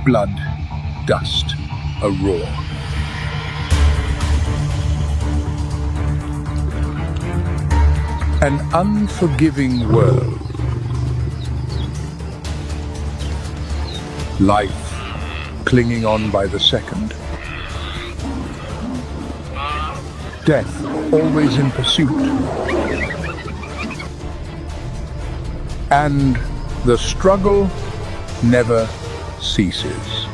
blood, dust, a roar. An unforgiving world. Life clinging on by the second. Death always in pursuit. And the struggle never ceases.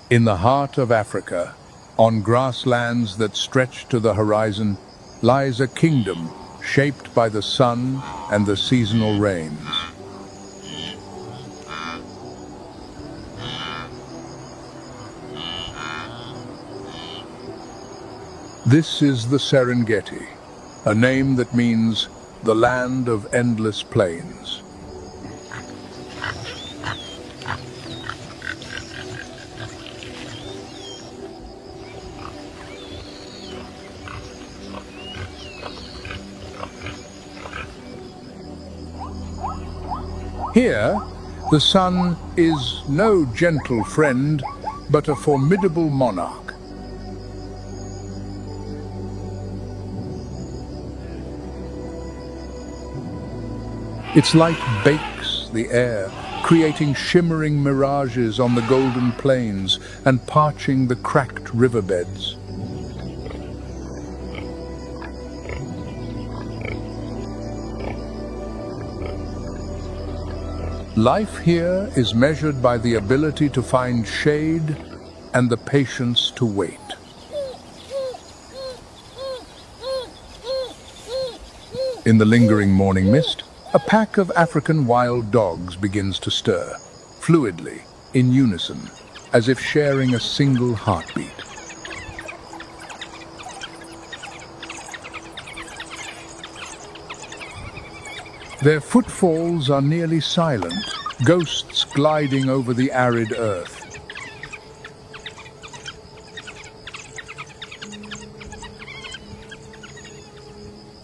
In the heart of Africa, on grasslands that stretch to the horizon, lies a kingdom shaped by the sun and the seasonal rains. This is the Serengeti, a name that means the land of endless plains. Here, the sun is no gentle friend, but a formidable monarch. Its light bakes the air, creating shimmering mirages on the golden plains and parching the cracked riverbeds. Life here is measured by the ability to find shade and the patience to wait. In the lingering morning mist, a pack of African wild dogs begins to stir, fluidly, in unison, as if sharing a single heartbeat. Their footfalls are nearly silent, ghosts gliding over the arid earth.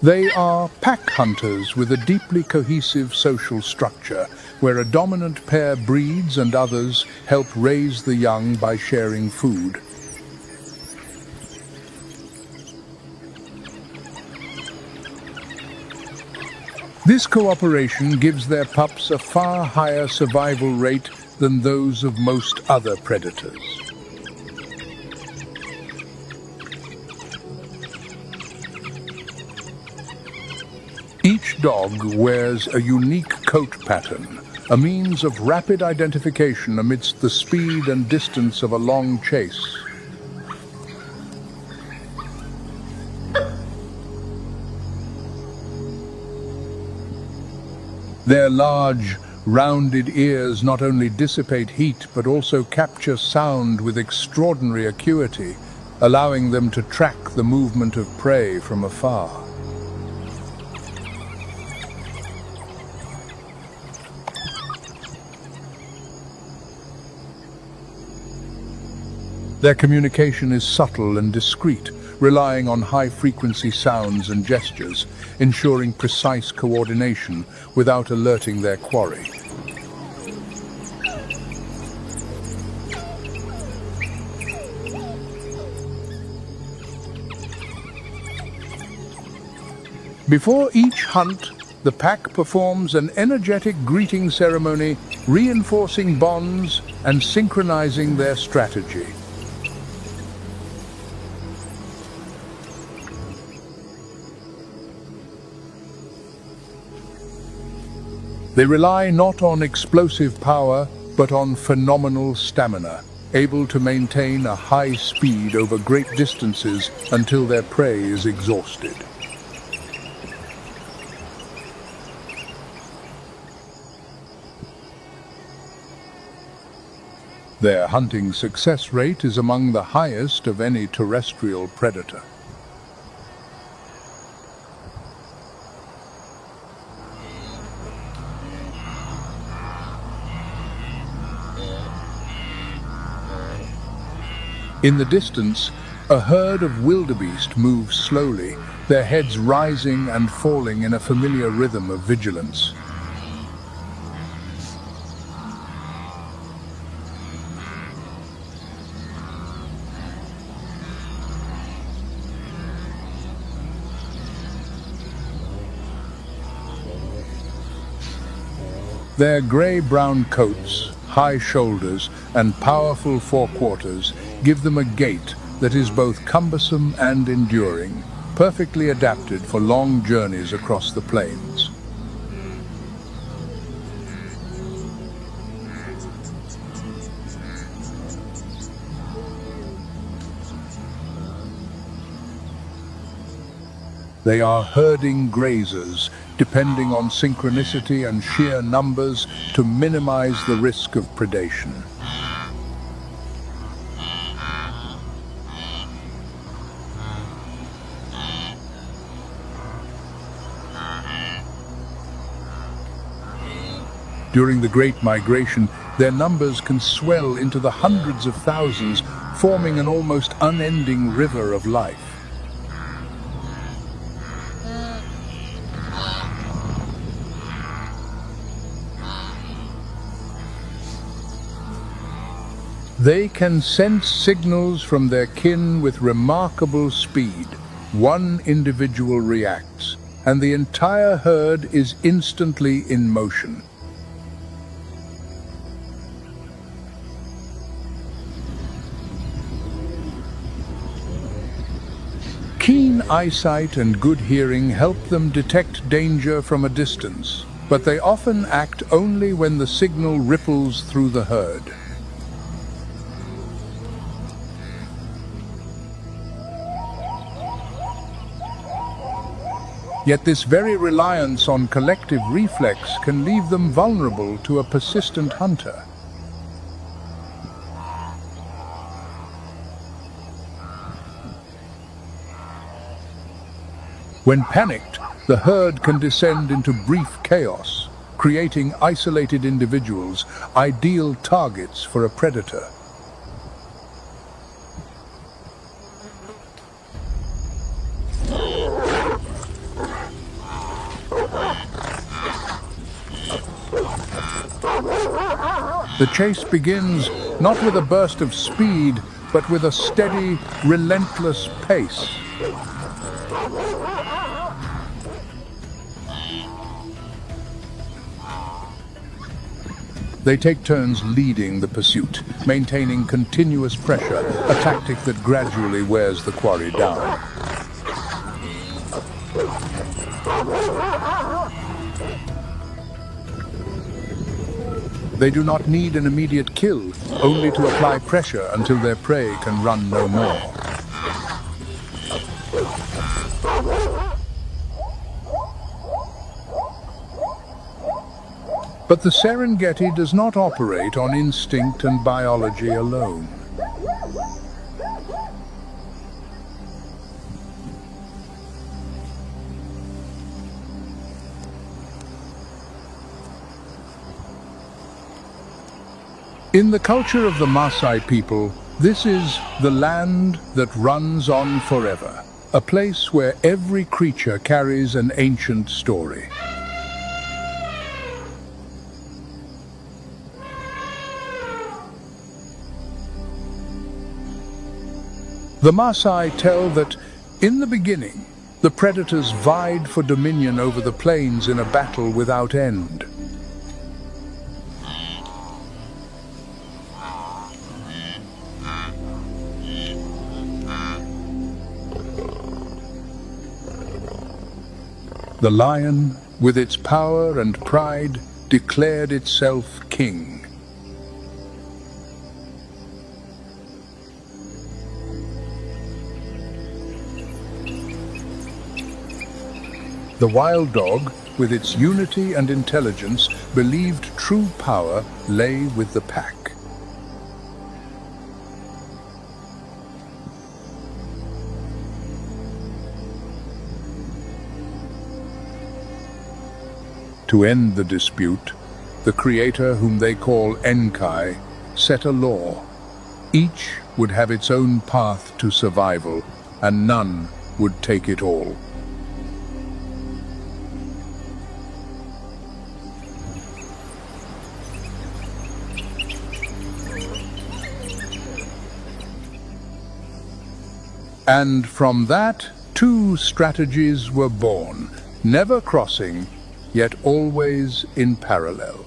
They are pack hunters with a deeply cohesive social structure, where a dominant pair breeds and others help raise the young by sharing food. This cooperation gives their pups a far higher survival rate than those of most other predators. Each dog wears a unique coat pattern, a means of rapid identification amidst the speed and distance of a long chase. Their large, rounded ears not only dissipate heat but also capture sound with extraordinary acuity, allowing them to track the movement of prey from afar. Their communication is subtle and discreet, relying on high-frequency sounds and gestures, ensuring precise coordination without alerting their quarry. Before each hunt, the pack performs an energetic greeting ceremony, reinforcing bonds and synchronizing their strategy. They rely not on explosive power, but on phenomenal stamina, able to maintain a high speed over great distances until their prey is exhausted. Their hunting success rate is among the highest of any terrestrial predator. In the distance, A herd of wildebeest moves slowly, their heads rising and falling in a familiar rhythm of vigilance. Their grey-brown coats, high shoulders, and powerful forequarters give them a gait that is both cumbersome and enduring, perfectly adapted for long journeys across the plains. They are herding grazers, depending on synchronicity and sheer numbers to minimize the risk of predation. During the Great Migration, their numbers can swell into the hundreds of thousands, forming an almost unending river of life. They can sense signals from their kin with remarkable speed. One individual reacts, and the entire herd is instantly in motion. Keen eyesight and good hearing help them detect danger from a distance, but they often act only when the signal ripples through the herd. Yet this very reliance on collective reflex can leave them vulnerable to a persistent hunter. When panicked, the herd can descend into brief chaos, creating isolated individuals, ideal targets for a predator. The chase begins not with a burst of speed, but with a steady, relentless pace. They take turns leading the pursuit, maintaining continuous pressure, a tactic that gradually wears the quarry down. They do not need an immediate kill, only to apply pressure until their prey can run no more. But the Serengeti does not operate on instinct and biology alone. In the culture of the Maasai people, this is the land that runs on forever, a place where every creature carries an ancient story. The Maasai tell that, in the beginning, the predators vied for dominion over the plains in a battle without end. The lion, with its power and pride, declared itself king. The wild dog, with its unity and intelligence, believed true power lay with the pack. To end the dispute, the creator, whom they call Enkai, set a law. Each would have its own path to survival, and none would take it all. And from that, two strategies were born, never crossing, yet always in parallel.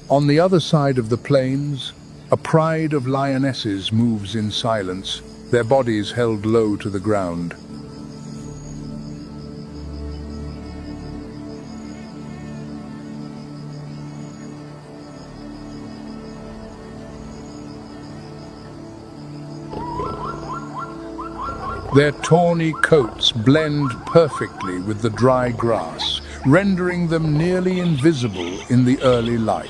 On the other side of the plains, a pride of lionesses moves in silence, their bodies held low to the ground. Their tawny coats blend perfectly with the dry grass, rendering them nearly invisible in the early light.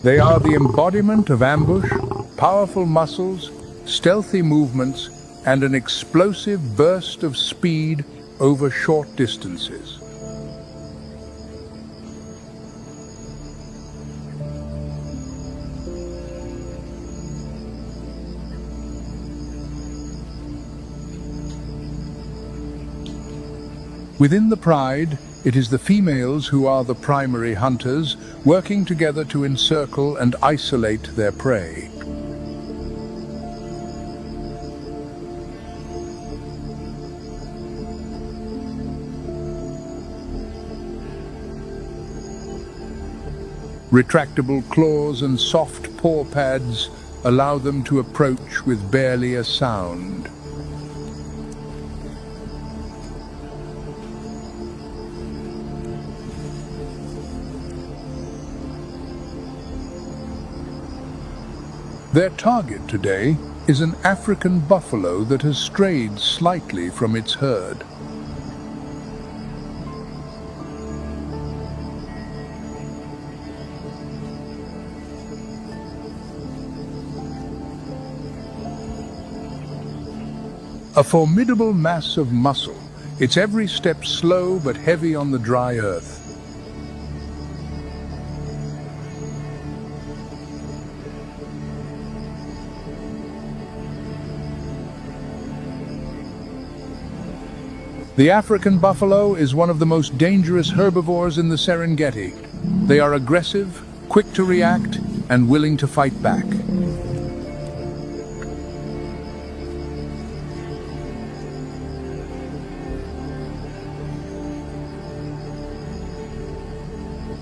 They are the embodiment of ambush, powerful muscles, stealthy movements, and an explosive burst of speed over short distances. Within the pride, it is the females who are the primary hunters, working together to encircle and isolate their prey. Retractable claws and soft paw pads allow them to approach with barely a sound. Their target today is an African buffalo that has strayed slightly from its herd. A formidable mass of muscle, its every step slow but heavy on the dry earth. The African buffalo is one of the most dangerous herbivores in the Serengeti. They are aggressive, quick to react, and willing to fight back.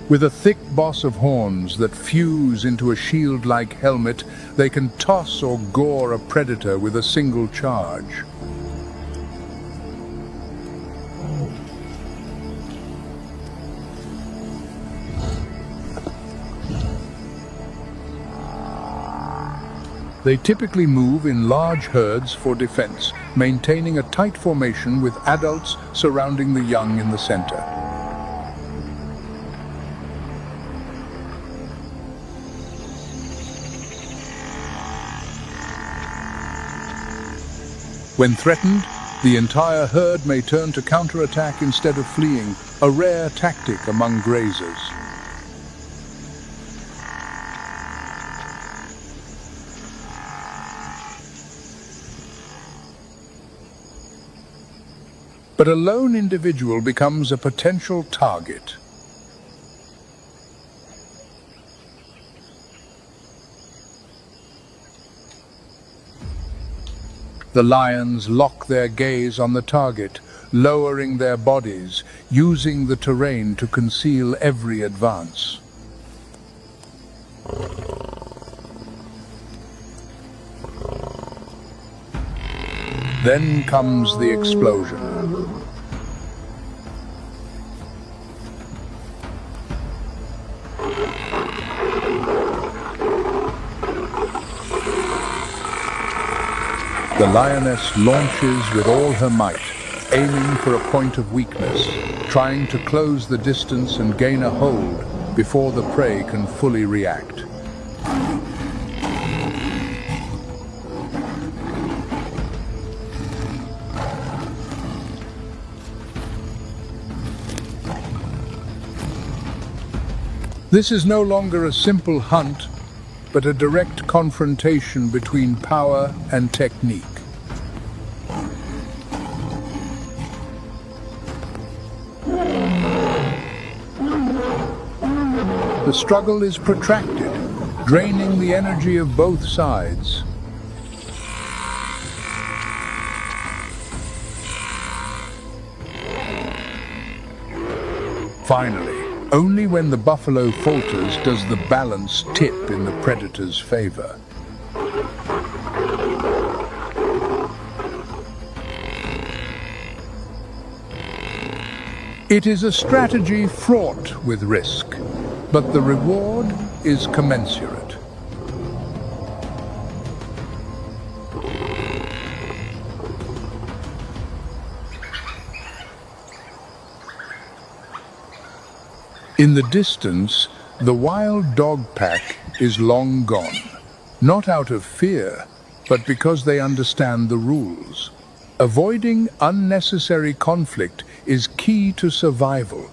With a thick boss of horns that fuse into a shield-like helmet, they can toss or gore a predator with a single charge. They typically move in large herds for defense, maintaining a tight formation with adults surrounding the young in the center. When threatened, the entire herd may turn to counterattack instead of fleeing, a rare tactic among grazers. But a lone individual becomes a potential target. The lions lock their gaze on the target, lowering their bodies, using the terrain to conceal every advance. Then comes the explosion. The lioness launches with all her might, aiming for a point of weakness, trying to close the distance and gain a hold before the prey can fully react. This is no longer a simple hunt, but a direct confrontation between power and technique. The struggle is protracted, draining the energy of both sides. Finally, only when the buffalo falters does the balance tip in the predator's favor. It is a strategy fraught with risk, but the reward is commensurate. In the distance, the wild dog pack is long gone, not out of fear, but because they understand the rules. Avoiding unnecessary conflict is key to survival.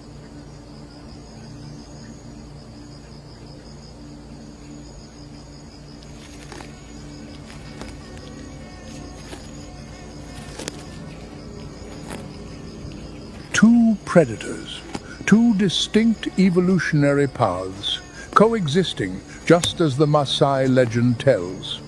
Two predators, two distinct evolutionary paths, coexisting just as the Maasai legend tells.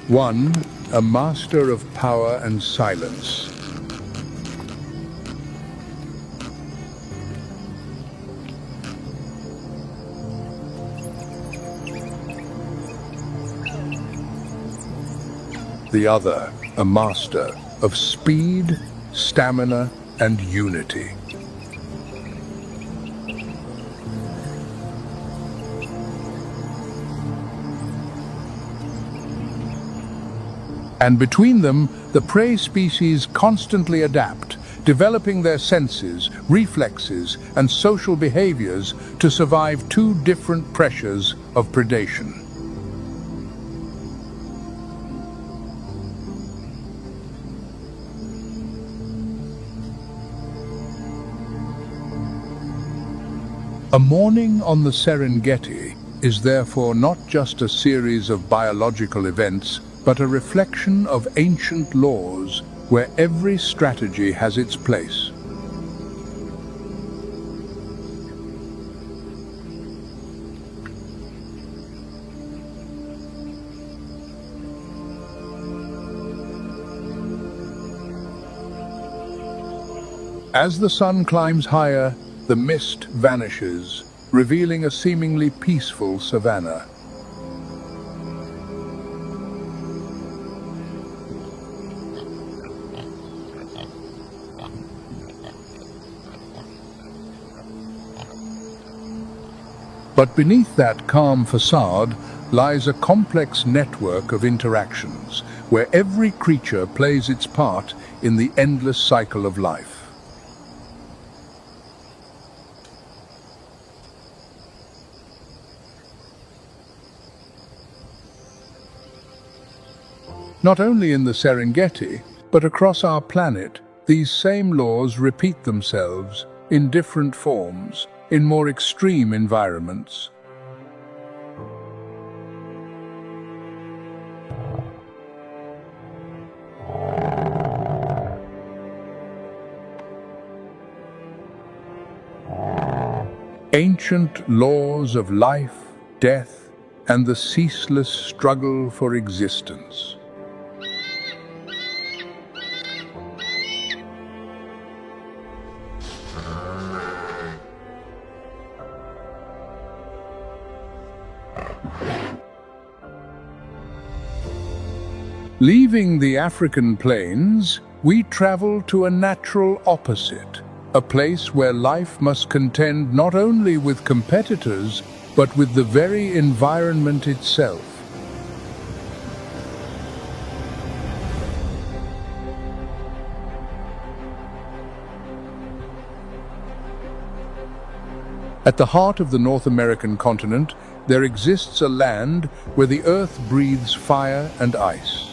One, a master of power and silence. The other, a master of speed, stamina, and unity. And between them, the prey species constantly adapt, developing their senses, reflexes, and social behaviors to survive two different pressures of predation. A morning on the Serengeti is therefore not just a series of biological events, but a reflection of ancient laws where every strategy has its place. As the sun climbs higher, the mist vanishes, revealing a seemingly peaceful savanna. But beneath that calm facade lies a complex network of interactions, where every creature plays its part in the endless cycle of life. Not only in the Serengeti, but across our planet, these same laws repeat themselves in different forms, in more extreme environments. Ancient laws of life, death, and the ceaseless struggle for existence. Leaving the African plains, we travel to a natural opposite, a place where life must contend not only with competitors, but with the very environment itself. At the heart of the North American continent, there exists a land where the earth breathes fire and ice.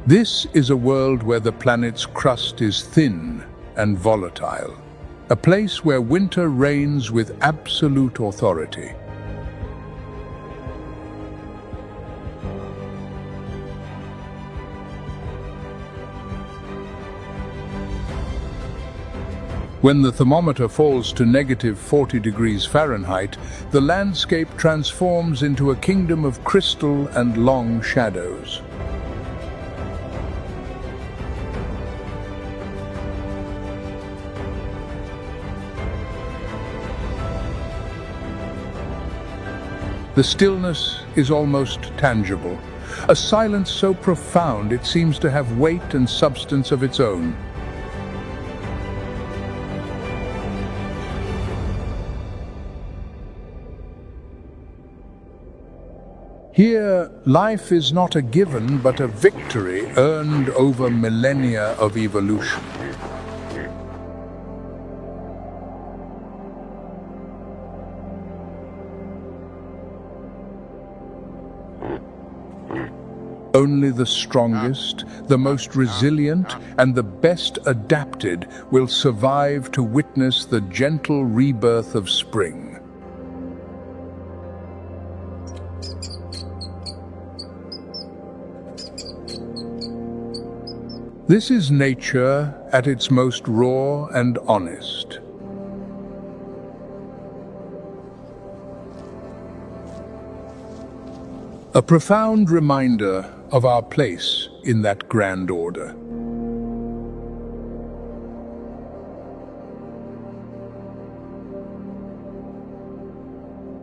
This is a world where the planet's crust is thin and volatile, a place where winter reigns with absolute authority. When the thermometer falls to -40 degrees Fahrenheit, the landscape transforms into a kingdom of crystal and long shadows. The stillness is almost tangible, a silence so profound it seems to have weight and substance of its own. Here, life is not a given but a victory earned over millennia of evolution. Only the strongest, the most resilient, and the best adapted will survive to witness the gentle rebirth of spring. This is nature at its most raw and honest. A profound reminder of our place in that grand order.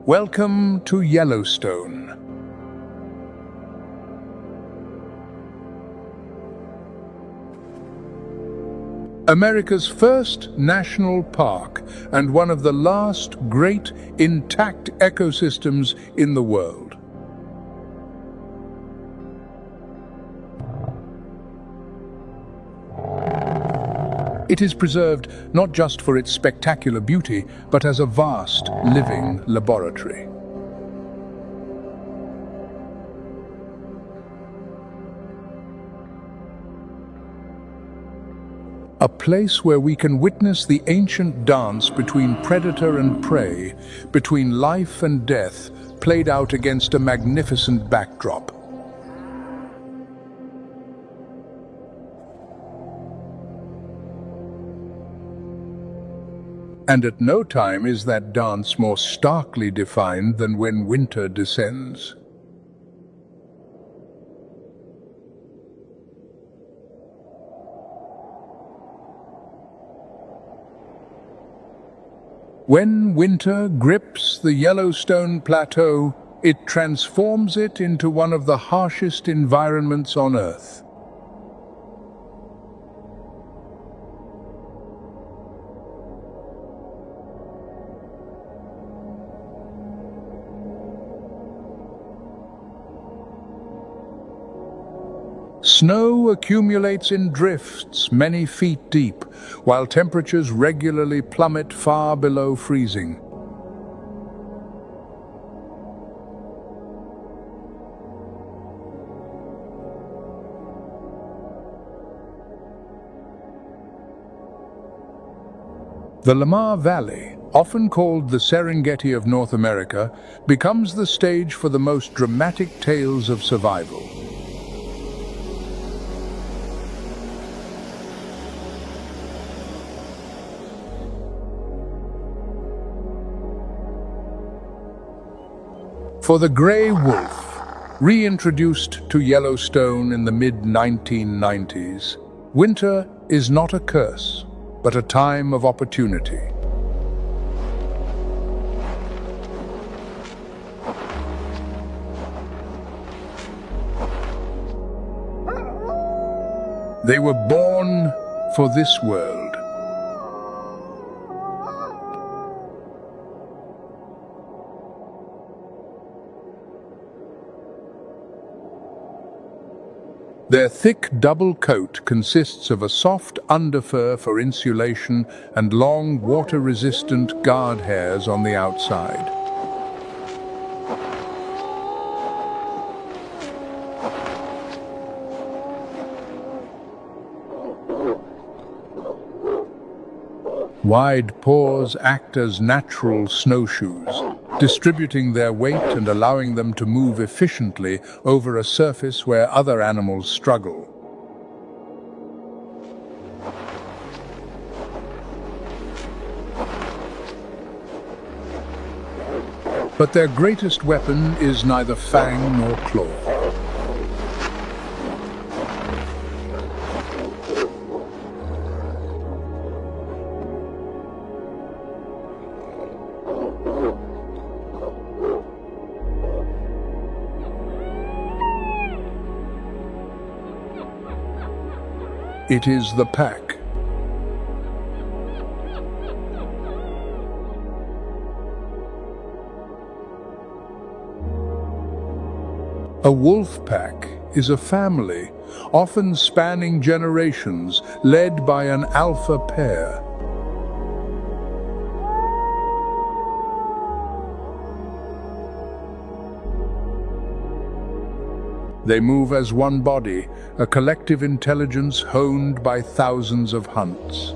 Welcome to Yellowstone. America's first national park and one of the last great intact ecosystems in the world. It is preserved not just for its spectacular beauty, but as a vast, living laboratory. A place where we can witness the ancient dance between predator and prey, between life and death, played out against a magnificent backdrop. And at no time is that dance more starkly defined than when winter descends. When winter grips the Yellowstone Plateau, it transforms it into one of the harshest environments on Earth. Snow accumulates in drifts many feet deep, while temperatures regularly plummet far below freezing. The Lamar Valley, often called the Serengeti of North America, becomes the stage for the most dramatic tales of survival. For the gray wolf, reintroduced to Yellowstone in the mid-1990s, winter is not a curse, but a time of opportunity. They were born for this world. Their thick double coat consists of a soft underfur for insulation and long water-resistant guard hairs on the outside. Wide paws act as natural snowshoes, distributing their weight and allowing them to move efficiently over a surface where other animals struggle. But their greatest weapon is neither fang nor claw. It is the pack. A wolf pack is a family, often spanning generations, led by an alpha pair. They move as one body, a collective intelligence honed by thousands of hunts.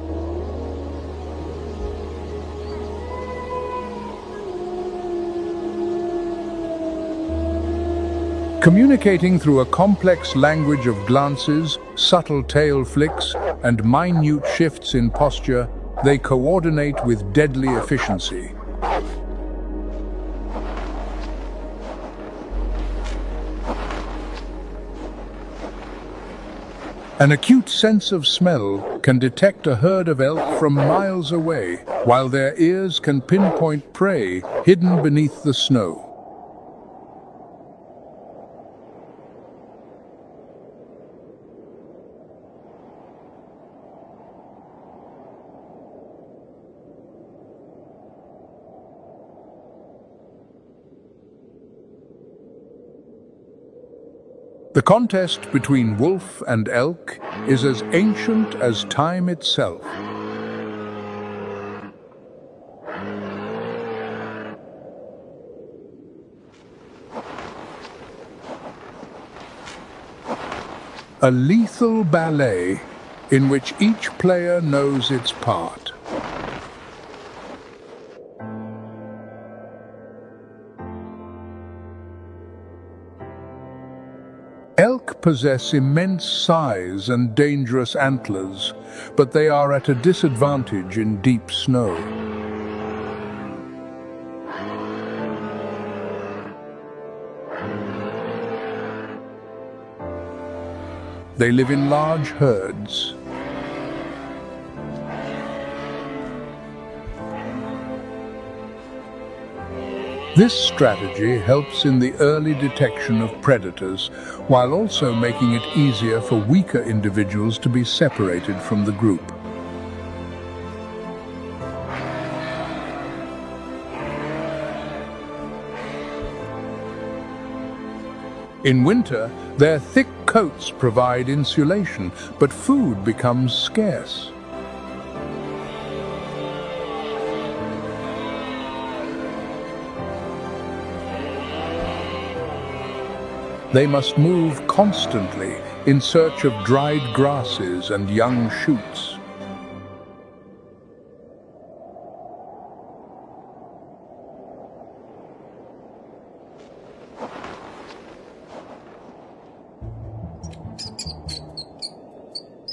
Communicating through a complex language of glances, subtle tail flicks, and minute shifts in posture, they coordinate with deadly efficiency. An acute sense of smell can detect a herd of elk from miles away, while their ears can pinpoint prey hidden beneath the snow. The contest between wolf and elk is as ancient as time itself. A lethal ballet in which each player knows its part. Elk possess immense size and dangerous antlers, but they are at a disadvantage in deep snow. They live in large herds. This strategy helps in the early detection of predators, while also making it easier for weaker individuals to be separated from the group. In winter, their thick coats provide insulation, but food becomes scarce. They must move constantly in search of dried grasses and young shoots.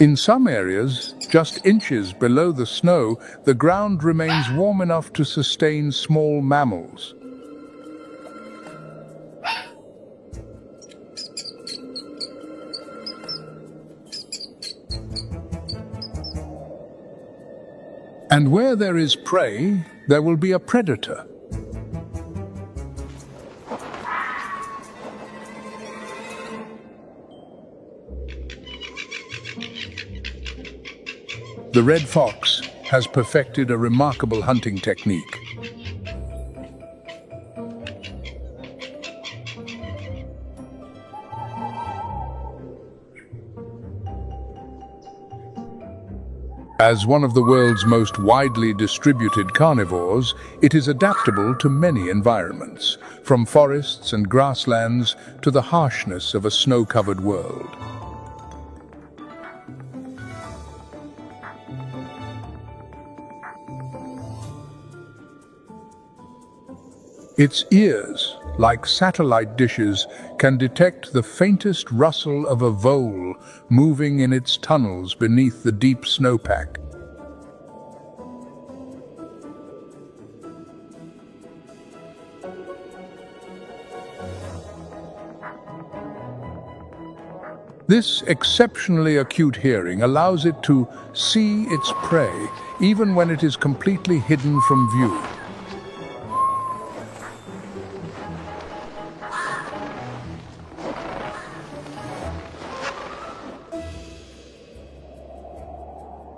In some areas, just inches below the snow, the ground remains warm enough to sustain small mammals. And where there is prey, there will be a predator. The red fox has perfected a remarkable hunting technique. As one of the world's most widely distributed carnivores, it is adaptable to many environments, from forests and grasslands to the harshness of a snow-covered world. Its ears, like satellite dishes, can detect the faintest rustle of a vole moving in its tunnels beneath the deep snowpack. This exceptionally acute hearing allows it to see its prey, even when it is completely hidden from view.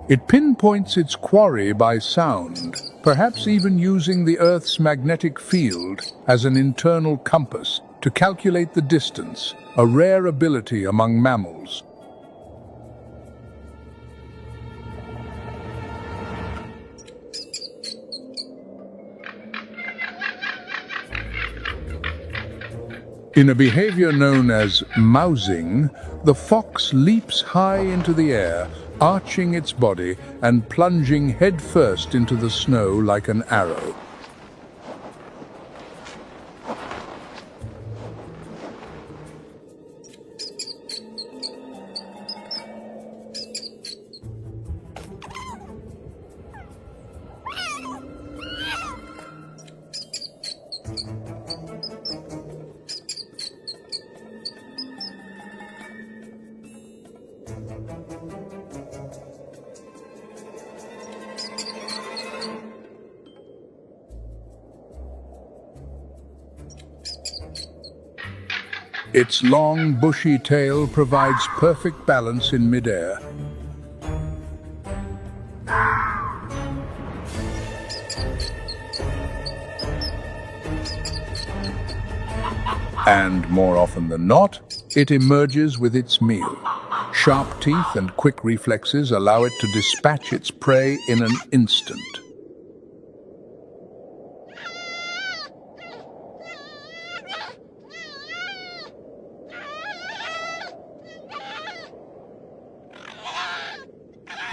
It pinpoints its quarry by sound, perhaps even using the Earth's magnetic field as an internal compass to calculate the distance, a rare ability among mammals. In a behavior known as mousing, the fox leaps high into the air, arching its body and plunging headfirst into the snow like an arrow. Its long, bushy tail provides perfect balance in midair. And more often than not, it emerges with its meal. Sharp teeth and quick reflexes allow it to dispatch its prey in an instant.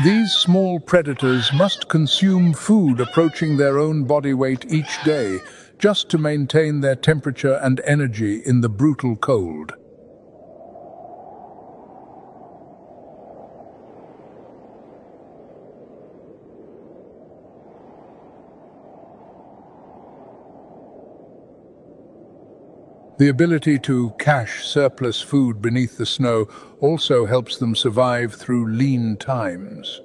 These small predators must consume food approaching their own body weight each day, just to maintain their temperature and energy in the brutal cold. The ability to cache surplus food beneath the snow also helps them survive through lean times.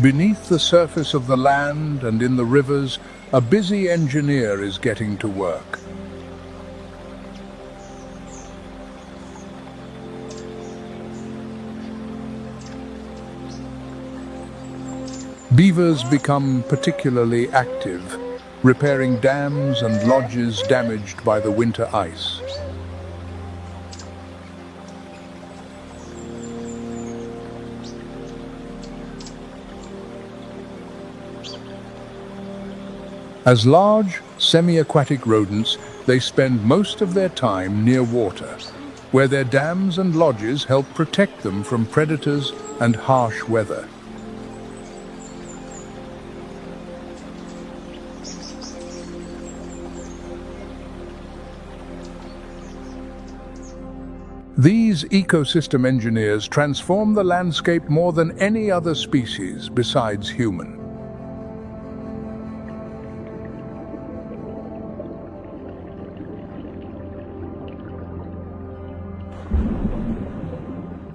Beneath the surface of the land and in the rivers, a busy engineer is getting to work. Beavers become particularly active, repairing dams and lodges damaged by the winter ice. As large, semi-aquatic rodents, they spend most of their time near water, where their dams and lodges help protect them from predators and harsh weather. These ecosystem engineers transform the landscape more than any other species besides human.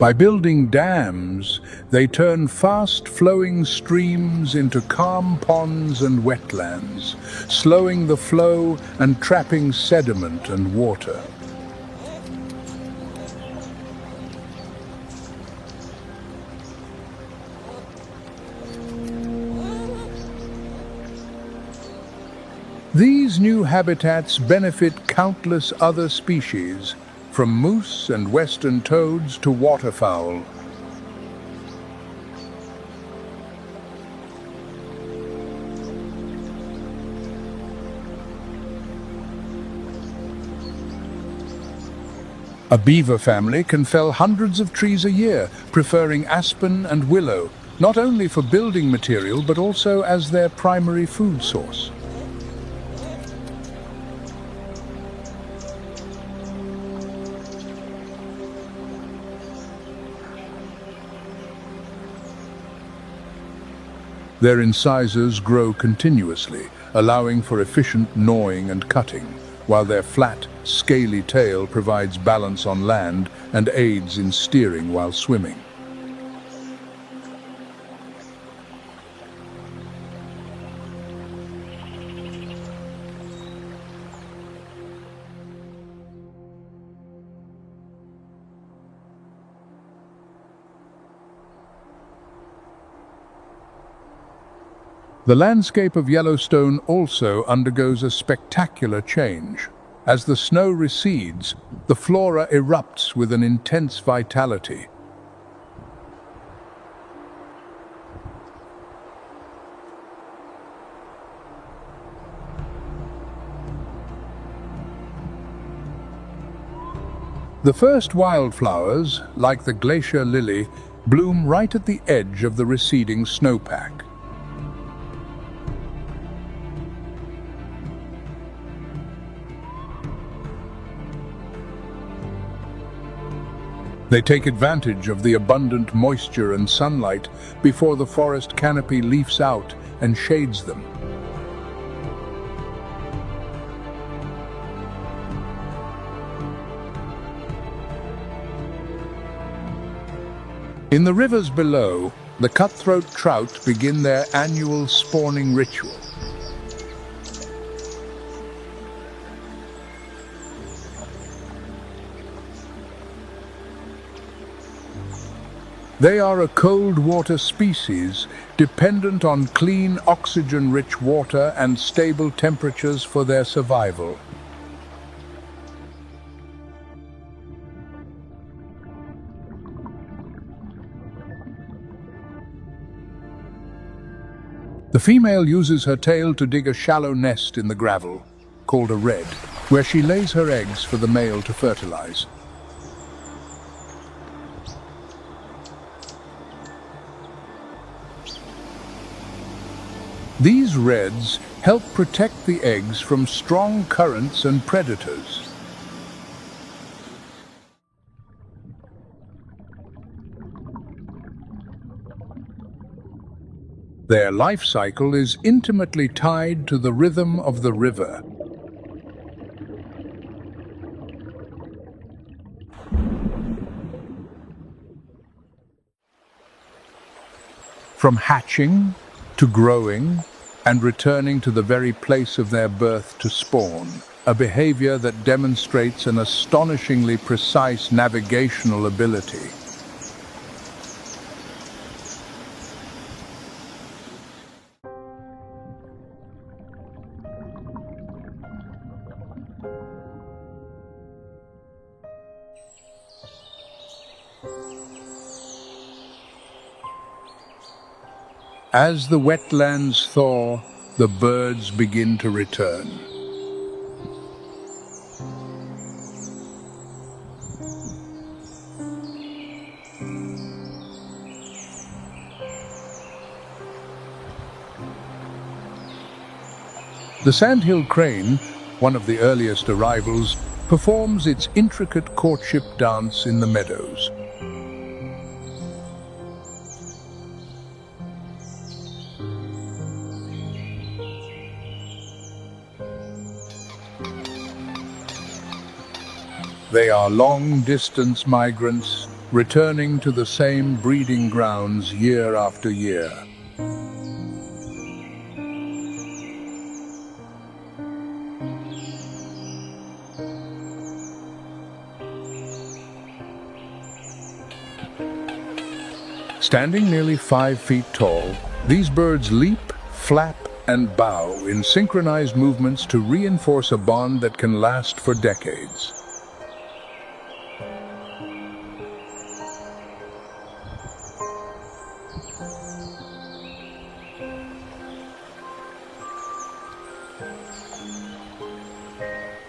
By building dams, they turn fast-flowing streams into calm ponds and wetlands, slowing the flow and trapping sediment and water. These new habitats benefit countless other species, from moose and western toads to waterfowl. A beaver family can fell hundreds of trees a year, preferring aspen and willow, not only for building material but also as their primary food source. Their incisors grow continuously, allowing for efficient gnawing and cutting, while their flat, scaly tail provides balance on land and aids in steering while swimming. The landscape of Yellowstone also undergoes a spectacular change. As the snow recedes, the flora erupts with an intense vitality. The first wildflowers, like the glacier lily, bloom right at the edge of the receding snowpack. They take advantage of the abundant moisture and sunlight before the forest canopy leafs out and shades them. In the rivers below, the cutthroat trout begin their annual spawning ritual. They are a cold water species, dependent on clean, oxygen-rich water and stable temperatures for their survival. The female uses her tail to dig a shallow nest in the gravel, called a red, where she lays her eggs for the male to fertilize. These reds help protect the eggs from strong currents and predators. Their life cycle is intimately tied to the rhythm of the river. From hatching to growing and returning to the very place of their birth to spawn, a behavior that demonstrates an astonishingly precise navigational ability. As the wetlands thaw, the birds begin to return. The sandhill crane, one of the earliest arrivals, performs its intricate courtship dance in the meadows. They are long-distance migrants, returning to the same breeding grounds year after year. Standing nearly 5 feet tall, these birds leap, flap, and bow in synchronized movements to reinforce a bond that can last for decades.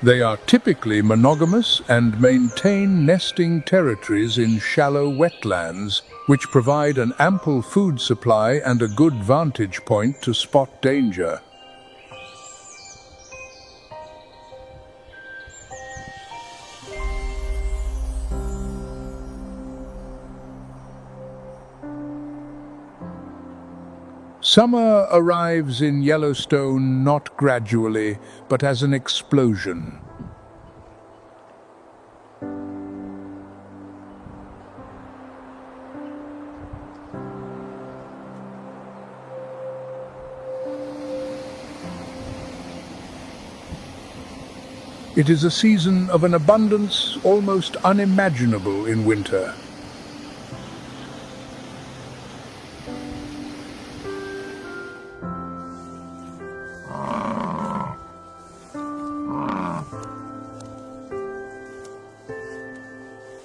They are typically monogamous and maintain nesting territories in shallow wetlands, which provide an ample food supply and a good vantage point to spot danger. Summer arrives in Yellowstone not gradually, but as an explosion. It is a season of an abundance almost unimaginable in winter.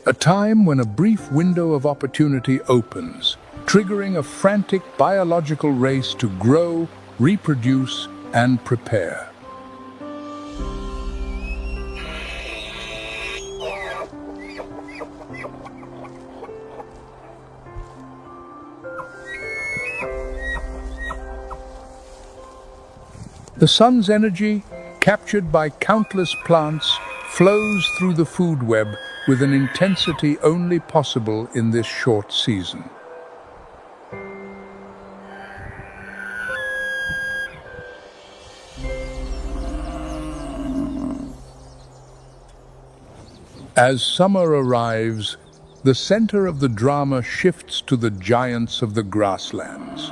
A time when a brief window of opportunity opens, triggering a frantic biological race to grow, reproduce, and prepare. The sun's energy, captured by countless plants, flows through the food web with an intensity only possible in this short season. As summer arrives, the center of the drama shifts to the giants of the grasslands.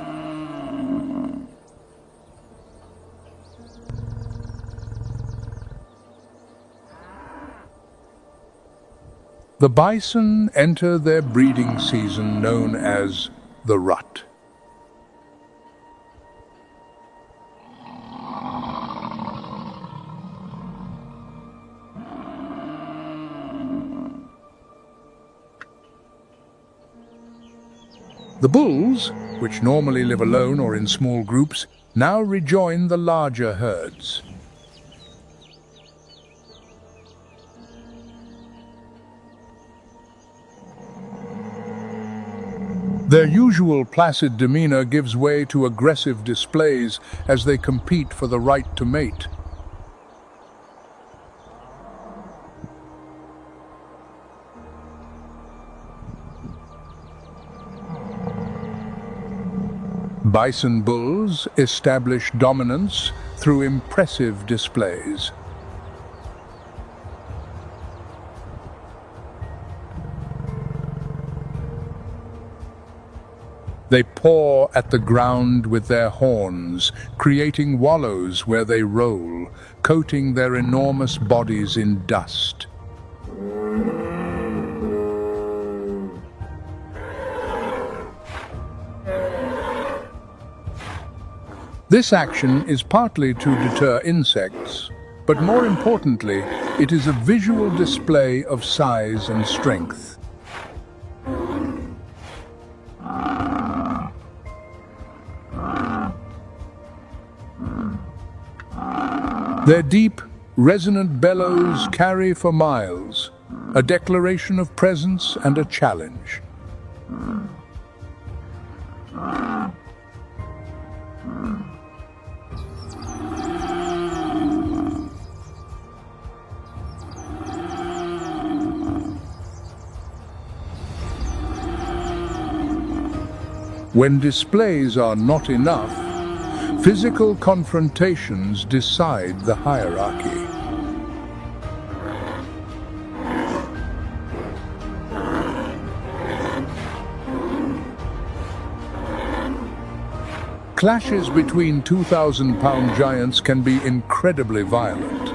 The bison enter their breeding season known as the rut. The bulls, which normally live alone or in small groups, now rejoin the larger herds. Their usual placid demeanor gives way to aggressive displays as they compete for the right to mate. Bison bulls establish dominance through impressive displays. They paw at the ground with their horns, creating wallows where they roll, coating their enormous bodies in dust. This action is partly to deter insects, but more importantly, it is a visual display of size and strength. Their deep, resonant bellows carry for miles, a declaration of presence and a challenge. When displays are not enough, physical confrontations decide the hierarchy. Clashes between 2,000-pound giants can be incredibly violent.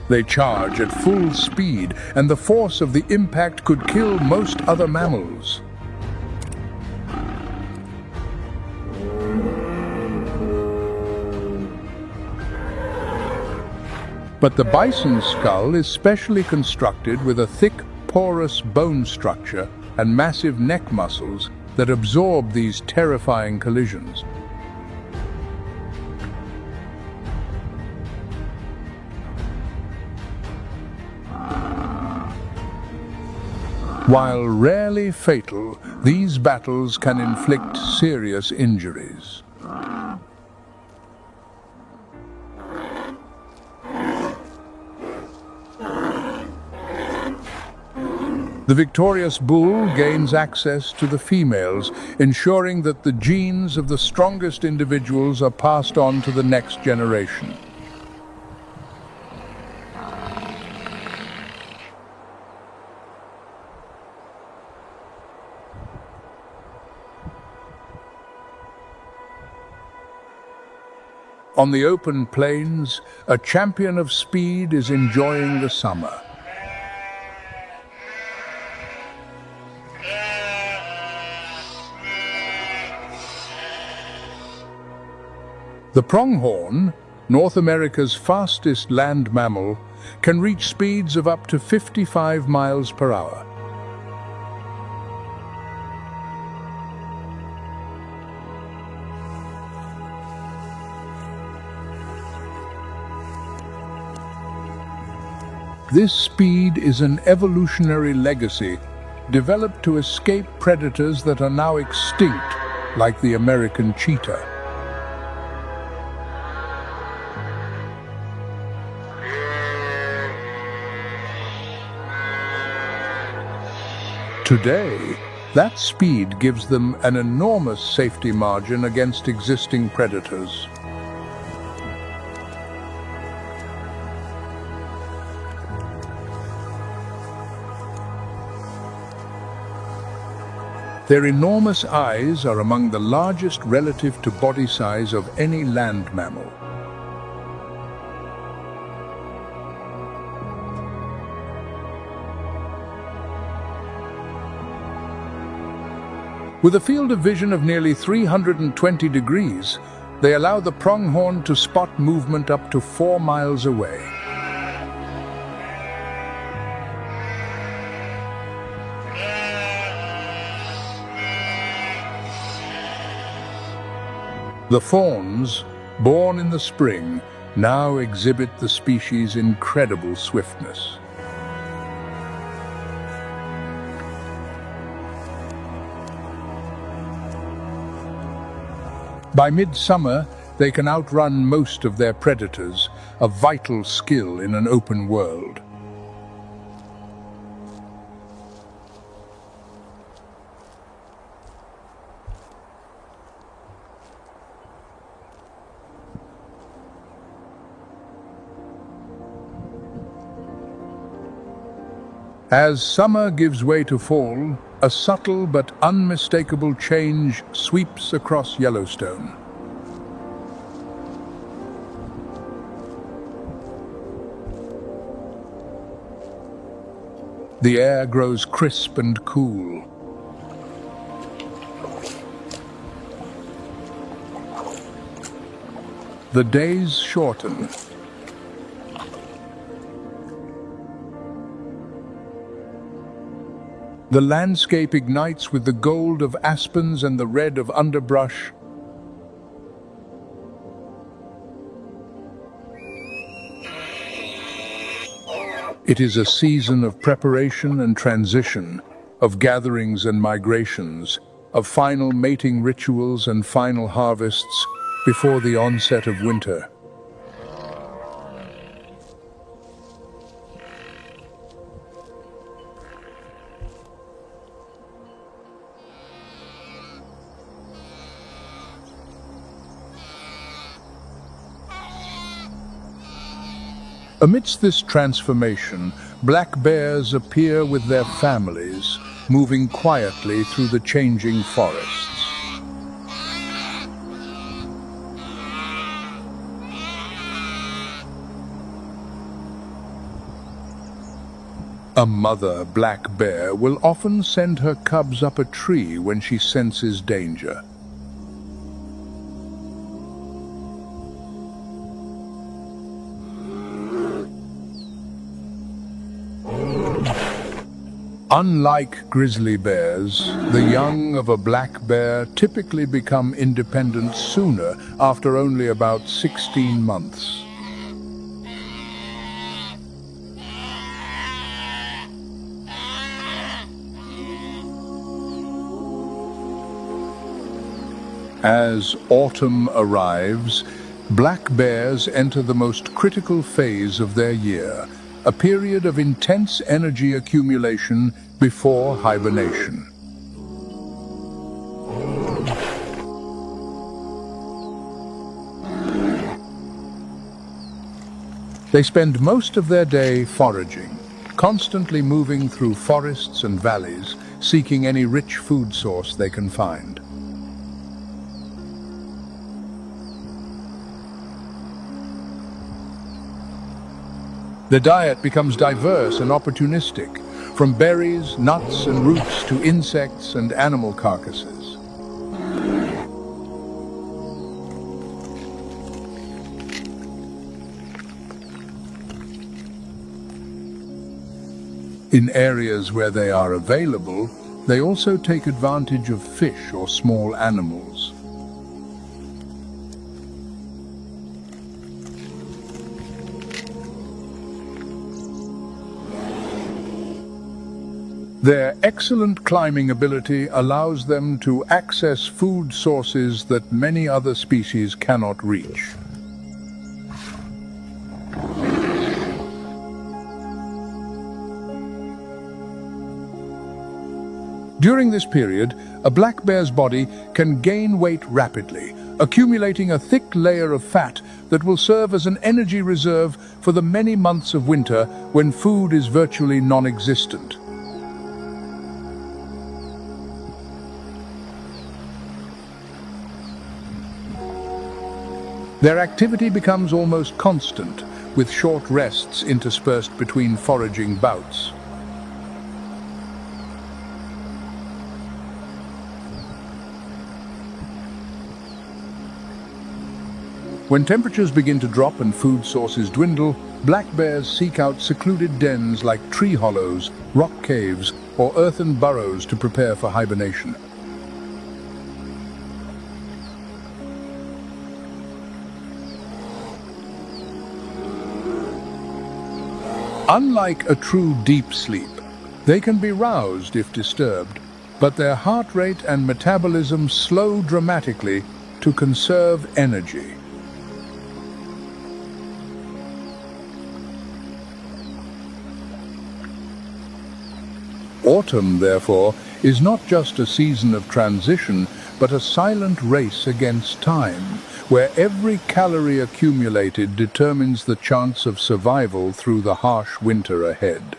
They charge at full speed, and the force of the impact could kill most other mammals. But the bison's skull is specially constructed with a thick, porous bone structure and massive neck muscles that absorb these terrifying collisions. While rarely fatal, these battles can inflict serious injuries. The victorious bull gains access to the females, ensuring that the genes of the strongest individuals are passed on to the next generation. On the open plains, a champion of speed is enjoying the summer. The pronghorn, North America's fastest land mammal, can reach speeds of up to 55 miles per hour. This speed is an evolutionary legacy developed to escape predators that are now extinct, like the American cheetah. Today, that speed gives them an enormous safety margin against existing predators. Their enormous eyes are among the largest relative to body size of any land mammal. With a field of vision of nearly 320 degrees, they allow the pronghorn to spot movement up to 4 miles away. The fawns, born in the spring, now exhibit the species' incredible swiftness. By midsummer, they can outrun most of their predators, a vital skill in an open world. As summer gives way to fall, a subtle but unmistakable change sweeps across Yellowstone. The air grows crisp and cool. The days shorten. The landscape ignites with the gold of aspens and the red of underbrush. It is a season of preparation and transition, of gatherings and migrations, of final mating rituals and final harvests before the onset of winter. Amidst this transformation, black bears appear with their families, moving quietly through the changing forests. A mother black bear will often send her cubs up a tree when she senses danger. Unlike grizzly bears, the young of a black bear typically become independent sooner, after only about 16 months. As autumn arrives, black bears enter the most critical phase of their year, a period of intense energy accumulation before hibernation. They spend most of their day foraging, constantly moving through forests and valleys, seeking any rich food source they can find. The diet becomes diverse and opportunistic, from berries, nuts, and roots to insects and animal carcasses. In areas where they are available, they also take advantage of fish or small animals. Their excellent climbing ability allows them to access food sources that many other species cannot reach. During this period, a black bear's body can gain weight rapidly, accumulating a thick layer of fat that will serve as an energy reserve for the many months of winter when food is virtually non-existent. Their activity becomes almost constant, with short rests interspersed between foraging bouts. When temperatures begin to drop and food sources dwindle, black bears seek out secluded dens like tree hollows, rock caves, or earthen burrows to prepare for hibernation. Unlike a true deep sleep, they can be roused if disturbed, but their heart rate and metabolism slow dramatically to conserve energy. Autumn, therefore, is not just a season of transition, but a silent race against time, where every calorie accumulated determines the chance of survival through the harsh winter ahead.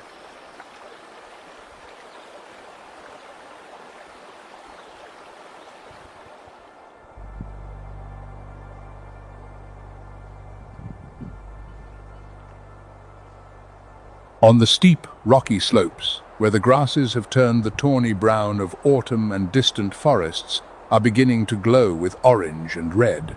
On the steep, rocky slopes, where the grasses have turned the tawny brown of autumn and distant forests, are beginning to glow with orange and red.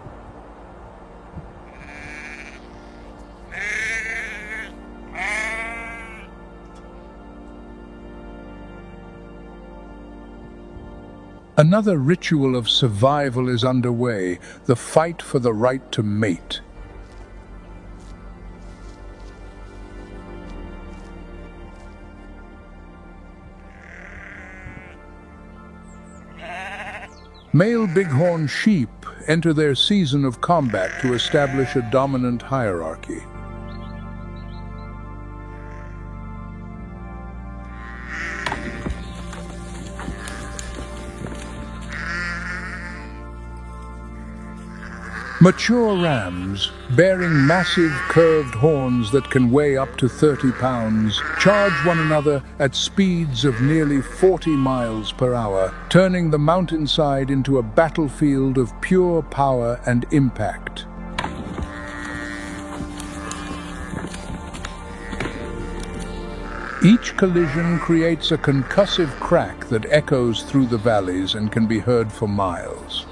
Another ritual of survival is underway, the fight for the right to mate. Male bighorn sheep enter their season of combat to establish a dominant hierarchy. Mature rams, bearing massive curved horns that can weigh up to 30 pounds, charge one another at speeds of nearly 40 miles per hour, turning the mountainside into a battlefield of pure power and impact. Each collision creates a concussive crack that echoes through the valleys and can be heard for miles.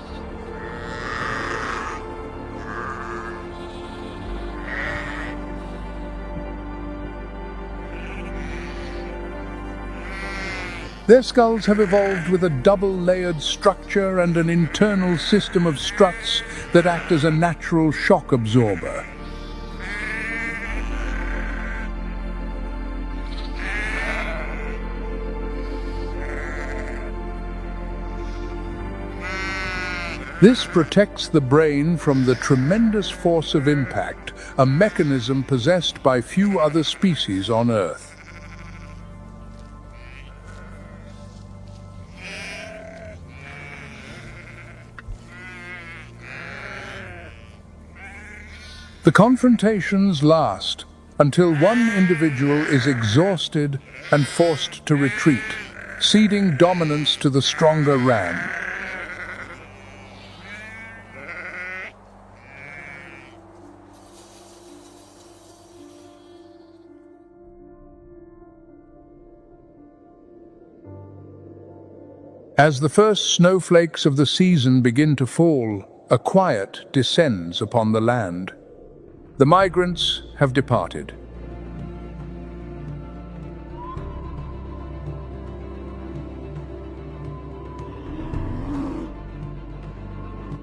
Their skulls have evolved with a double-layered structure and an internal system of struts that act as a natural shock absorber. This protects the brain from the tremendous force of impact, a mechanism possessed by few other species on Earth. The confrontations last until one individual is exhausted and forced to retreat, ceding dominance to the stronger ram. As the first snowflakes of the season begin to fall, a quiet descends upon the land. The migrants have departed.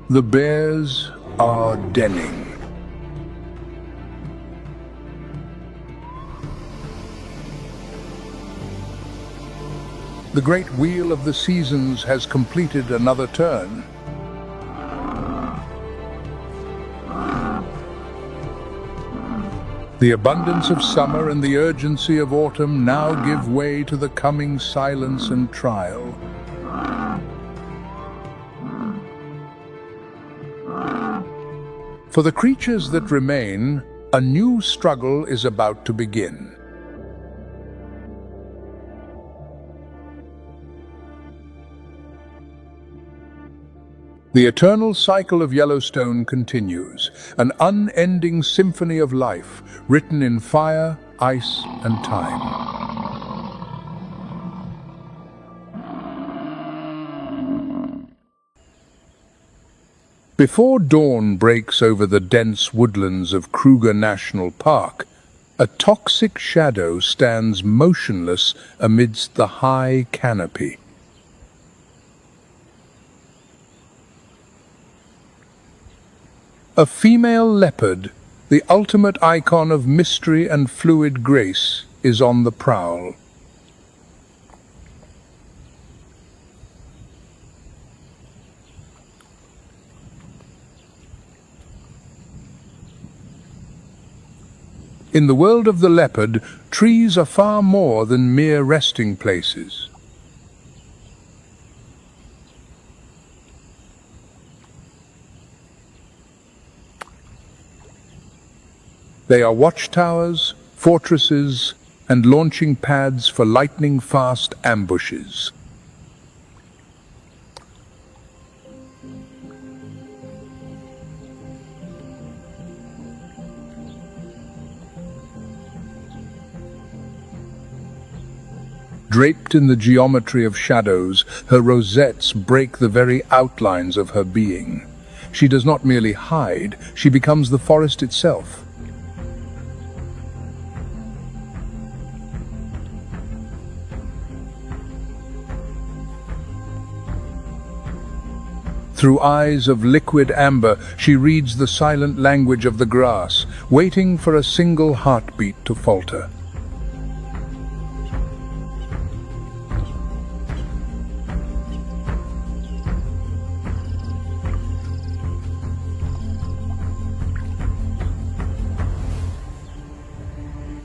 The bears are denning. The great wheel of the seasons has completed another turn. The abundance of summer and the urgency of autumn now give way to the coming silence and trial. For the creatures that remain, a new struggle is about to begin. The eternal cycle of Yellowstone continues, an unending symphony of life, written in fire, ice, and time. Before dawn breaks over the dense woodlands of Kruger National Park, a toxic shadow stands motionless amidst the high canopy. A female leopard, the ultimate icon of mystery and fluid grace, is on the prowl. In the world of the leopard, trees are far more than mere resting places. They are watchtowers, fortresses, and launching pads for lightning-fast ambushes. Draped in the geometry of shadows, her rosettes break the very outlines of her being. She does not merely hide, she becomes the forest itself. Through eyes of liquid amber, she reads the silent language of the grass, waiting for a single heartbeat to falter.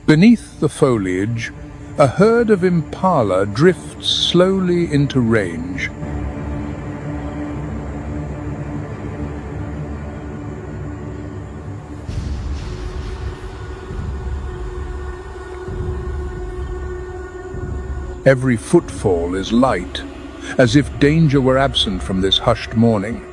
Beneath the foliage, a herd of impala drifts slowly into range. Every footfall is light, as if danger were absent from this hushed morning.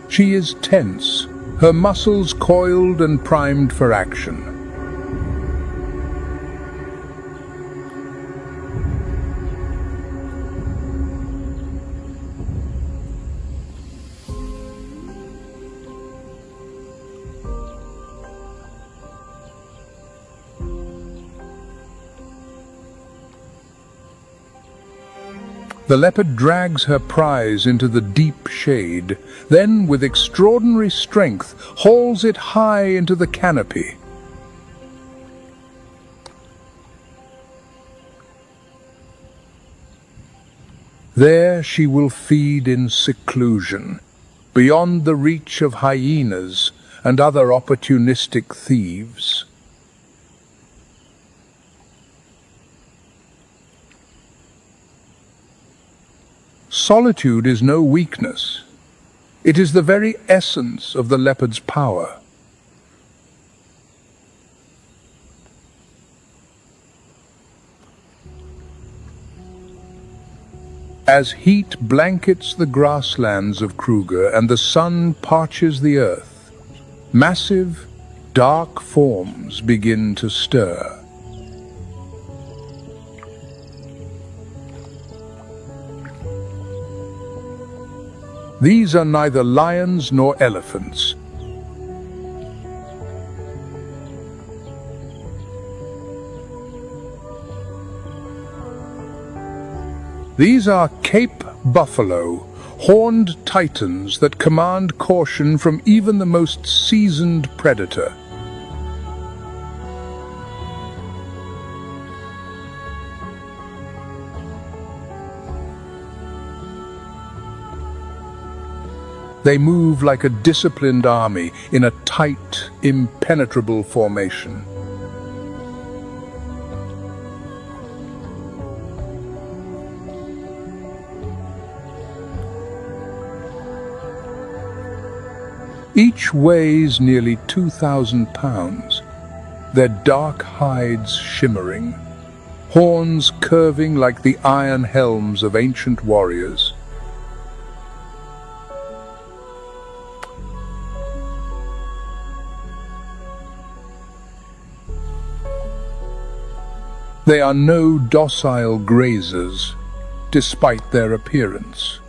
She is tense, her muscles coiled and primed for action. The leopard drags her prize into the deep shade, then, with extraordinary strength, hauls it high into the canopy. There she will feed in seclusion, beyond the reach of hyenas and other opportunistic thieves. Solitude is no weakness. It is the very essence of the leopard's power. As heat blankets the grasslands of Kruger and the sun parches the earth, massive, dark forms begin to stir. These are neither lions nor elephants. These are Cape buffalo, horned titans that command caution from even the most seasoned predator. They move like a disciplined army in a tight, impenetrable formation. Each weighs nearly 2,000 pounds, their dark hides shimmering, horns curving like the iron helms of ancient warriors. They are no docile grazers, despite their appearance.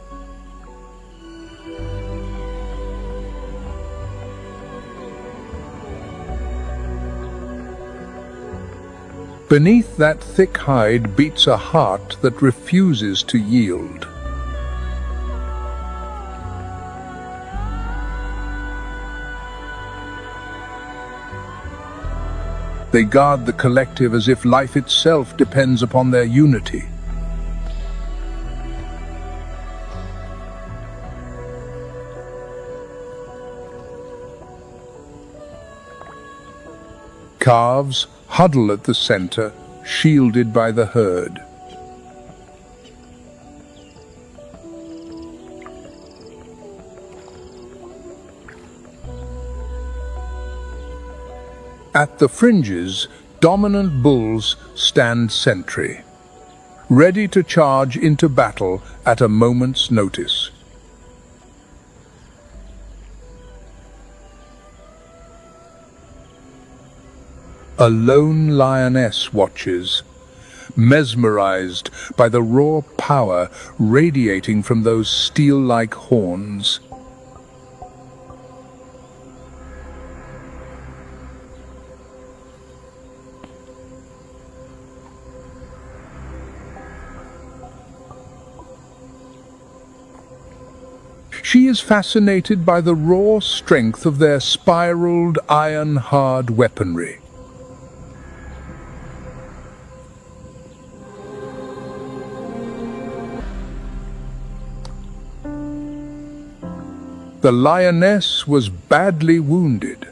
Beneath that thick hide beats a heart that refuses to yield. They guard the collective as if life itself depends upon their unity. Calves huddle at the center, shielded by the herd. At the fringes, dominant bulls stand sentry, ready to charge into battle at a moment's notice. A lone lioness watches, mesmerized by the raw power radiating from those steel-like horns. She is fascinated by the raw strength of their spiraled, iron-hard weaponry. The lioness was badly wounded.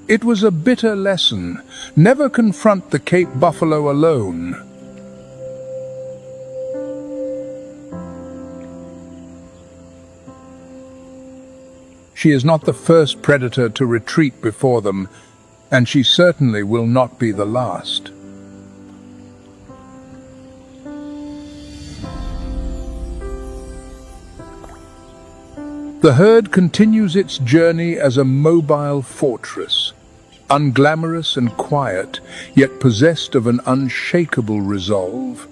It was a bitter lesson. Never confront the Cape buffalo alone. She is not the first predator to retreat before them, and she certainly will not be the last. The herd continues its journey as a mobile fortress, unglamorous and quiet, yet possessed of an unshakable resolve.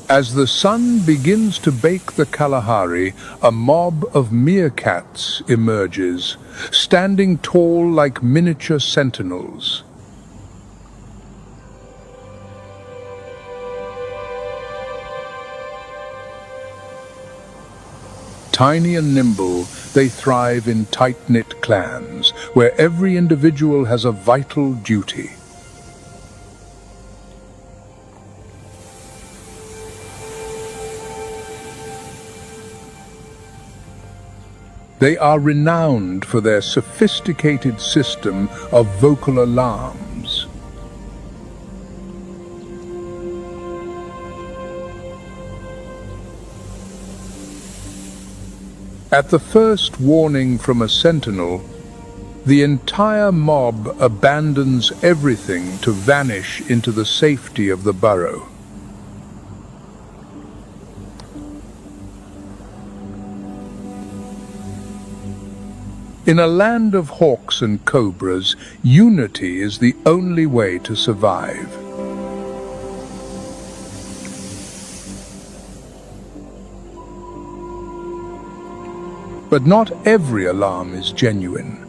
As the sun begins to bake the Kalahari, a mob of meerkats emerges, standing tall like miniature sentinels. Tiny and nimble, they thrive in tight-knit clans, where every individual has a vital duty. They are renowned for their sophisticated system of vocal alarms. At the first warning from a sentinel, the entire mob abandons everything to vanish into the safety of the burrow. In a land of hawks and cobras, unity is the only way to survive. But not every alarm is genuine.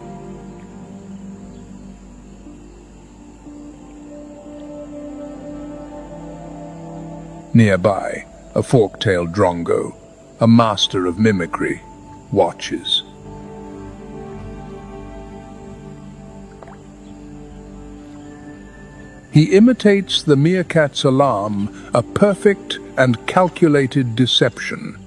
Nearby, a fork-tailed drongo, a master of mimicry, watches. He imitates the meerkat's alarm, a perfect and calculated deception.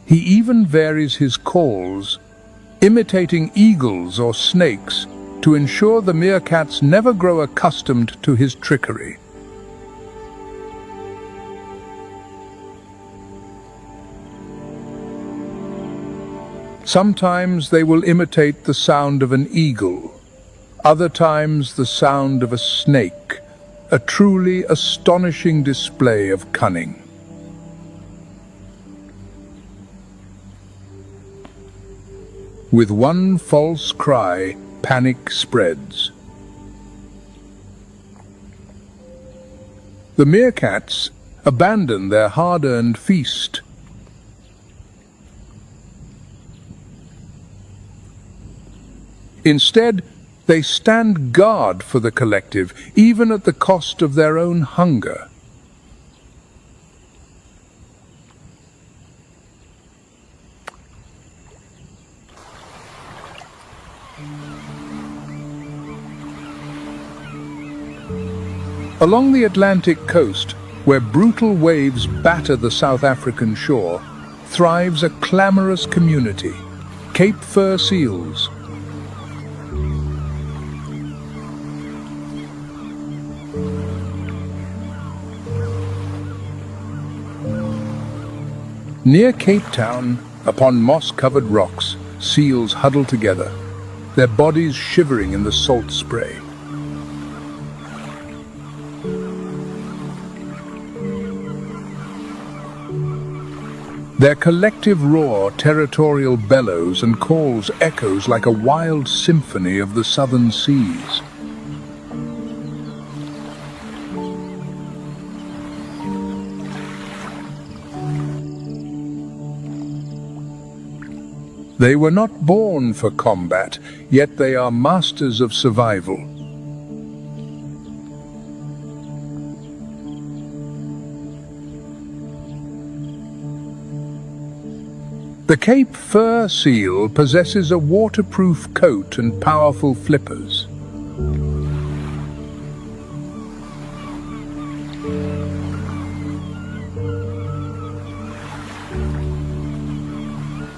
He even varies his calls, imitating eagles or snakes, to ensure the meerkats never grow accustomed to his trickery. Sometimes they will imitate the sound of an eagle, other times the sound of a snake, a truly astonishing display of cunning. With one false cry, panic spreads. The meerkats abandon their hard-earned feast. Instead, they stand guard for the collective, even at the cost of their own hunger. Along the Atlantic coast, where brutal waves batter the South African shore, thrives a clamorous community, Cape Fur seals. Near Cape Town, upon moss-covered rocks, seals huddle together, their bodies shivering in the salt spray. Their collective roar, territorial bellows and calls echoes like a wild symphony of the southern seas. They were not born for combat, yet they are masters of survival. The Cape Fur seal possesses a waterproof coat and powerful flippers.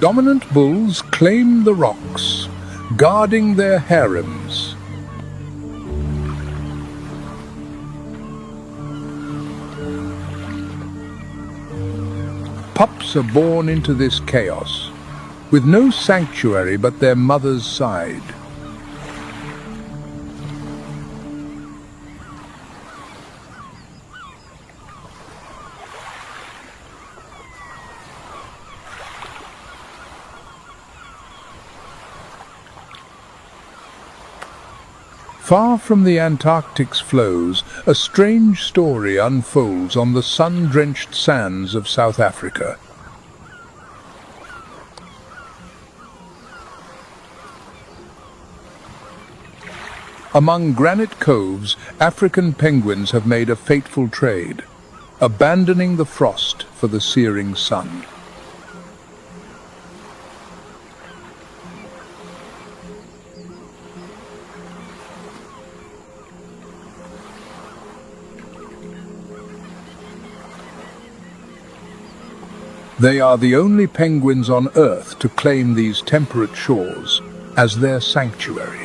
Dominant bulls claim the rocks, guarding their harems. Pups are born into this chaos, with no sanctuary but their mother's side. Far from the Antarctic's flows, a strange story unfolds on the sun-drenched sands of South Africa. Among granite coves, African penguins have made a fateful trade, abandoning the frost for the searing sun. They are the only penguins on Earth to claim these temperate shores as their sanctuary.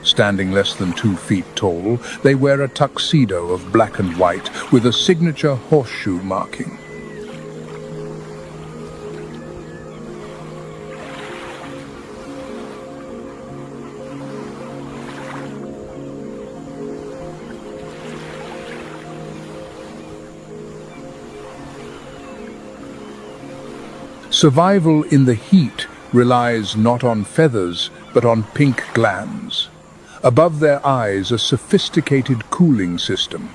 Standing less than 2 feet tall, they wear a tuxedo of black and white with a signature horseshoe marking. Survival in the heat relies not on feathers, but on pink glands. Above their eyes, a sophisticated cooling system.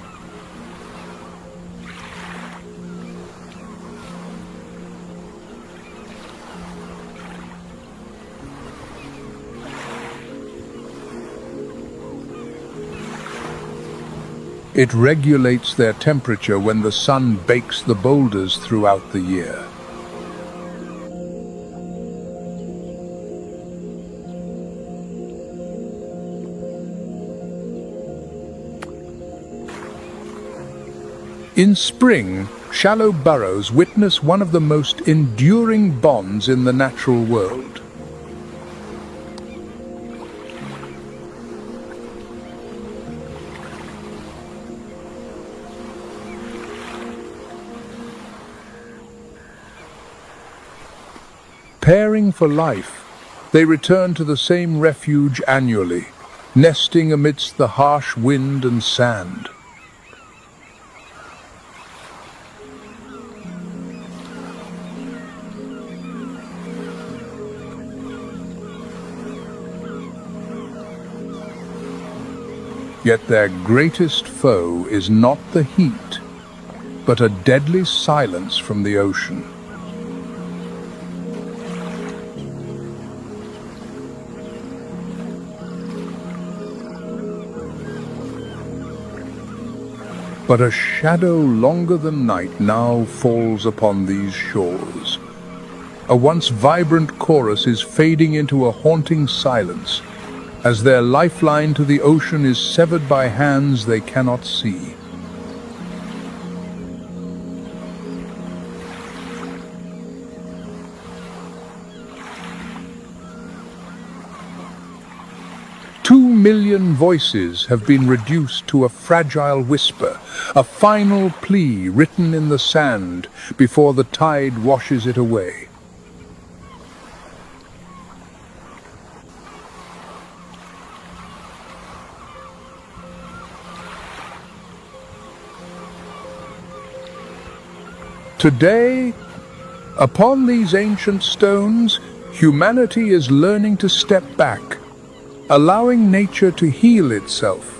It regulates their temperature when the sun bakes the boulders throughout the year. In spring, shallow burrows witness one of the most enduring bonds in the natural world. Pairing for life, they return to the same refuge annually, nesting amidst the harsh wind and sand. Yet their greatest foe is not the heat, but a deadly silence from the ocean. But a shadow longer than night now falls upon these shores. A once vibrant chorus is fading into a haunting silence, as their lifeline to the ocean is severed by hands they cannot see. Two million voices have been reduced to a fragile whisper, a final plea written in the sand before the tide washes it away. Today, upon these ancient stones, humanity is learning to step back, allowing nature to heal itself.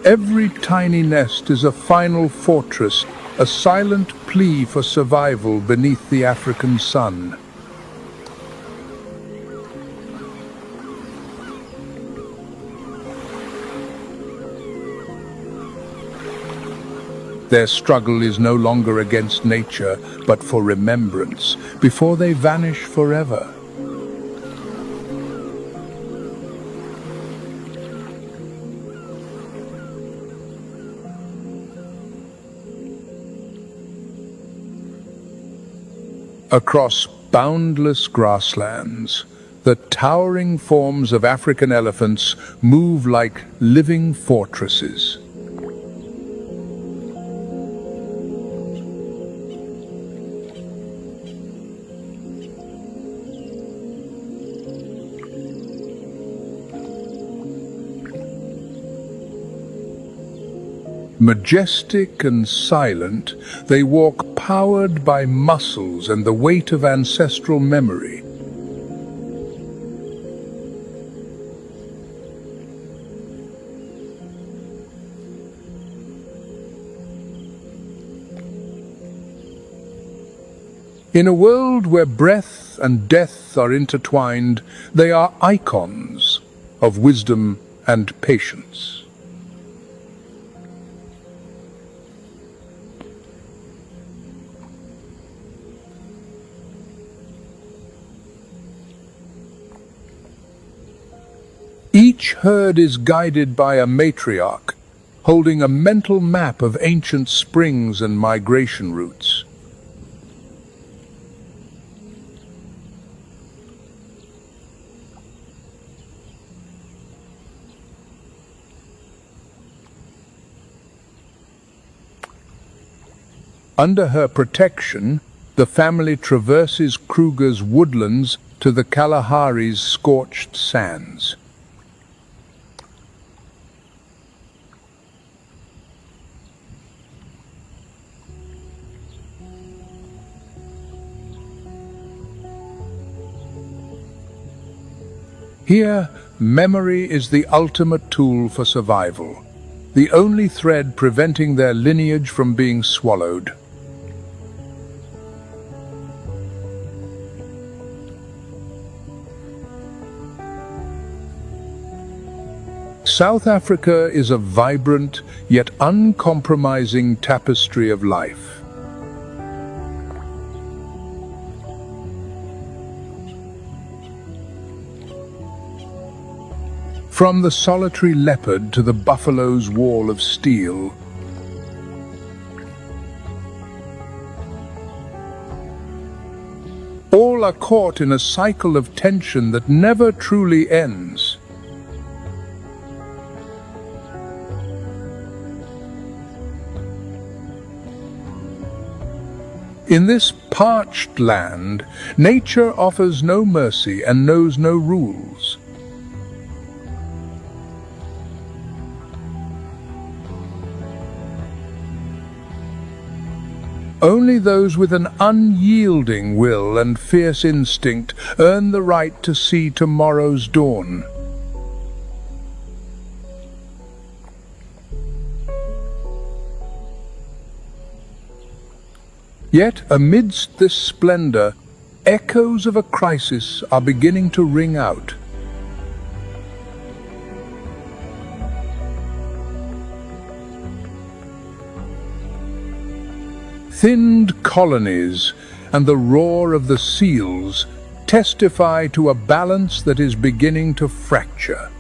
Every tiny nest is a final fortress, a silent plea for survival beneath the African sun. Their struggle is no longer against nature, but for remembrance, before they vanish forever. Across boundless grasslands, the towering forms of African elephants move like living fortresses. Majestic and silent, they walk powered by muscles and the weight of ancestral memory. In a world where breath and death are intertwined, they are icons of wisdom and patience. Each herd is guided by a matriarch, holding a mental map of ancient springs and migration routes. Under her protection, the family traverses Kruger's woodlands to the Kalahari's scorched sands. Here, memory is the ultimate tool for survival, the only thread preventing their lineage from being swallowed. South Africa is a vibrant yet uncompromising tapestry of life. From the solitary leopard to the buffalo's wall of steel, all are caught in a cycle of tension that never truly ends. In this parched land, nature offers no mercy and knows no rules. Only those with an unyielding will and fierce instinct earn the right to see tomorrow's dawn. Yet, amidst this splendor, echoes of a crisis are beginning to ring out. Thinned colonies and the roar of the seals testify to a balance that is beginning to fracture.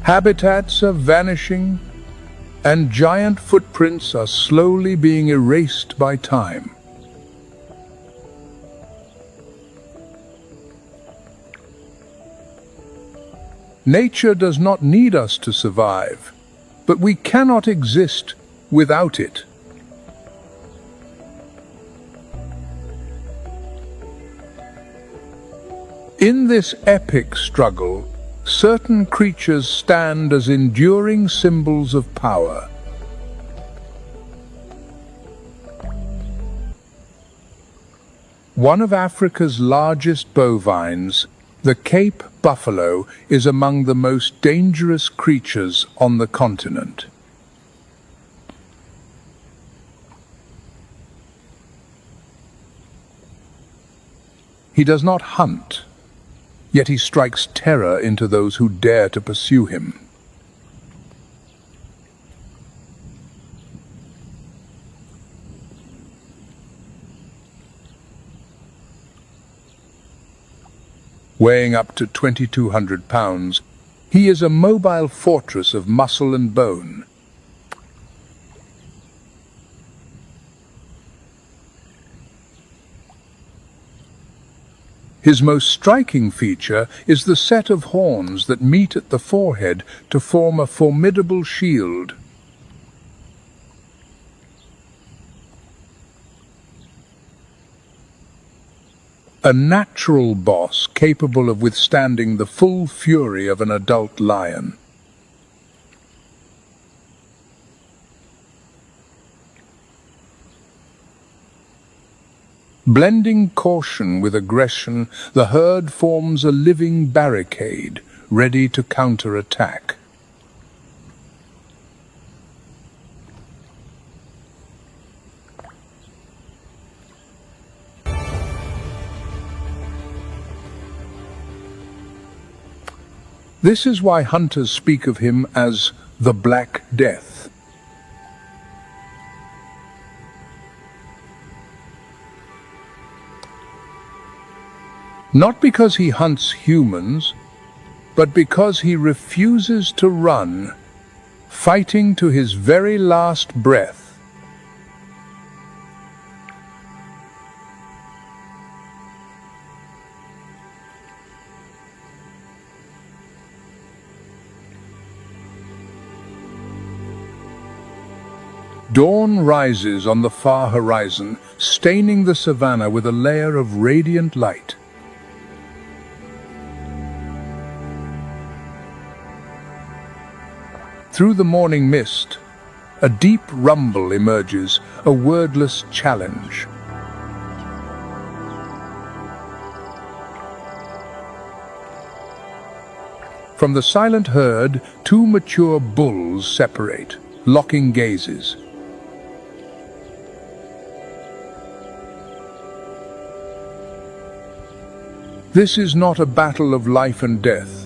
Habitats are vanishing, and giant footprints are slowly being erased by time. Nature does not need us to survive, but we cannot exist without it. In this epic struggle, certain creatures stand as enduring symbols of power. One of Africa's largest bovines, the Cape buffalo, is among the most dangerous creatures on the continent. He does not hunt, yet he strikes terror into those who dare to pursue him. Weighing up to 2,200 pounds, he is a mobile fortress of muscle and bone. His most striking feature is the set of horns that meet at the forehead to form a formidable shield. A natural boss capable of withstanding the full fury of an adult lion. Blending caution with aggression, the herd forms a living barricade, ready to counterattack. This is why hunters speak of him as the Black Death. Not because he hunts humans, but because he refuses to run, fighting to his very last breath. Dawn rises on the far horizon, staining the savanna with a layer of radiant light. Through the morning mist, a deep rumble emerges, a wordless challenge. From the silent herd, two mature bulls separate, locking gazes. This is not a battle of life and death.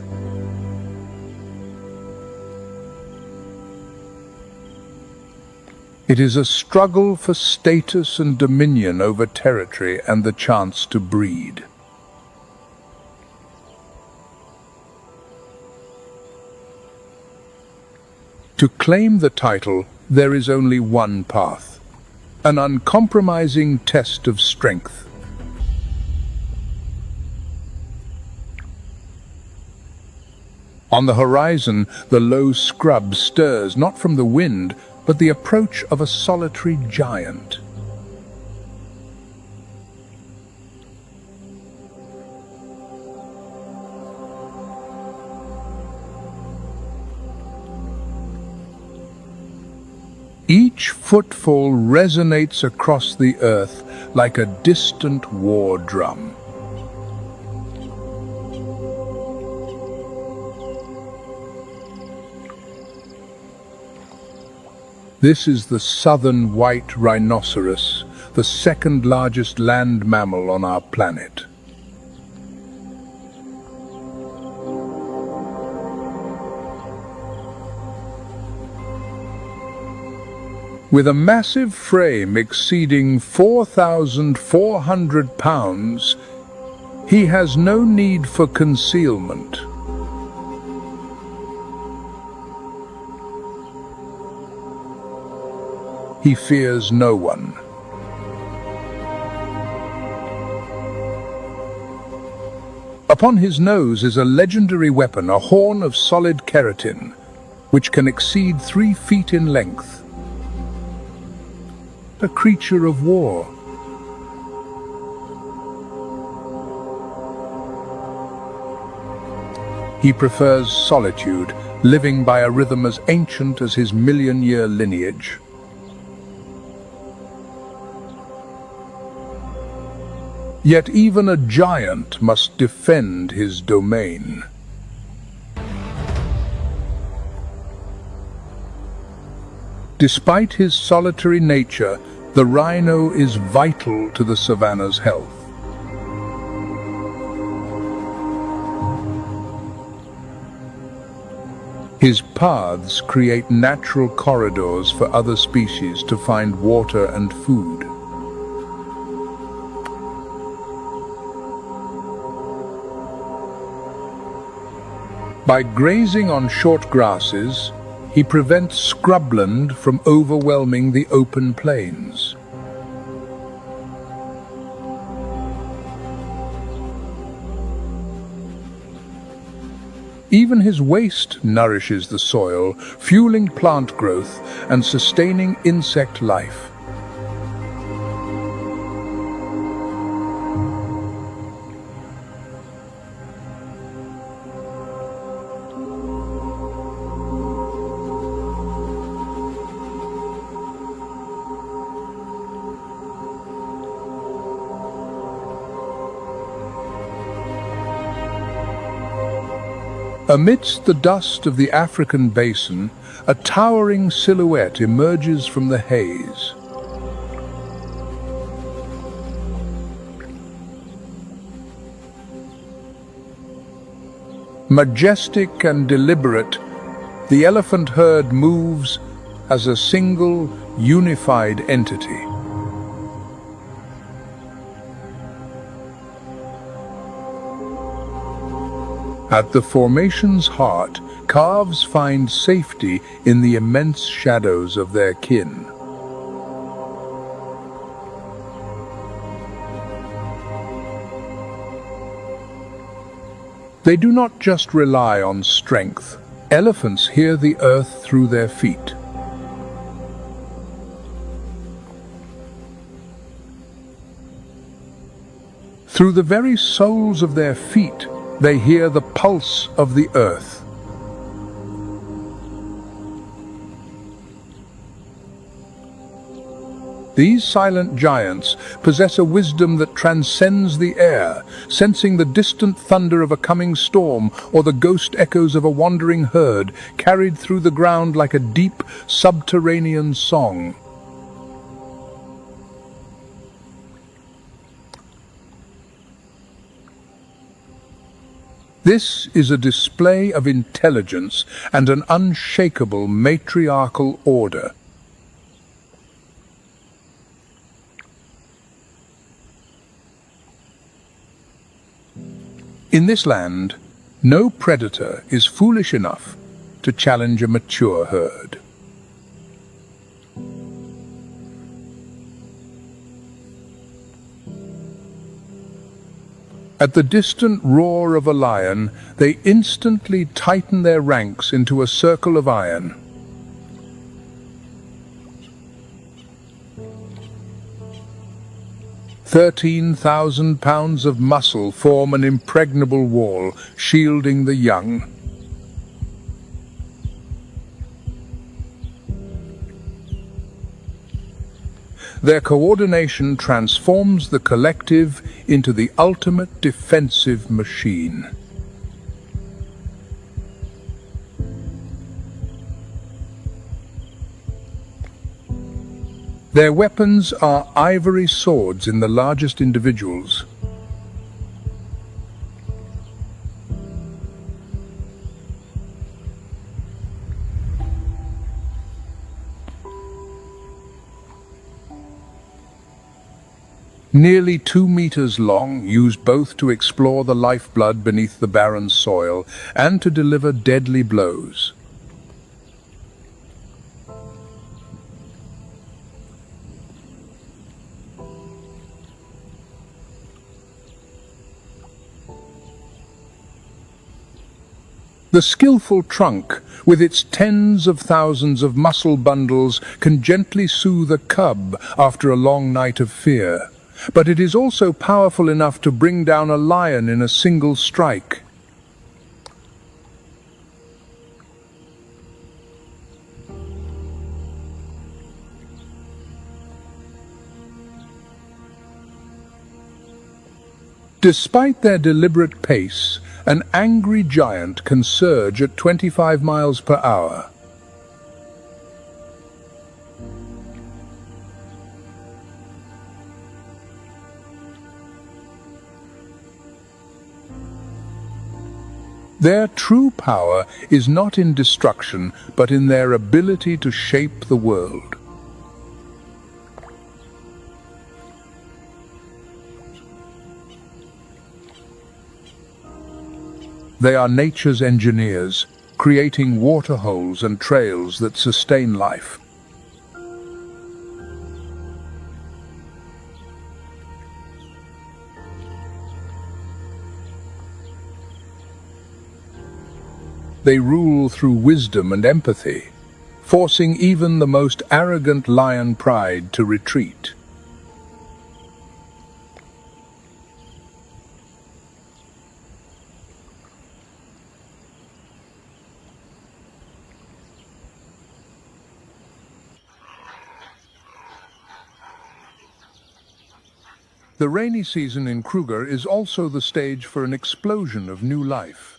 It is a struggle for status and dominion over territory and the chance to breed. To claim the title, there is only one path, an uncompromising test of strength. On the horizon, the low scrub stirs not from the wind, but the approach of a solitary giant. Each footfall resonates across the earth like a distant war drum. This is the southern white rhinoceros, the second largest land mammal on our planet. With a massive frame exceeding 4,400 pounds, he has no need for concealment. He fears no one. Upon his nose is a legendary weapon, a horn of solid keratin, which can exceed 3 feet in length. A creature of war. He prefers solitude, living by a rhythm as ancient as his million-year lineage. Yet even a giant must defend his domain. Despite his solitary nature, the rhino is vital to the savanna's health. His paths create natural corridors for other species to find water and food. By grazing on short grasses, he prevents scrubland from overwhelming the open plains. Even his waste nourishes the soil, fueling plant growth and sustaining insect life. Amidst the dust of the African basin, a towering silhouette emerges from the haze. Majestic and deliberate, the elephant herd moves as a single, unified entity. At the formation's heart, calves find safety in the immense shadows of their kin. They do not just rely on strength. Elephants hear the earth through their feet. Through the very soles of their feet, they hear the pulse of the earth. These silent giants possess a wisdom that transcends the air, sensing the distant thunder of a coming storm or the ghost echoes of a wandering herd carried through the ground like a deep, subterranean song. This is a display of intelligence and an unshakable matriarchal order. In this land, no predator is foolish enough to challenge a mature herd. At the distant roar of a lion, they instantly tighten their ranks into a circle of iron. £13,000 of muscle form an impregnable wall, shielding the young. Their coordination transforms the collective into the ultimate defensive machine. Their weapons are ivory swords in the largest individuals. Nearly 2 meters long, used both to explore the lifeblood beneath the barren soil and to deliver deadly blows. The skillful trunk, with its tens of thousands of muscle bundles, can gently soothe a cub after a long night of fear. But it is also powerful enough to bring down a lion in a single strike. Despite their deliberate pace, an angry giant can surge at 25 miles per hour. Their true power is not in destruction, but in their ability to shape the world. They are nature's engineers, creating waterholes and trails that sustain life. They rule through wisdom and empathy, forcing even the most arrogant lion pride to retreat. The rainy season in Kruger is also the stage for an explosion of new life.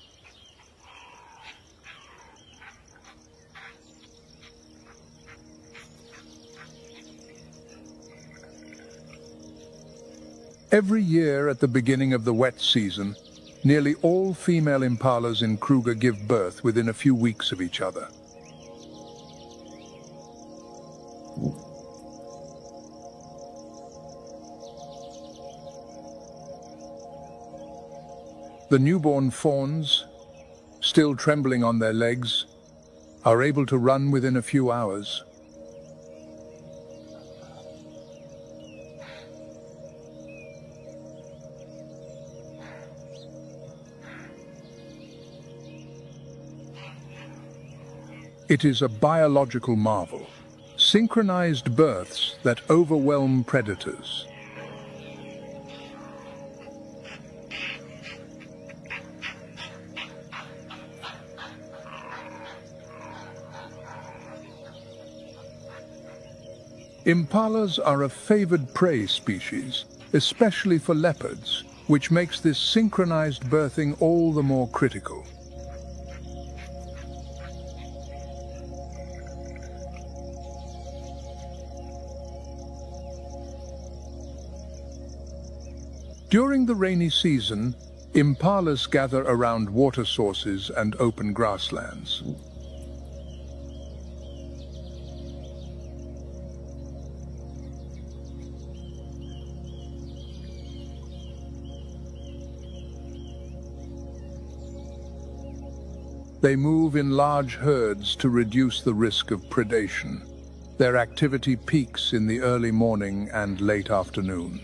Every year at the beginning of the wet season, nearly all female impalas in Kruger give birth within a few weeks of each other. The newborn fawns, still trembling on their legs, are able to run within a few hours. It is a biological marvel, synchronized births that overwhelm predators. Impalas are a favored prey species, especially for leopards, which makes this synchronized birthing all the more critical. During the rainy season, impalas gather around water sources and open grasslands. They move in large herds to reduce the risk of predation. Their activity peaks in the early morning and late afternoon.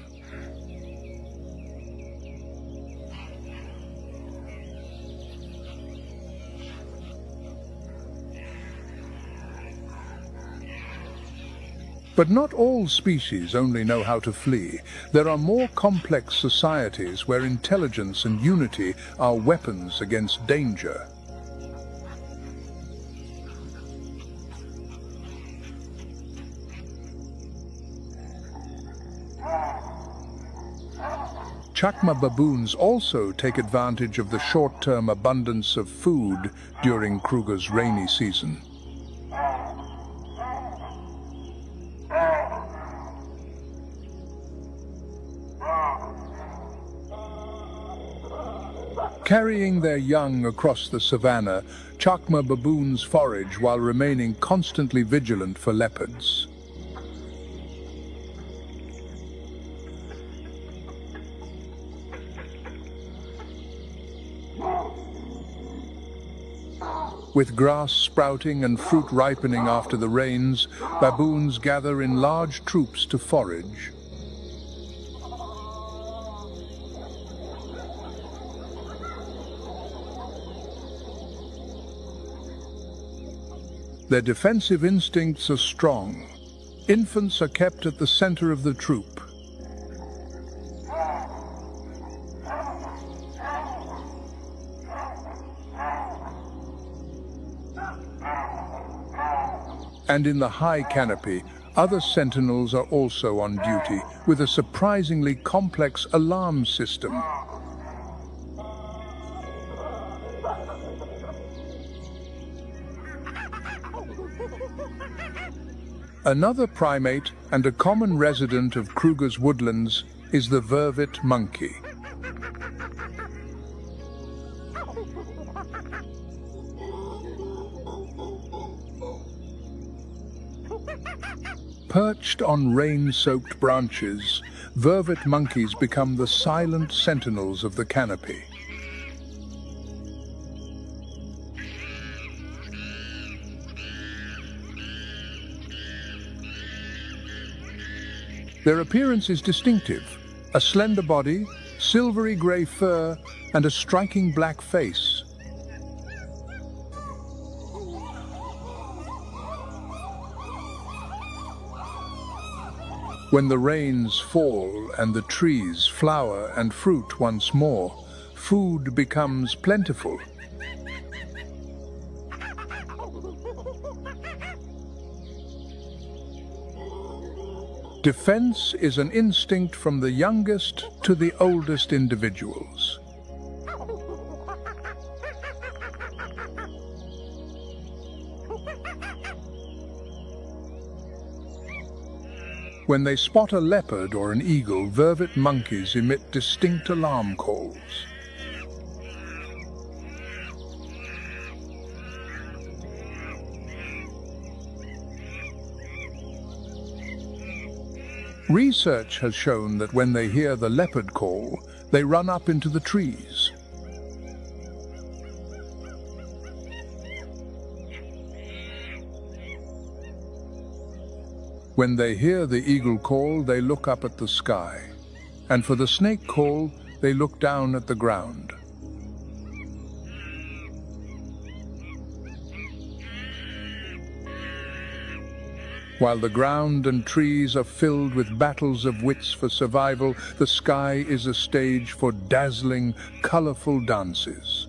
But not all species only know how to flee. There are more complex societies where intelligence and unity are weapons against danger. Chakma baboons also take advantage of the short-term abundance of food during Kruger's rainy season. Carrying their young across the savanna, Chakma baboons forage while remaining constantly vigilant for leopards. With grass sprouting and fruit ripening after the rains, baboons gather in large troops to forage. Their defensive instincts are strong. Infants are kept at the center of the troop. And in the high canopy, other sentinels are also on duty, with a surprisingly complex alarm system. Another primate and a common resident of Kruger's woodlands is the vervet monkey. Perched on rain-soaked branches, vervet monkeys become the silent sentinels of the canopy. Their appearance is distinctive: a slender body, silvery grey fur, and a striking black face. When the rains fall and the trees flower and fruit once more, food becomes plentiful. Defense is an instinct from the youngest to the oldest individuals. When they spot a leopard or an eagle, vervet monkeys emit distinct alarm calls. Research has shown that when they hear the leopard call, they run up into the trees. When they hear the eagle call, they look up at the sky, and for the snake call, they look down at the ground. While the ground and trees are filled with battles of wits for survival, the sky is a stage for dazzling, colorful dances.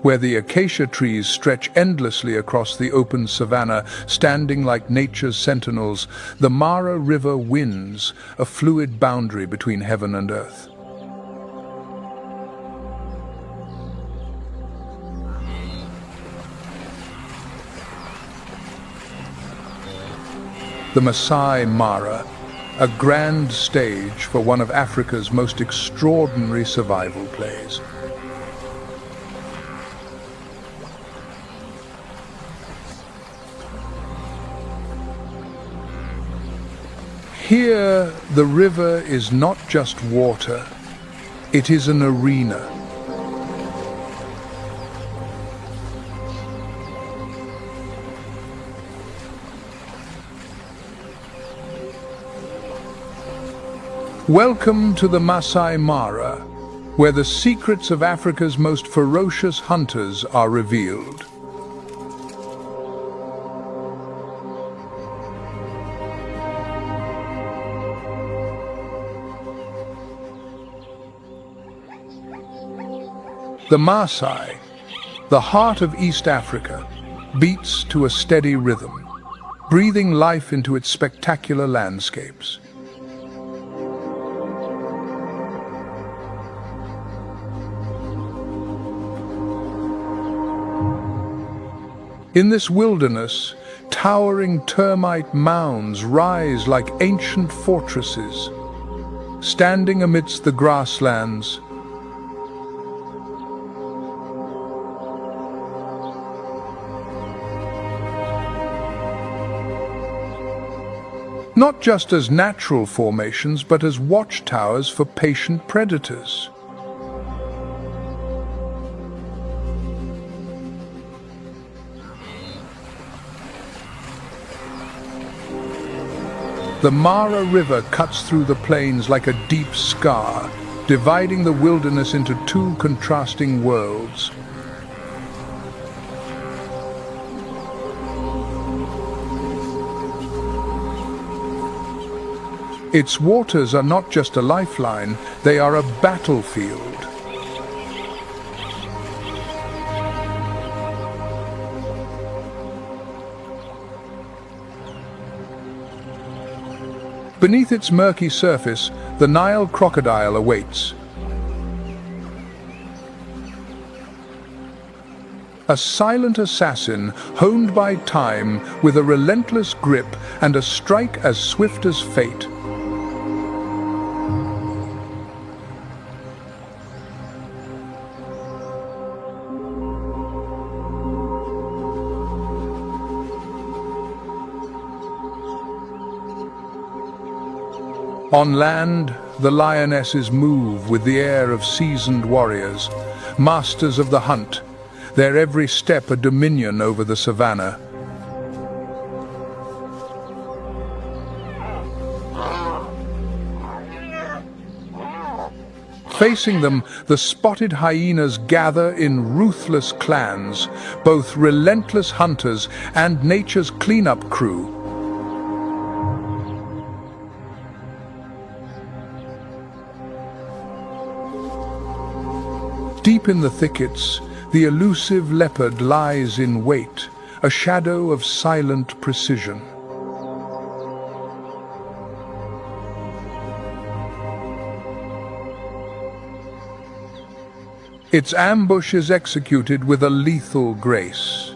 Where the acacia trees stretch endlessly across the open savanna, standing like nature's sentinels, the Mara River winds, a fluid boundary between heaven and earth. The Masai Mara, a grand stage for one of Africa's most extraordinary survival plays. Here, the river is not just water, it is an arena. Welcome to the Masai Mara, where the secrets of Africa's most ferocious hunters are revealed. The Maasai, the heart of East Africa, beats to a steady rhythm, breathing life into its spectacular landscapes. In this wilderness, towering termite mounds rise like ancient fortresses. Standing amidst the grasslands, not just as natural formations, but as watchtowers for patient predators. The Mara River cuts through the plains like a deep scar, dividing the wilderness into two contrasting worlds. Its waters are not just a lifeline, they are a battlefield. Beneath its murky surface, the Nile crocodile awaits. A silent assassin, honed by time, with a relentless grip and a strike as swift as fate. On land, the lionesses move with the air of seasoned warriors, masters of the hunt, their every step a dominion over the savannah. Facing them, the spotted hyenas gather in ruthless clans, both relentless hunters and nature's cleanup crew. Deep in the thickets, the elusive leopard lies in wait, a shadow of silent precision. Its ambush is executed with a lethal grace.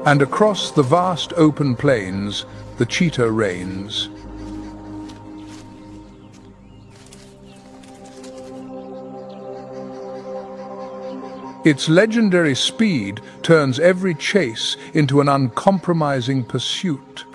And across the vast open plains, the cheetah reigns. Its legendary speed turns every chase into an uncompromising pursuit.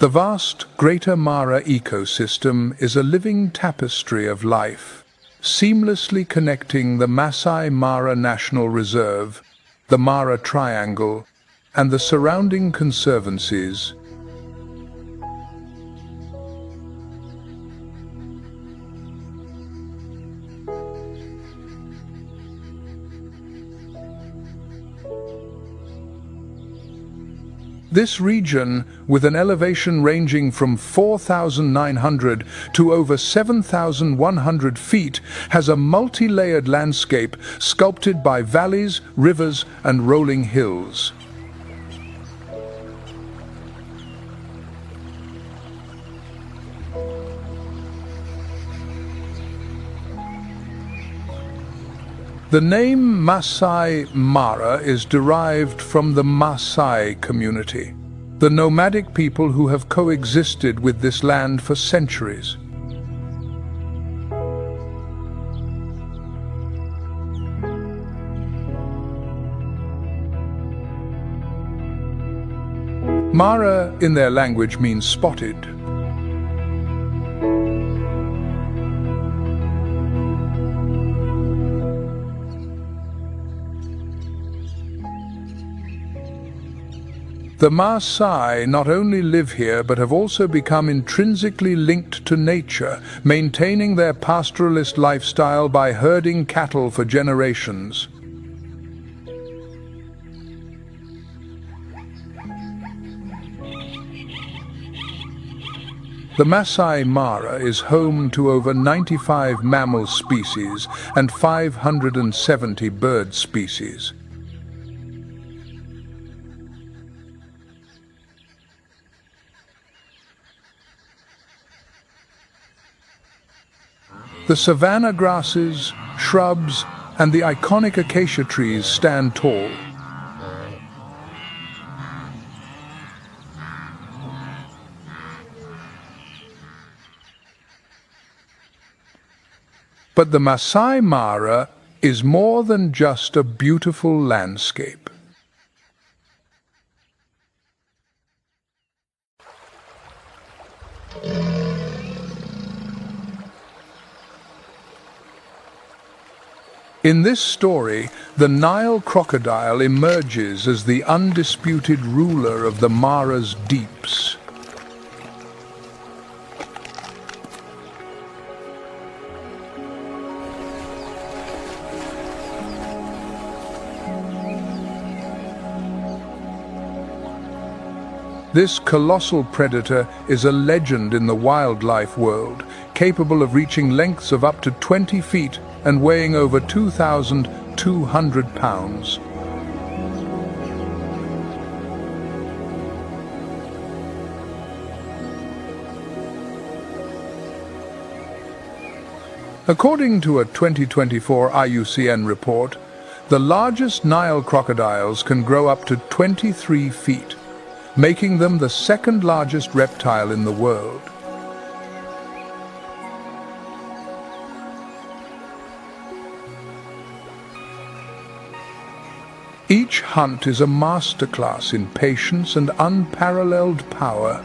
The vast Greater Mara ecosystem is a living tapestry of life, seamlessly connecting the Masai Mara National Reserve, the Mara Triangle, and the surrounding conservancies. This region, with an elevation ranging from 4,900 to over 7,100 feet, has a multi-layered landscape sculpted by valleys, rivers, and rolling hills. The name Masai Mara is derived from the Maasai community, the nomadic people who have coexisted with this land for centuries. Mara in their language means spotted. The Maasai not only live here but have also become intrinsically linked to nature, maintaining their pastoralist lifestyle by herding cattle for generations. The Masai Mara is home to over 95 mammal species and 570 bird species. The savanna grasses, shrubs, and the iconic acacia trees stand tall. But the Masai Mara is more than just a beautiful landscape. In this story, the Nile crocodile emerges as the undisputed ruler of the Mara's deeps. This colossal predator is a legend in the wildlife world, capable of reaching lengths of up to 20 feet and weighing over 2,200 pounds. According to a 2024 IUCN report, the largest Nile crocodiles can grow up to 23 feet, making them the second largest reptile in the world. Each hunt is a masterclass in patience and unparalleled power.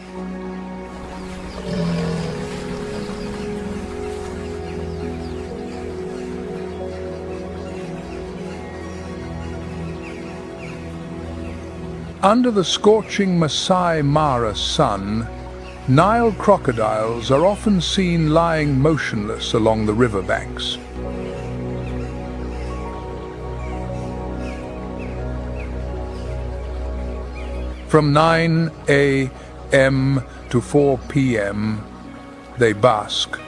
Under the scorching Masai Mara sun, Nile crocodiles are often seen lying motionless along the riverbanks. From 9 a.m. to 4 p.m., they bask,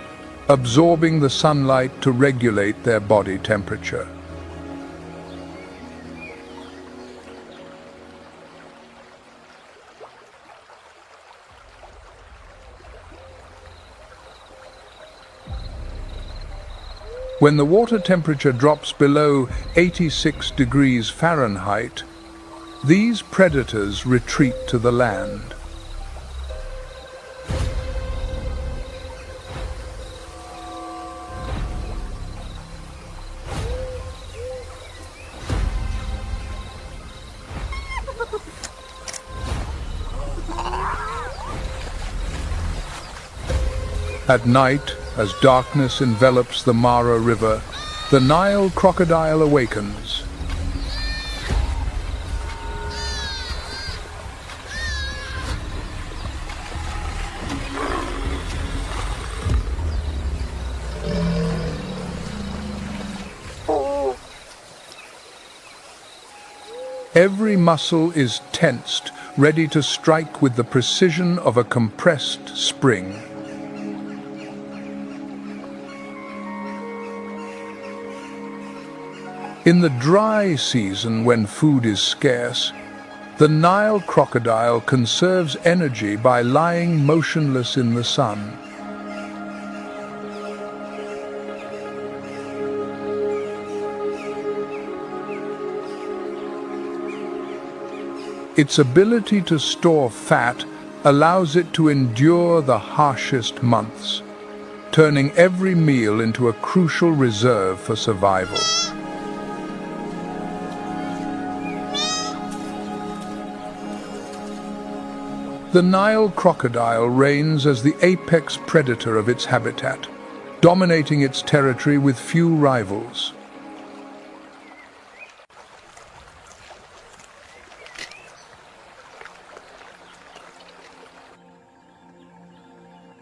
absorbing the sunlight to regulate their body temperature. When the water temperature drops below 86 degrees Fahrenheit, these predators retreat to the land. At night, as darkness envelops the Mara River, the Nile crocodile awakens. Every muscle is tensed, ready to strike with the precision of a compressed spring. In the dry season, when food is scarce, the Nile crocodile conserves energy by lying motionless in the sun. Its ability to store fat allows it to endure the harshest months, turning every meal into a crucial reserve for survival. The Nile crocodile reigns as the apex predator of its habitat, dominating its territory with few rivals.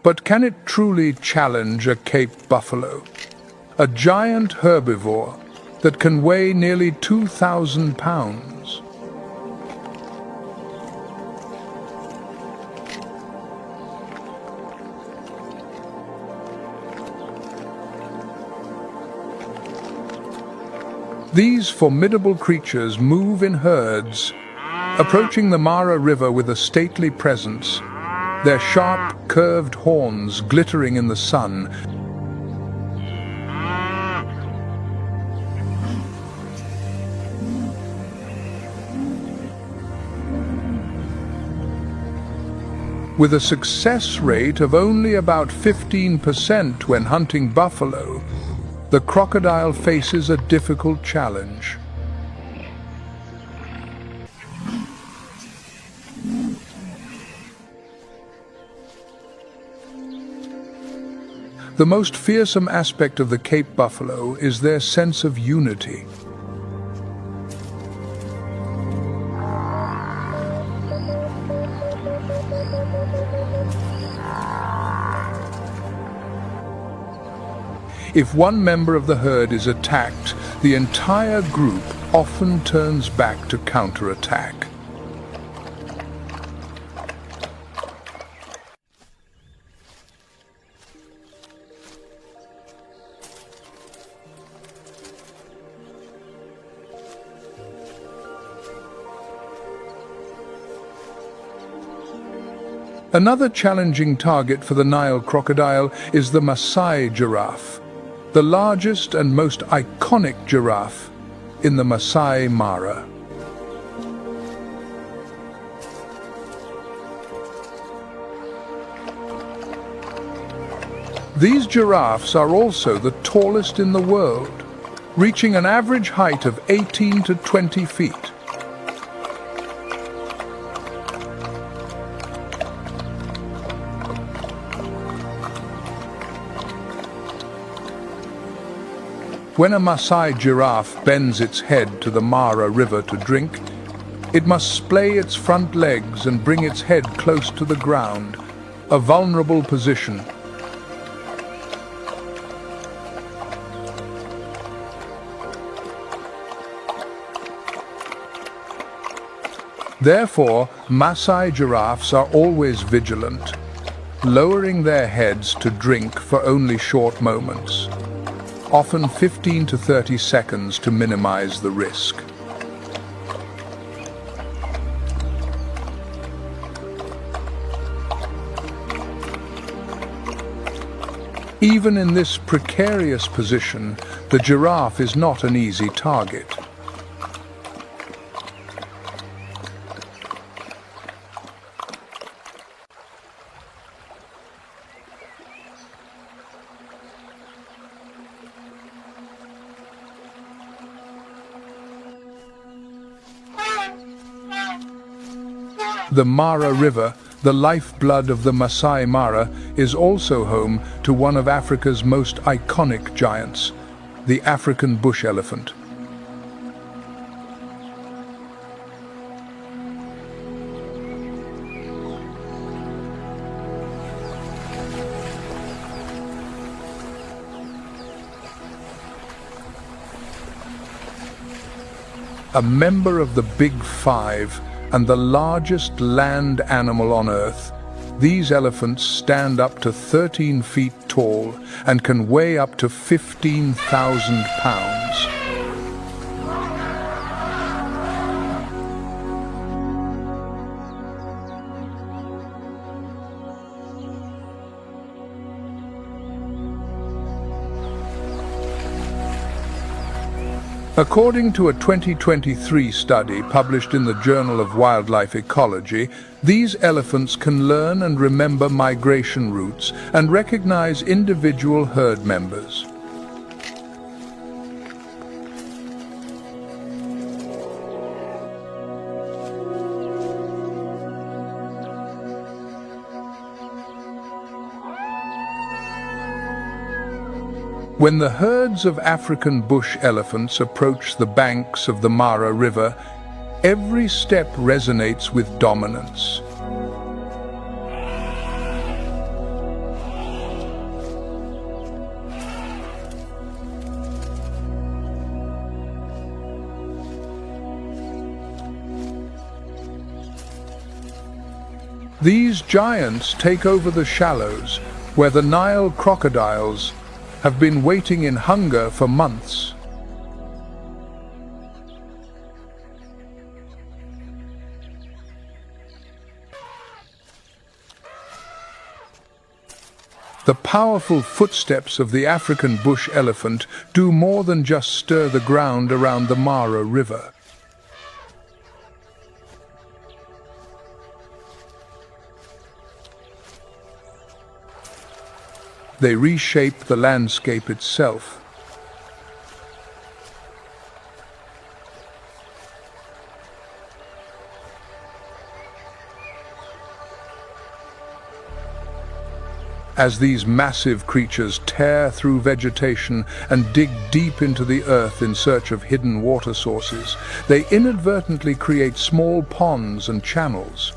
But can it truly challenge a Cape buffalo, a giant herbivore that can weigh nearly 2,000 pounds? These formidable creatures move in herds, approaching the Mara River with a stately presence, their sharp, curved horns glittering in the sun. With a success rate of only about 15% when hunting buffalo, the crocodile faces a difficult challenge. The most fearsome aspect of the Cape buffalo is their sense of unity. If one member of the herd is attacked, the entire group often turns back to counterattack. Another challenging target for the Nile crocodile is the Maasai giraffe, the largest and most iconic giraffe in the Masai Mara. These giraffes are also the tallest in the world, reaching an average height of 18 to 20 feet. When a Maasai giraffe bends its head to the Mara River to drink, it must splay its front legs and bring its head close to the ground, a vulnerable position. Therefore, Maasai giraffes are always vigilant, lowering their heads to drink for only short moments, often 15 to 30 seconds to minimize the risk. Even in this precarious position, the giraffe is not an easy target. The Mara River, the lifeblood of the Masai Mara, is also home to one of Africa's most iconic giants, the African bush elephant. A member of the Big Five and the largest land animal on Earth, these elephants stand up to 13 feet tall and can weigh up to 15,000 pounds. According to a 2023 study published in the Journal of Wildlife Ecology, these elephants can learn and remember migration routes and recognize individual herd members. When the herds of African bush elephants approach the banks of the Mara River, every step resonates with dominance. These giants take over the shallows, where the Nile crocodiles have been waiting in hunger for months. The powerful footsteps of the African bush elephant do more than just stir the ground around the Mara River. They reshape the landscape itself. As these massive creatures tear through vegetation and dig deep into the earth in search of hidden water sources, they inadvertently create small ponds and channels.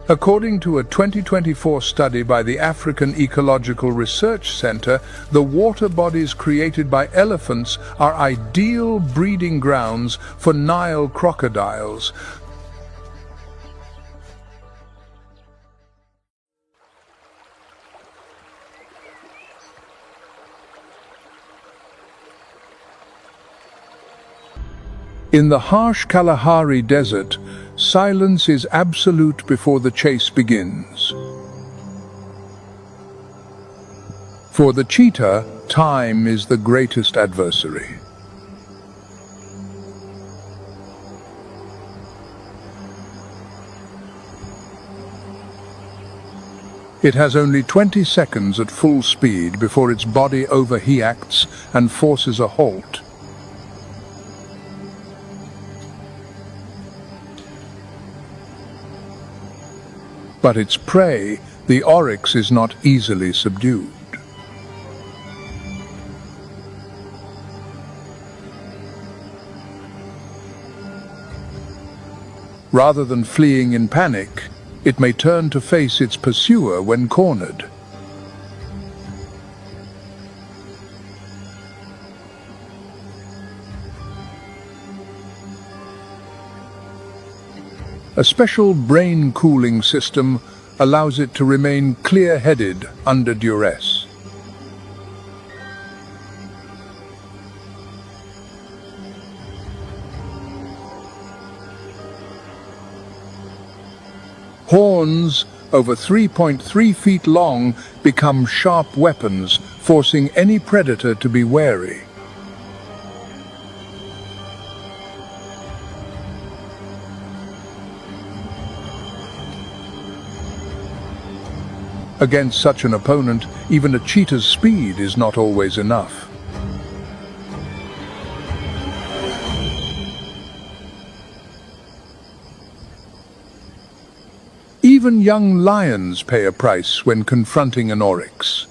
According to a 2024 study by the African Ecological Research Center, the water bodies created by elephants are ideal breeding grounds for Nile crocodiles. In the harsh Kalahari Desert, silence is absolute before the chase begins. For the cheetah, time is the greatest adversary. It has only 20 seconds at full speed before its body overreacts and forces a halt. But its prey, the oryx, is not easily subdued. Rather than fleeing in panic, it may turn to face its pursuer when cornered. A special brain cooling system allows it to remain clear-headed under duress. Horns, over 3.3 feet long, become sharp weapons, forcing any predator to be wary. Against such an opponent, even a cheetah's speed is not always enough. Even young lions pay a price when confronting an oryx.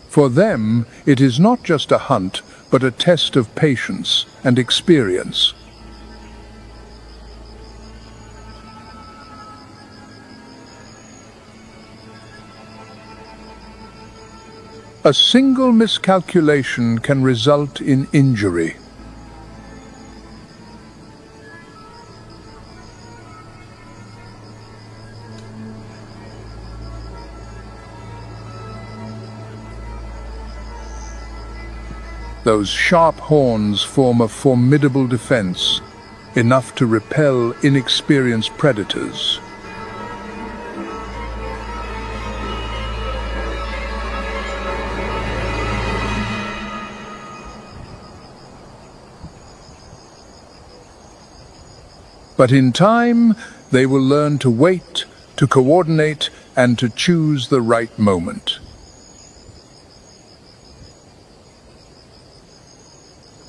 For them, it is not just a hunt, but a test of patience and experience. A single miscalculation can result in injury. Those sharp horns form a formidable defense, enough to repel inexperienced predators. But in time, they will learn to wait, to coordinate, and to choose the right moment.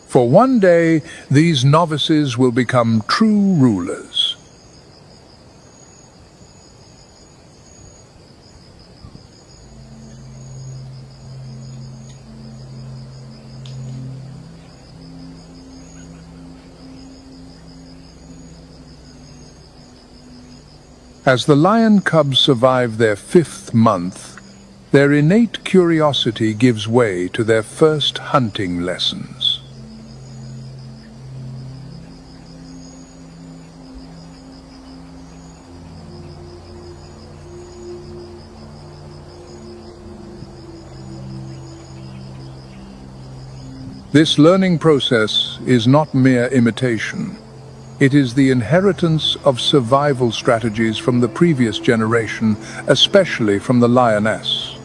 For one day, these novices will become true rulers. As the lion cubs survive their 5th month, their innate curiosity gives way to their first hunting lessons. This learning process is not mere imitation. It is the inheritance of survival strategies from the previous generation, especially from the lioness.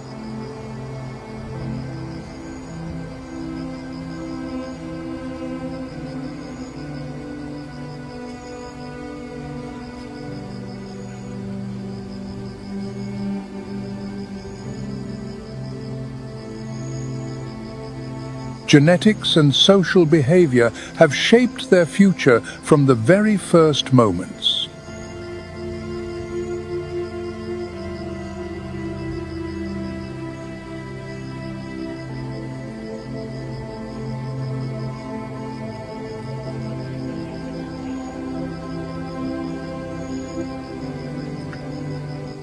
Genetics and social behavior have shaped their future from the very first moments.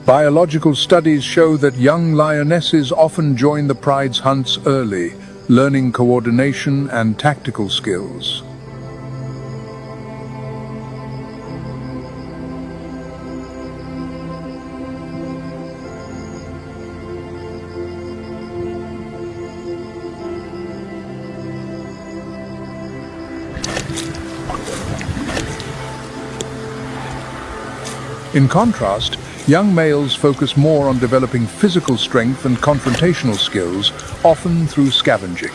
Biological studies show that young lionesses often join the pride's hunts early, learning coordination and tactical skills. In contrast, young males focus more on developing physical strength and confrontational skills, often through scavenging.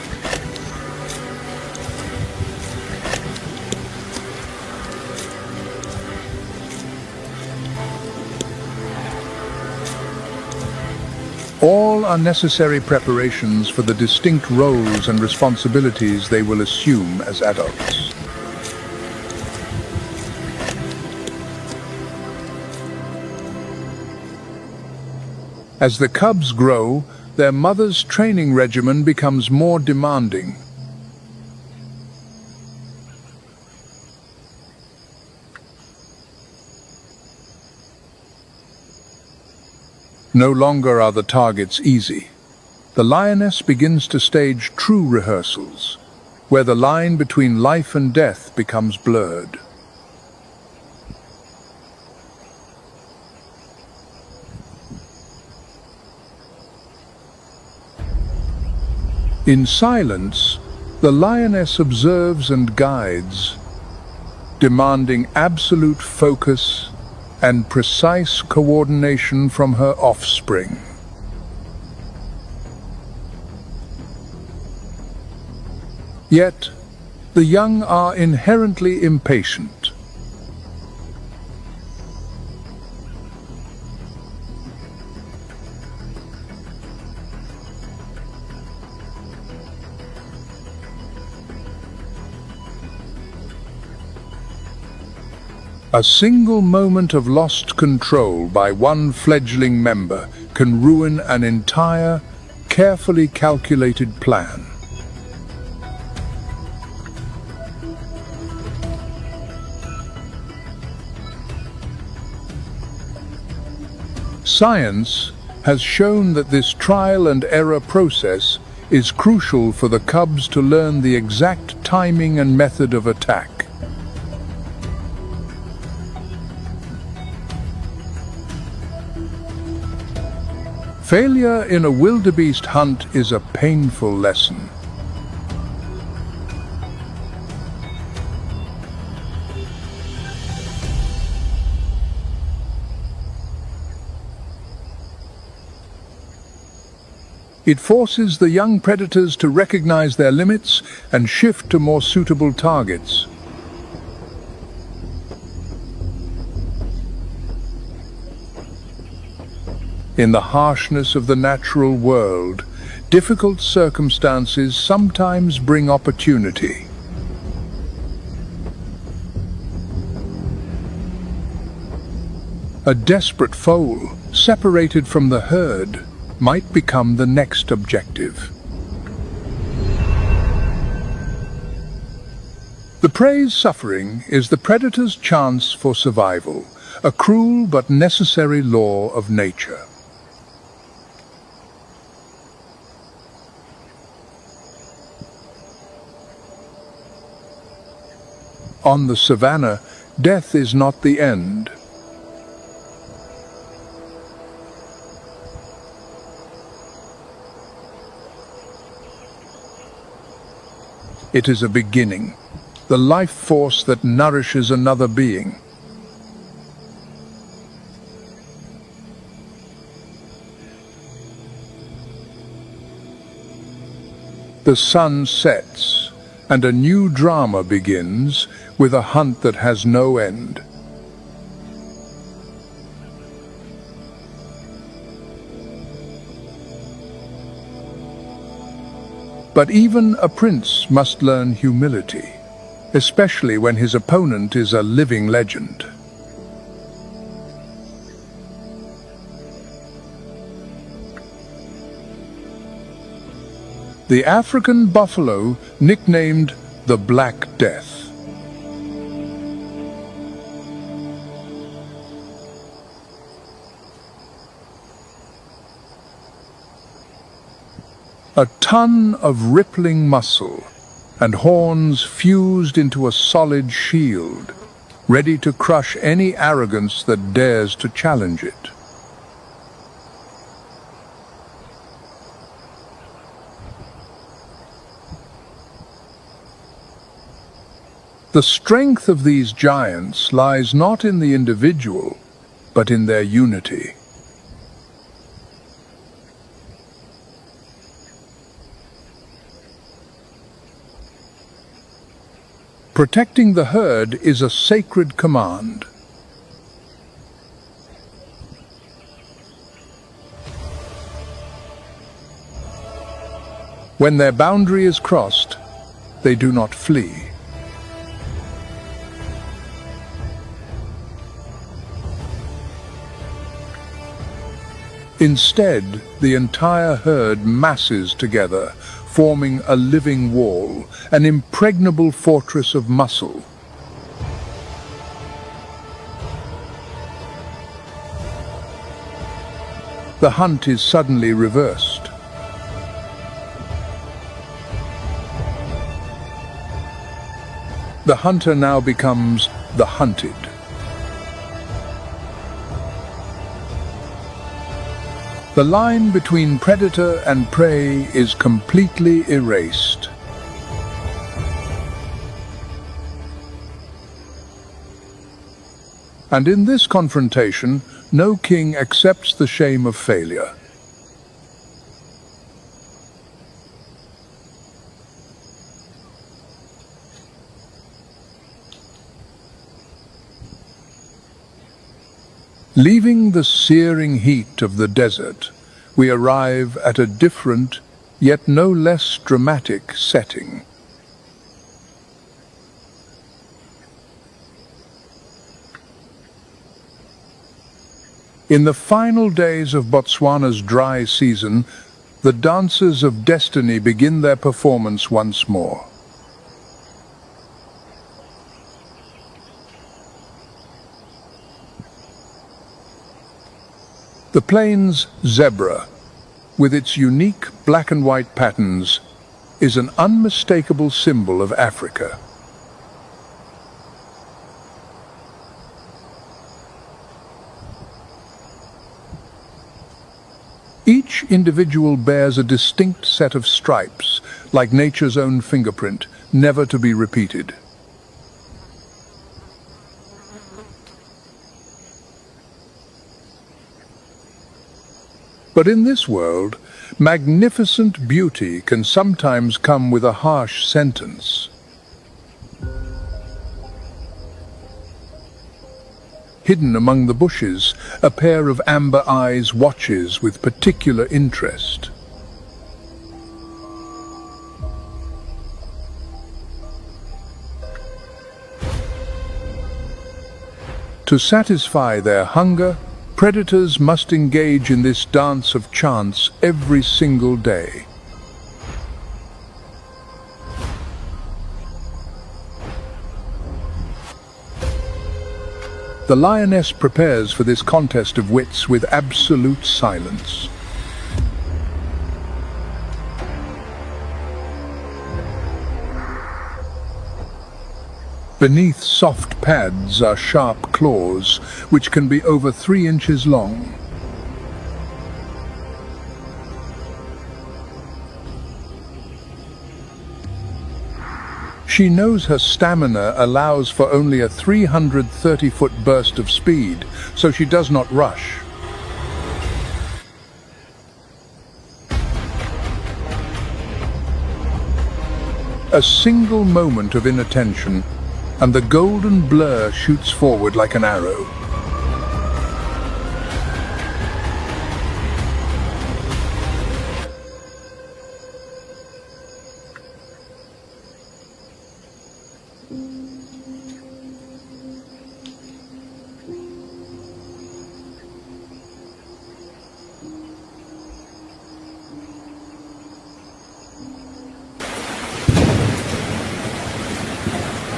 All are necessary preparations for the distinct roles and responsibilities they will assume as adults. As the cubs grow, their mother's training regimen becomes more demanding. No longer are the targets easy. The lioness begins to stage true rehearsals, where the line between life and death becomes blurred. In silence, the lioness observes and guides, demanding absolute focus and precise coordination from her offspring. Yet, the young are inherently impatient. A single moment of lost control by one fledgling member can ruin an entire, carefully calculated plan. Science has shown that this trial and error process is crucial for the cubs to learn the exact timing and method of attack. Failure in a wildebeest hunt is a painful lesson. It forces the young predators to recognize their limits and shift to more suitable targets. In the harshness of the natural world, difficult circumstances sometimes bring opportunity. A desperate foal, separated from the herd, might become the next objective. The prey's suffering is the predator's chance for survival, a cruel but necessary law of nature. On the savannah, death is not the end. It is a beginning, the life force that nourishes another being. The sun sets, and a new drama begins with a hunt that has no end. But even a prince must learn humility, especially when his opponent is a living legend. The African buffalo, nicknamed the Black Death. A ton of rippling muscle and horns fused into a solid shield, ready to crush any arrogance that dares to challenge it. The strength of these giants lies not in the individual, but in their unity. Protecting the herd is a sacred command. When their boundary is crossed, they do not flee. Instead, the entire herd masses together, forming a living wall, an impregnable fortress of muscle. The hunt is suddenly reversed. The hunter now becomes the hunted. The line between predator and prey is completely erased. And in this confrontation, no king accepts the shame of failure. Leaving the searing heat of the desert, we arrive at a different, yet no less dramatic setting. In the final days of Botswana's dry season, the dancers of destiny begin their performance once more. The plains zebra, with its unique black and white patterns, is an unmistakable symbol of Africa. Each individual bears a distinct set of stripes, like nature's own fingerprint, never to be repeated. But in this world, magnificent beauty can sometimes come with a harsh sentence. Hidden among the bushes, a pair of amber eyes watches with particular interest. To satisfy their hunger, predators must engage in this dance of chance every single day. The lioness prepares for this contest of wits with absolute silence. Beneath soft pads are sharp claws, which can be over 3 inches long. She knows her stamina allows for only a 330-foot burst of speed, so she does not rush. A single moment of inattention, and the golden blur shoots forward like an arrow.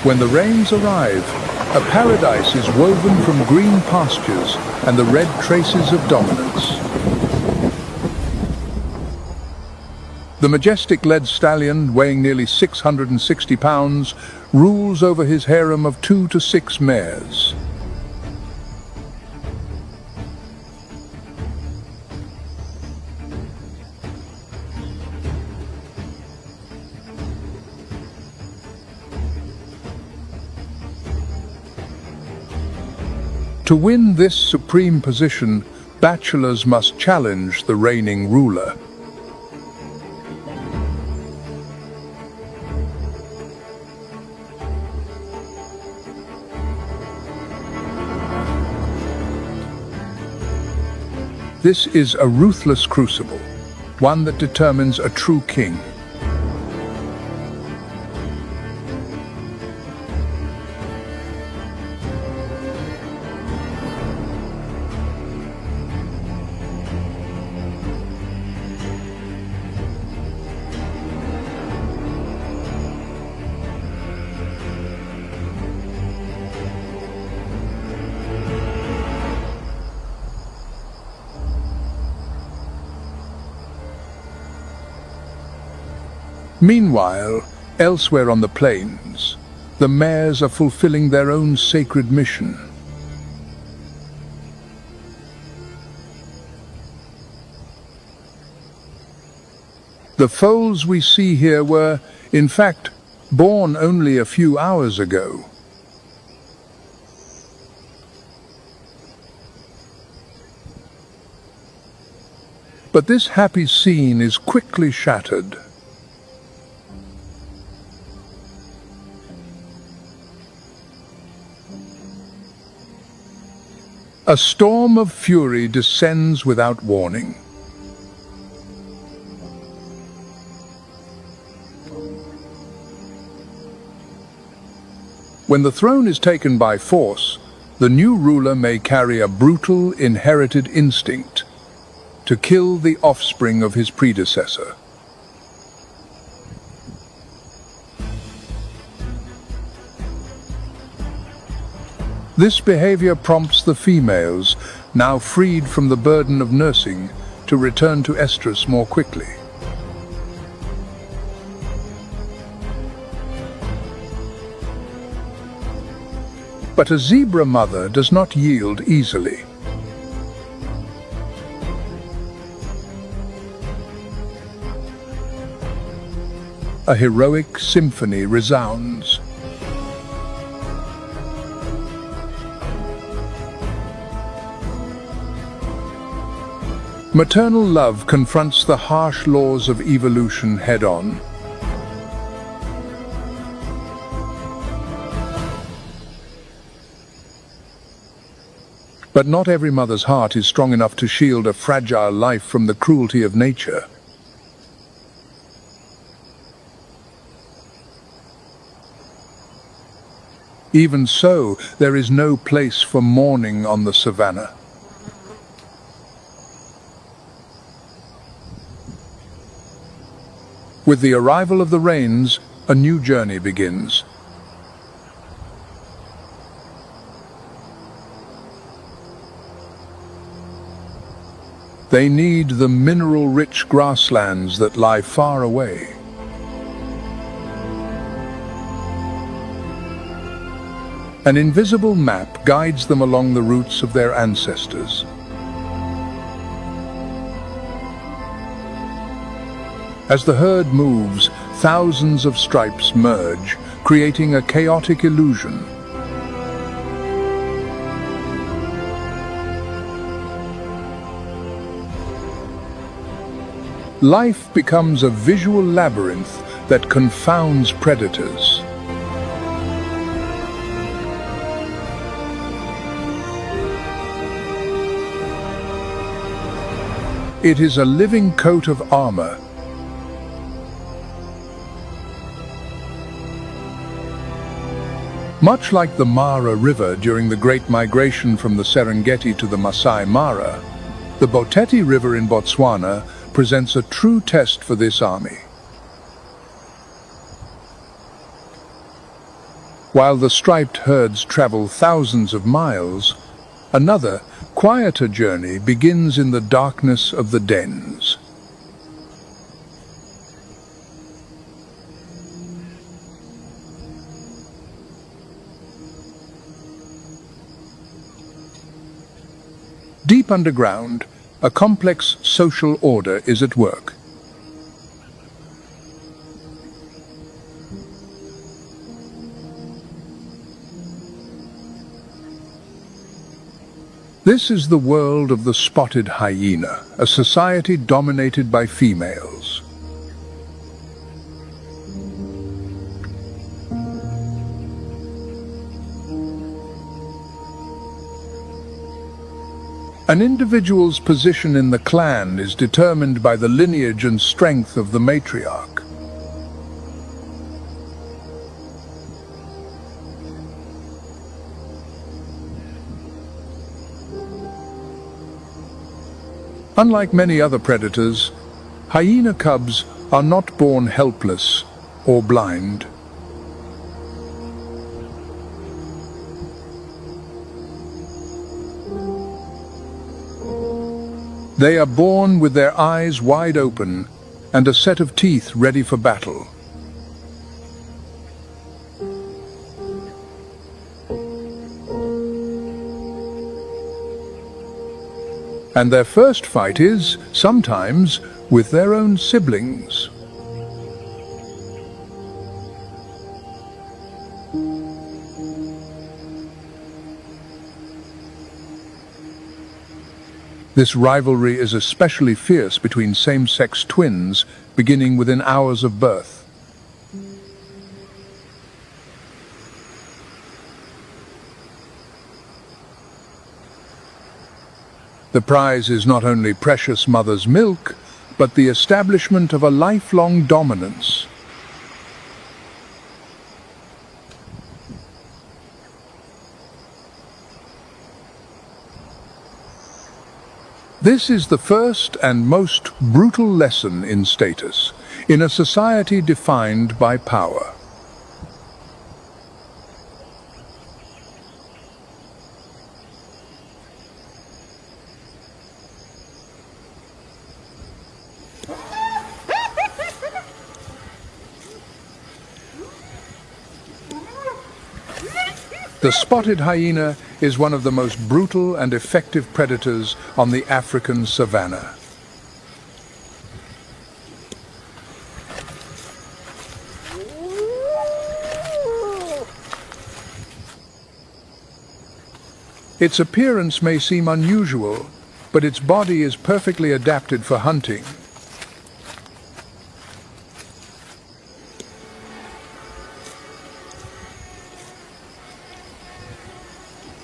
When the rains arrive, a paradise is woven from green pastures and the red traces of dominance. The majestic led stallion, weighing nearly 660 pounds, rules over his harem of 2 to 6 mares. To win this supreme position, bachelors must challenge the reigning ruler. This is a ruthless crucible, one that determines a true king. Meanwhile, elsewhere on the plains, the mares are fulfilling their own sacred mission. The foals we see here were, in fact, born only a few hours ago. But this happy scene is quickly shattered. A storm of fury descends without warning. When the throne is taken by force, the new ruler may carry a brutal, inherited instinct to kill the offspring of his predecessor. This behavior prompts the females, now freed from the burden of nursing, to return to estrus more quickly. But a zebra mother does not yield easily. A heroic symphony resounds. Maternal love confronts the harsh laws of evolution head-on. But not every mother's heart is strong enough to shield a fragile life from the cruelty of nature. Even so, there is no place for mourning on the savannah. With the arrival of the rains, a new journey begins. They need the mineral-rich grasslands that lie far away. An invisible map guides them along the routes of their ancestors. As the herd moves, thousands of stripes merge, creating a chaotic illusion. Life becomes a visual labyrinth that confounds predators. It is a living coat of armor. Much like the Mara River during the Great Migration from the Serengeti to the Masai Mara, the Boteti River in Botswana presents a true test for this army. While the striped herds travel thousands of miles, another, quieter journey begins in the darkness of the dens. Deep underground, a complex social order is at work. This is the world of the spotted hyena, a society dominated by females. An individual's position in the clan is determined by the lineage and strength of the matriarch. Unlike many other predators, hyena cubs are not born helpless or blind. They are born with their eyes wide open and a set of teeth ready for battle. And their first fight is, sometimes, with their own siblings. This rivalry is especially fierce between same-sex twins, beginning within hours of birth. The prize is not only precious mother's milk, but the establishment of a lifelong dominance. This is the first and most brutal lesson in status, in a society defined by power. The spotted hyena is one of the most brutal and effective predators on the African savanna. Its appearance may seem unusual, but its body is perfectly adapted for hunting.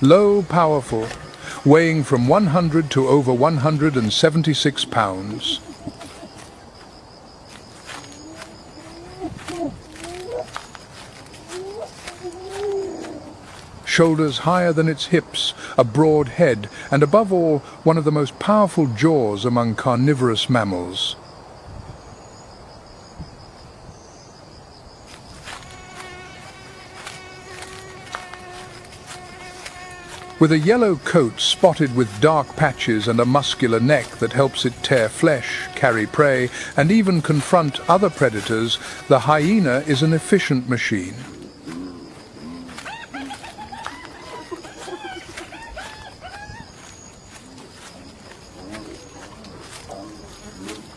Low, powerful, weighing from 100 to over 176 pounds. Shoulders higher than its hips, a broad head, and above all, one of the most powerful jaws among carnivorous mammals. With a yellow coat spotted with dark patches and a muscular neck that helps it tear flesh, carry prey, and even confront other predators, the hyena is an efficient machine.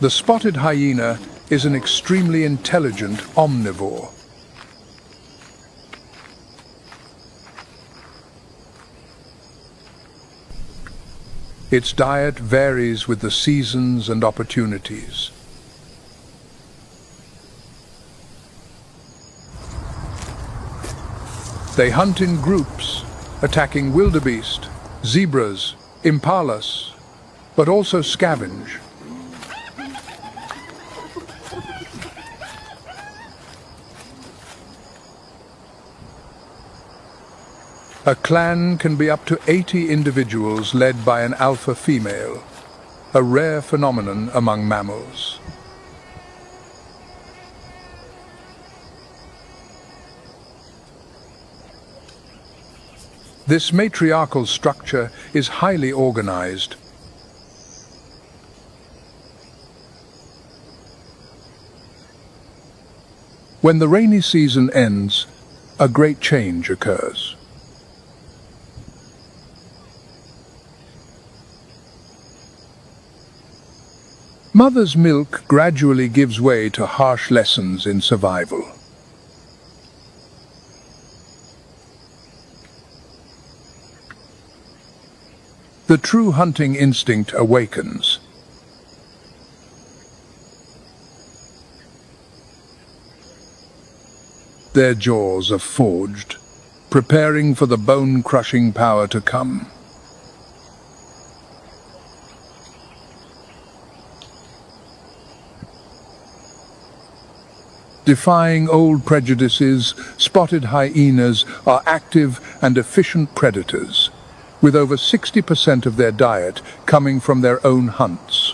The spotted hyena is an extremely intelligent omnivore. Its diet varies with the seasons and opportunities. They hunt in groups, attacking wildebeest, zebras, impalas, but also scavenge. A clan can be up to 80 individuals led by an alpha female, a rare phenomenon among mammals. This matriarchal structure is highly organized. When the rainy season ends, a great change occurs. Mother's milk gradually gives way to harsh lessons in survival. The true hunting instinct awakens. Their jaws are forged, preparing for the bone-crushing power to come. Defying old prejudices, spotted hyenas are active and efficient predators, with over 60% of their diet coming from their own hunts.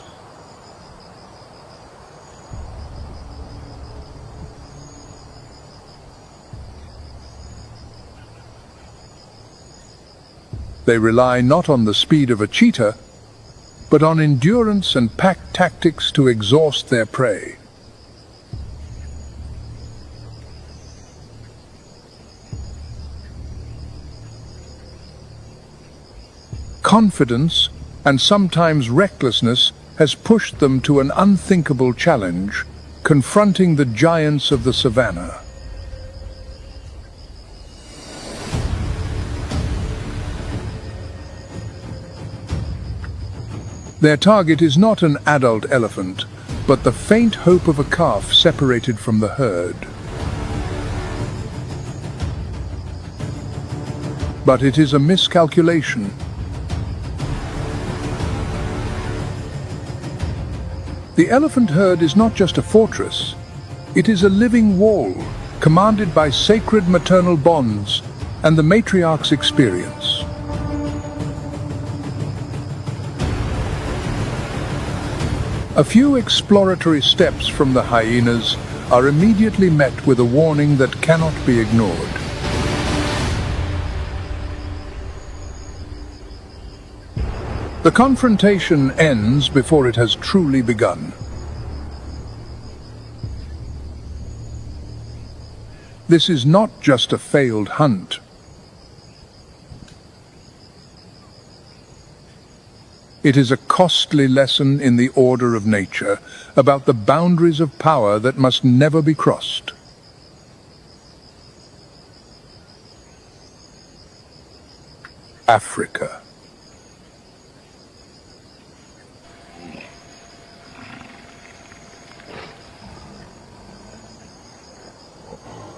They rely not on the speed of a cheetah, but on endurance and pack tactics to exhaust their prey. confidence, and sometimes recklessness has pushed them to an unthinkable challenge, confronting the giants of the savannah. Their target is not an adult elephant, but the faint hope of a calf separated from the herd. But it is a miscalculation. The elephant herd is not just a fortress. It is a living wall, commanded by sacred maternal bonds and the matriarch's experience. A few exploratory steps from the hyenas are immediately met with a warning that cannot be ignored. The confrontation ends before it has truly begun. This is not just a failed hunt. It is a costly lesson in the order of nature, about the boundaries of power that must never be crossed. Africa.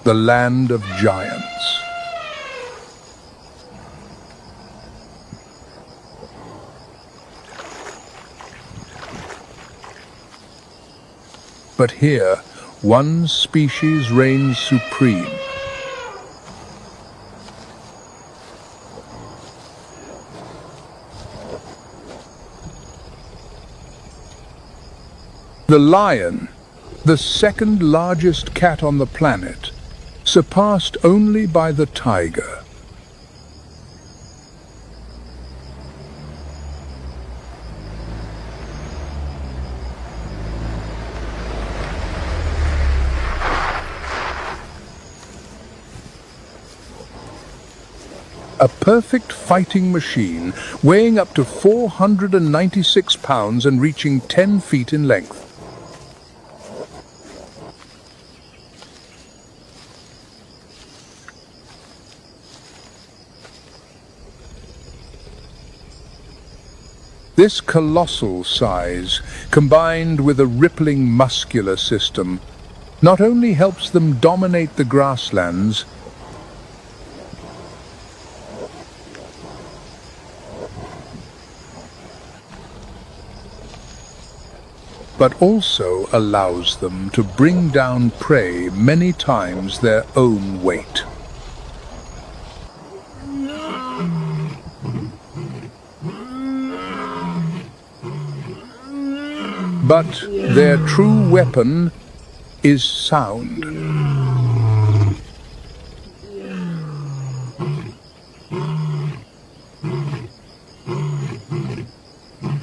The land of giants. But here, one species reigns supreme. The lion, the second largest cat on the planet, surpassed only by the tiger. A perfect fighting machine, weighing up to 496 pounds and reaching 10 feet in length. This colossal size, combined with a rippling muscular system, not only helps them dominate the grasslands, but also allows them to bring down prey many times their own weight. But their true weapon is sound.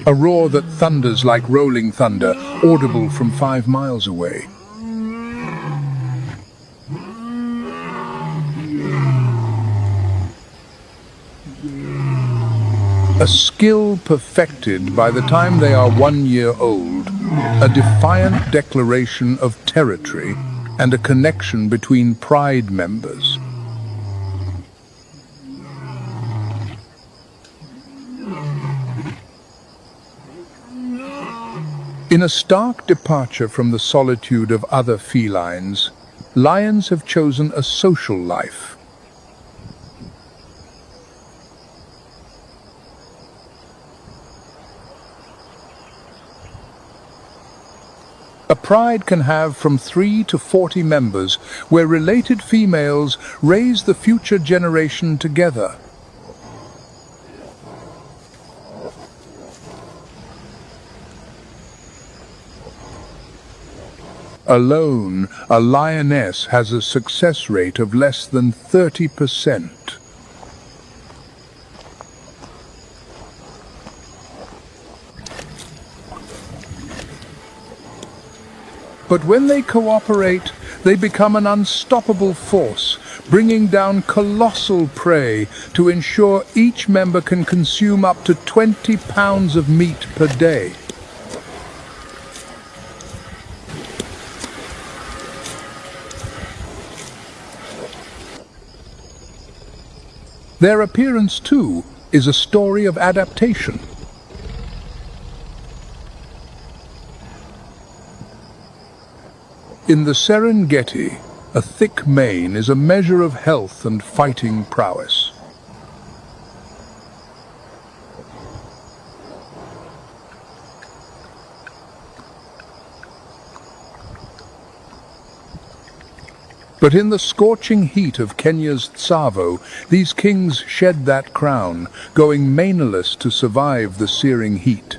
A roar that thunders like rolling thunder, audible from 5 miles away. A skill perfected by the time they are 1 year old, a defiant declaration of territory and a connection between pride members. In a stark departure from the solitude of other felines, lions have chosen a social life. A pride can have from 3 to 40 members, where related females raise the future generation together. Alone, a lioness has a success rate of less than 30%. But when they cooperate, they become an unstoppable force, bringing down colossal prey to ensure each member can consume up to 20 pounds of meat per day. Their appearance, too, is a story of adaptation. In the Serengeti, a thick mane is a measure of health and fighting prowess. But in the scorching heat of Kenya's Tsavo, these kings shed that crown, going maneless to survive the searing heat.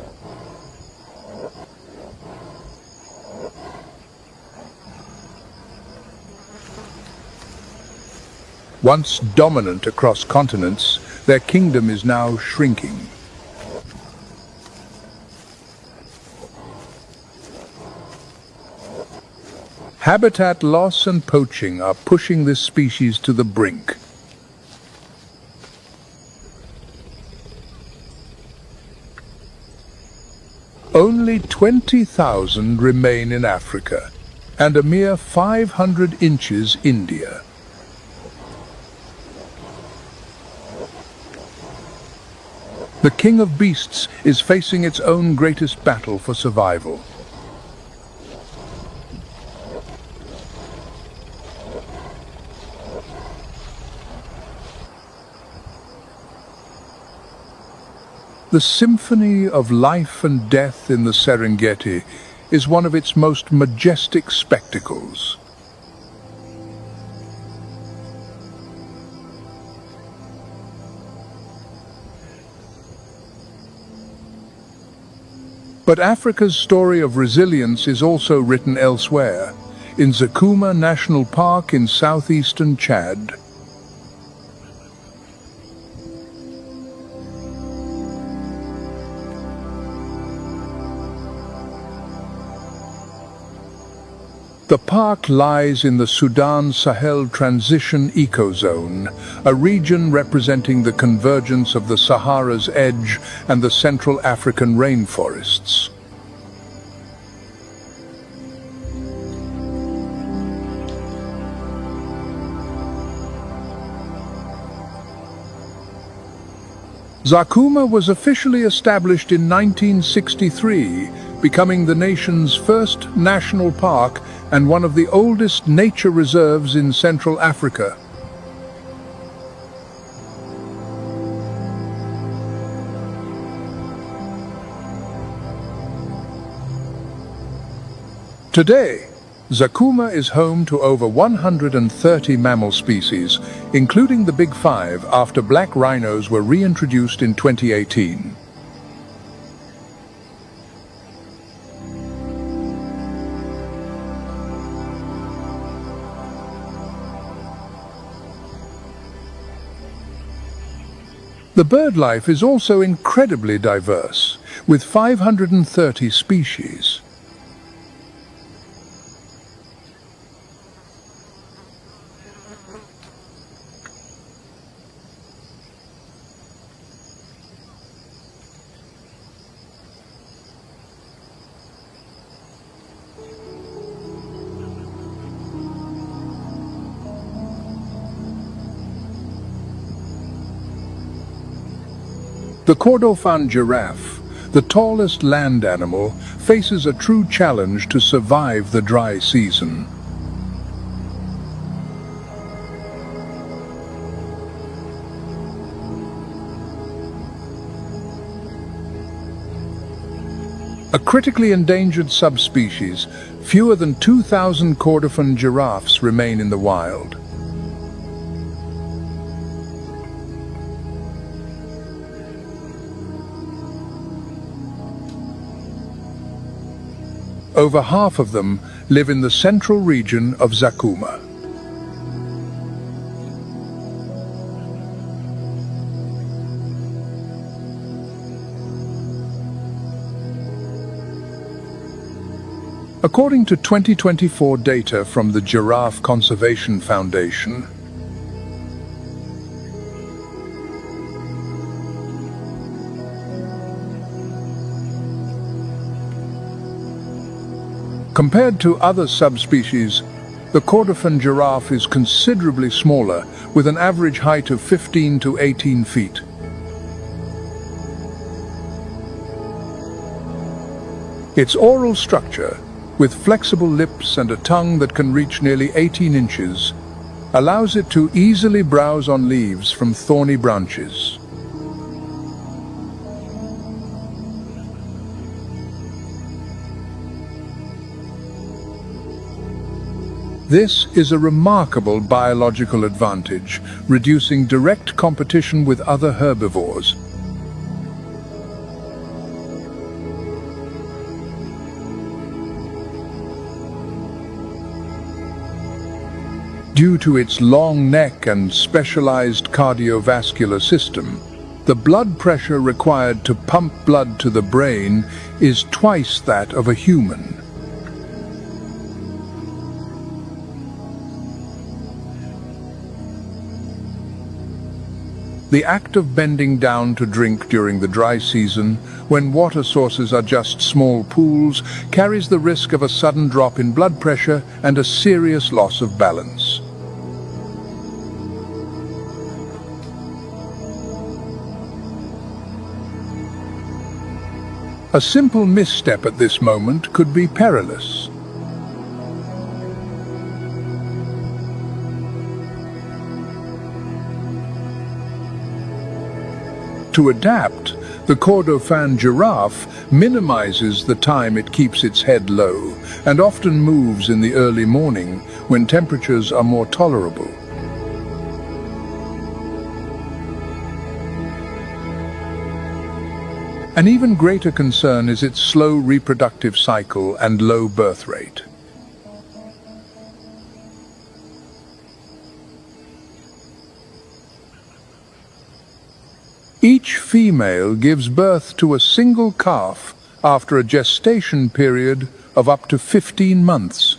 Once dominant across continents, their kingdom is now shrinking. Habitat loss and poaching are pushing this species to the brink. Only 20,000 remain in Africa, and a mere 500 inches India. The king of beasts is facing its own greatest battle for survival. The symphony of life and death in the Serengeti is one of its most majestic spectacles. But Africa's story of resilience is also written elsewhere, in Zakuma National Park in southeastern Chad. The park lies in the Sudan-Sahel Transition Ecozone, a region representing the convergence of the Sahara's edge and the Central African rainforests. Zakuma was officially established in 1963, becoming the nation's first national park and one of the oldest nature reserves in Central Africa. Today, Zakuma is home to over 130 mammal species, including the Big Five after black rhinos were reintroduced in 2018. The bird life is also incredibly diverse, with 530 species. The Kordofan giraffe, the tallest land animal, faces a true challenge to survive the dry season. A critically endangered subspecies, fewer than 2,000 Kordofan giraffes remain in the wild. Over half of them live in the central region of Zakuma. According to 2024 data from the Giraffe Conservation Foundation, Compared to other subspecies, the Kordofan giraffe is considerably smaller, with an average height of 15 to 18 feet. Its oral structure, with flexible lips and a tongue that can reach nearly 18 inches, allows it to easily browse on leaves from thorny branches. This is a remarkable biological advantage, reducing direct competition with other herbivores. Due to its long neck and specialized cardiovascular system, the blood pressure required to pump blood to the brain is twice that of a human. The act of bending down to drink during the dry season, when water sources are just small pools, carries the risk of a sudden drop in blood pressure and a serious loss of balance. A simple misstep at this moment could be perilous. To adapt, the Kordofan giraffe minimizes the time it keeps its head low and often moves in the early morning when temperatures are more tolerable. An even greater concern is its slow reproductive cycle and low birth rate. Each female gives birth to a single calf after a gestation period of up to 15 months.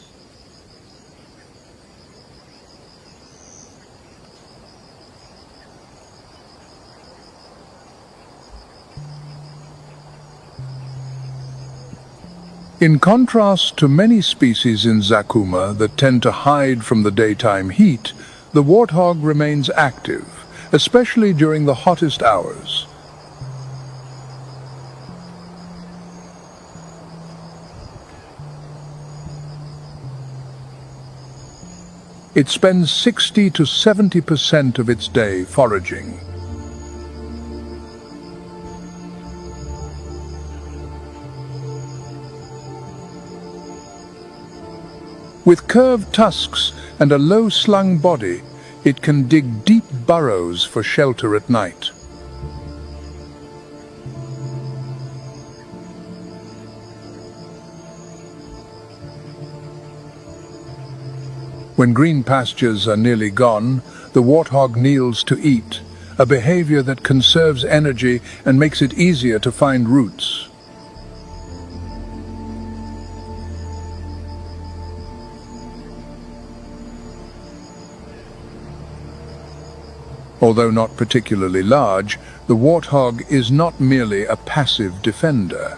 In contrast to many species in Zakuma that tend to hide from the daytime heat, the warthog remains active, especially during the hottest hours. It spends 60 to 70% of its day foraging. With curved tusks and a low-slung body, it can dig deep burrows for shelter at night. When green pastures are nearly gone, the warthog kneels to eat, a behavior that conserves energy and makes it easier to find roots. Although not particularly large, the warthog is not merely a passive defender.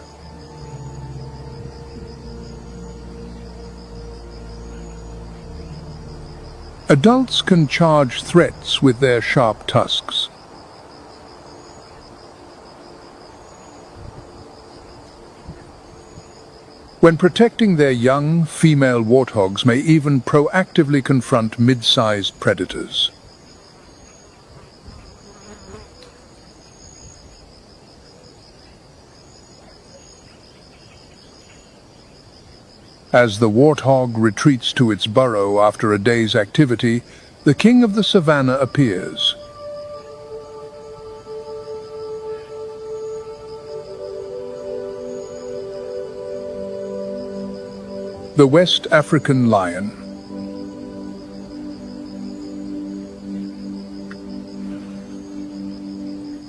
Adults can charge threats with their sharp tusks. When protecting their young, female warthogs may even proactively confront mid-sized predators. As the warthog retreats to its burrow after a day's activity, the king of the savanna appears. The West African lion.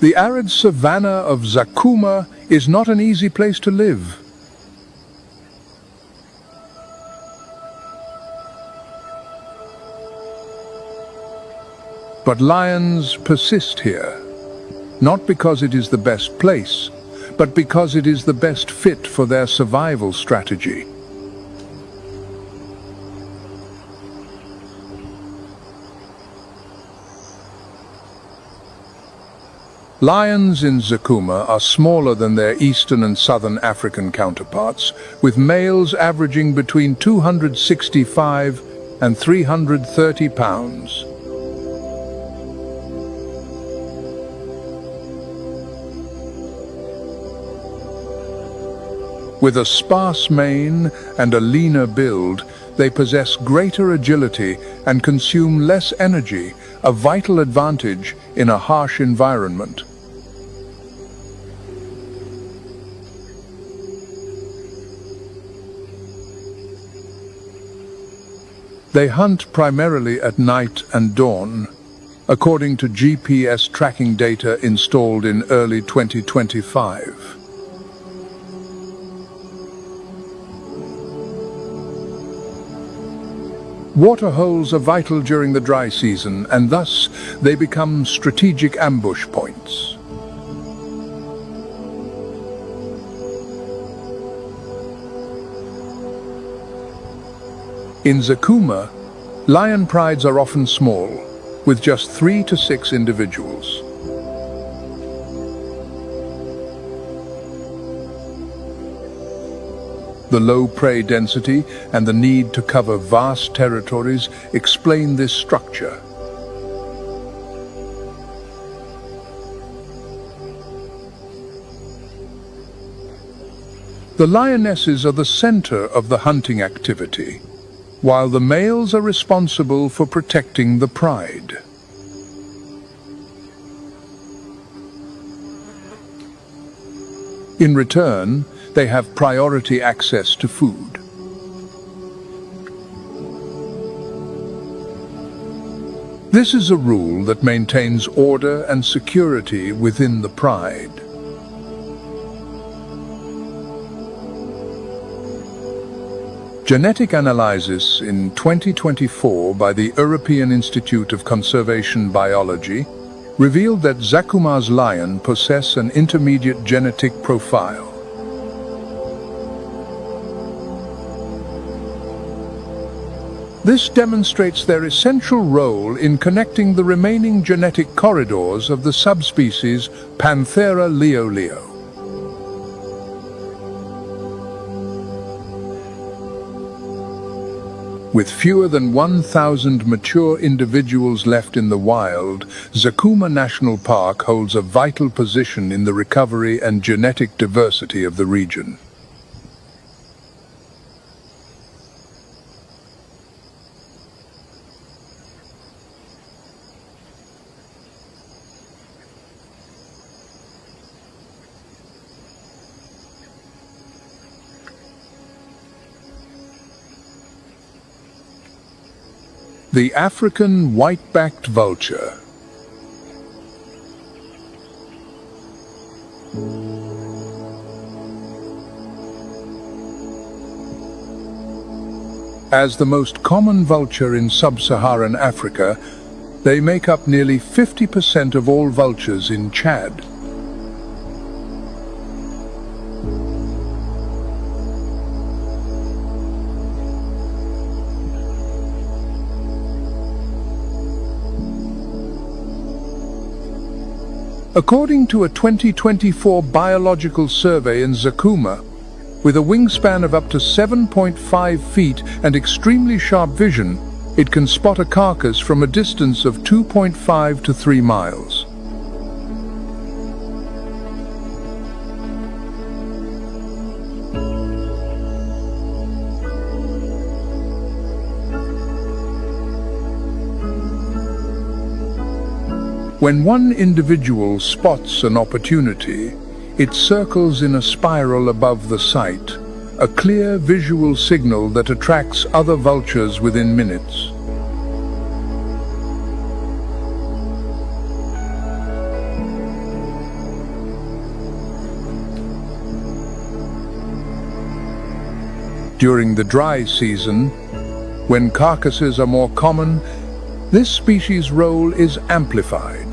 The arid savanna of Zakuma is not an easy place to live. But lions persist here, not because it is the best place, but because it is the best fit for their survival strategy. Lions in Zakuma are smaller than their eastern and southern African counterparts, with males averaging between 265 and 330 pounds. With a sparse mane and a leaner build, they possess greater agility and consume less energy, a vital advantage in a harsh environment. They hunt primarily at night and dawn, according to GPS tracking data installed in early 2025. Water holes are vital during the dry season, and thus they become strategic ambush points. In Zakuma, lion prides are often small, with just 3 to 6 individuals. The low prey density and the need to cover vast territories explain this structure. The lionesses are the center of the hunting activity, while the males are responsible for protecting the pride. In return, they have priority access to food. This is a rule that maintains order and security within the pride. Genetic analysis in 2024 by the European Institute of Conservation Biology revealed that Zakuma's lion possess an intermediate genetic profile. This demonstrates their essential role in connecting the remaining genetic corridors of the subspecies Panthera leo. With fewer than 1,000 mature individuals left in the wild, Zakuma National Park holds a vital position in the recovery and genetic diversity of the region. The African white-backed vulture. As the most common vulture in sub-Saharan Africa, they make up nearly 50% of all vultures in Chad. According to a 2024 biological survey in Zakuma, with a wingspan of up to 7.5 feet and extremely sharp vision, it can spot a carcass from a distance of 2.5 to 3 miles. When one individual spots an opportunity, it circles in a spiral above the site, a clear visual signal that attracts other vultures within minutes. During the dry season, when carcasses are more common, this species' role is amplified.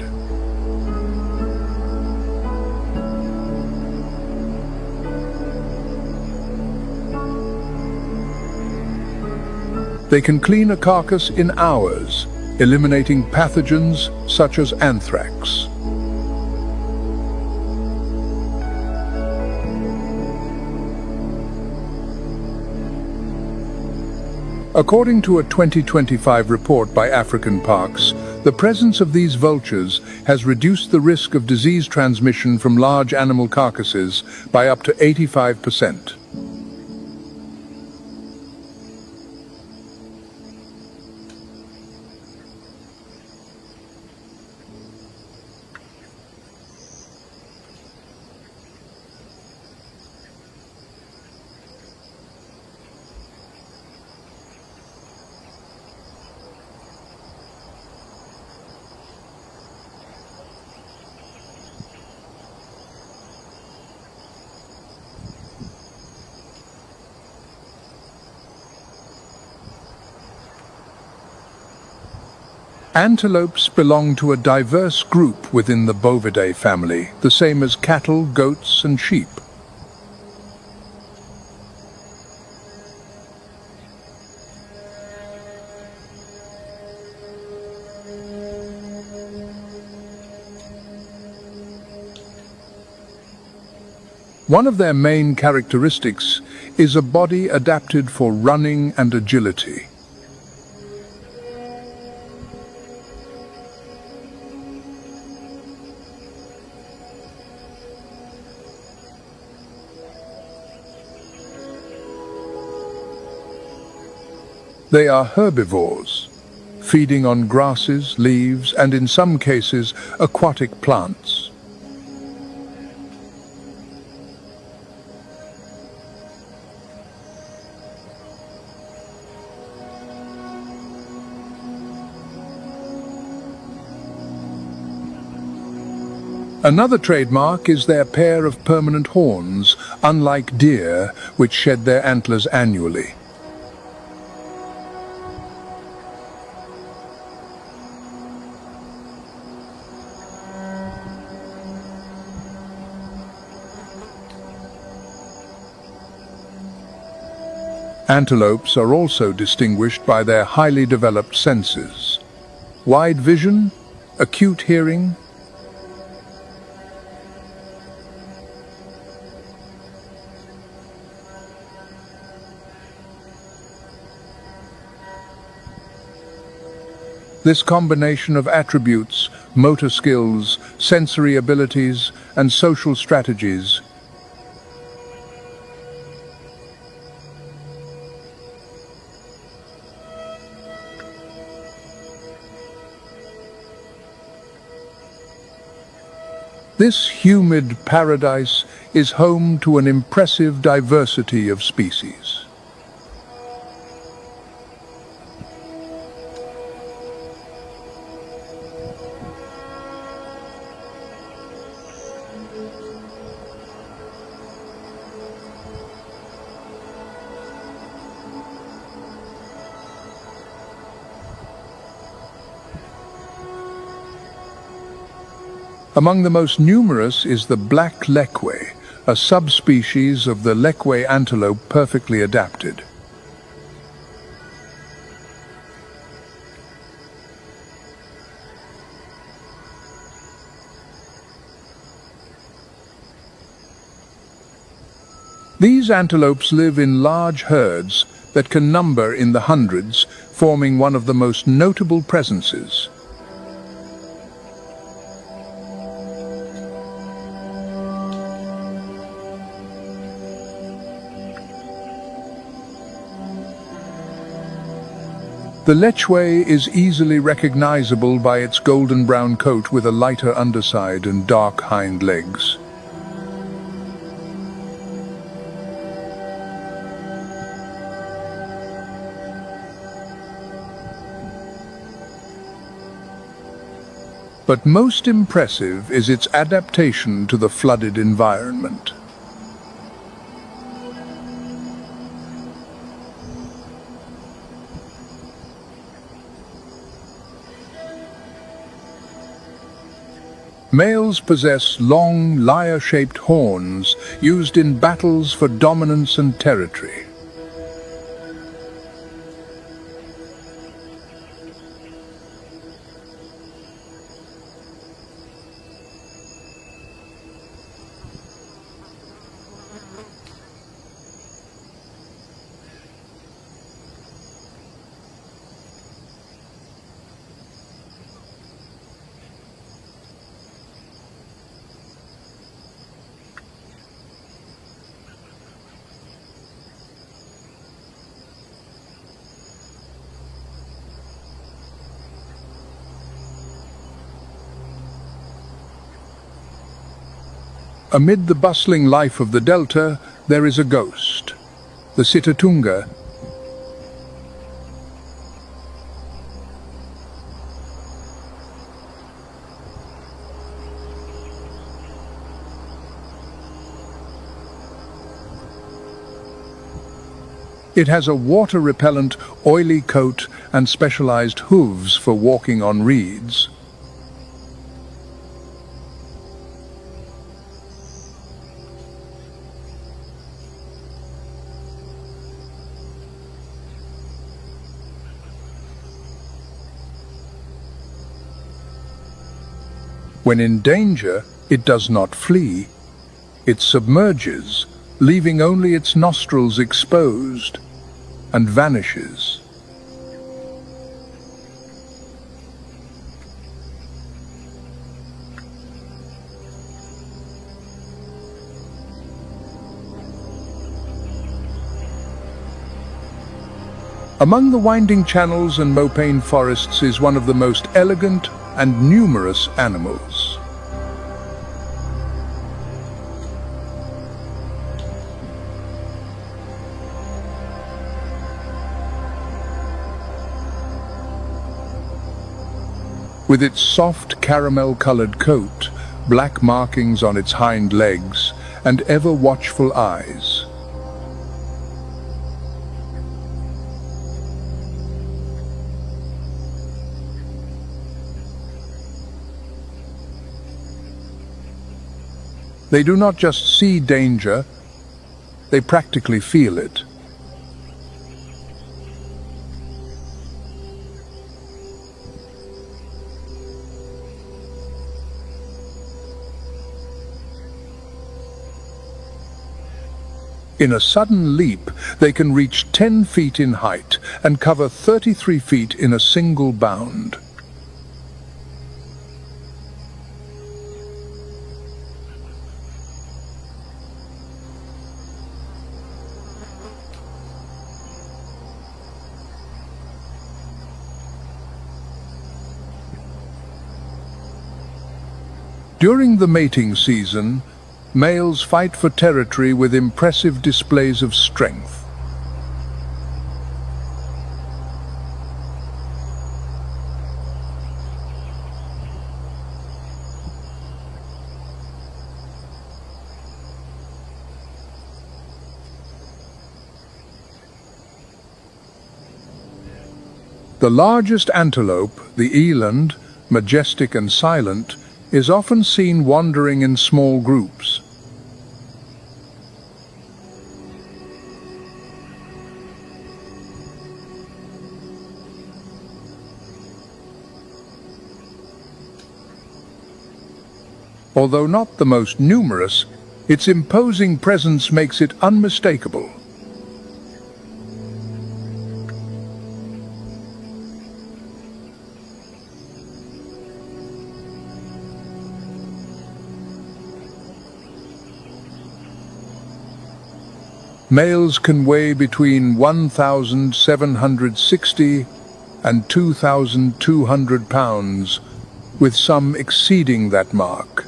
They can clean a carcass in hours, eliminating pathogens such as anthrax. According to a 2025 report by African Parks, the presence of these vultures has reduced the risk of disease transmission from large animal carcasses by up to 85%. Antelopes belong to a diverse group within the Bovidae family, the same as cattle, goats, and sheep. One of their main characteristics is a body adapted for running and agility. They are herbivores, feeding on grasses, leaves, and in some cases, aquatic plants. Another trademark is their pair of permanent horns, unlike deer, which shed their antlers annually. Antelopes are also distinguished by their highly developed senses. Wide vision, acute hearing. This combination of attributes, motor skills, sensory abilities, and social strategies This humid paradise is home to an impressive diversity of species. Among the most numerous is the black lekwe, a subspecies of the lekwe antelope perfectly adapted. These antelopes live in large herds that can number in the hundreds, forming one of the most notable presences. The lechwe is easily recognizable by its golden brown coat with a lighter underside and dark hind legs. But most impressive is its adaptation to the flooded environment. Males possess long, lyre-shaped horns used in battles for dominance and territory. Amid the bustling life of the delta, there is a ghost, the Sitatunga. It has a water-repellent, oily coat and specialized hooves for walking on reeds. When in danger, it does not flee. It submerges, leaving only its nostrils exposed, and vanishes. Among the winding channels and mopane forests is one of the most elegant and numerous animals. With its soft caramel-colored coat, black markings on its hind legs, and ever-watchful eyes. They do not just see danger, they practically feel it. In a sudden leap, they can reach 10 feet in height and cover 33 feet in a single bound. During the mating season, males fight for territory with impressive displays of strength. The largest antelope, the eland, majestic and silent, is often seen wandering in small groups. Although not the most numerous, its imposing presence makes it unmistakable. Males can weigh between 1,760 and 2,200 pounds, with some exceeding that mark.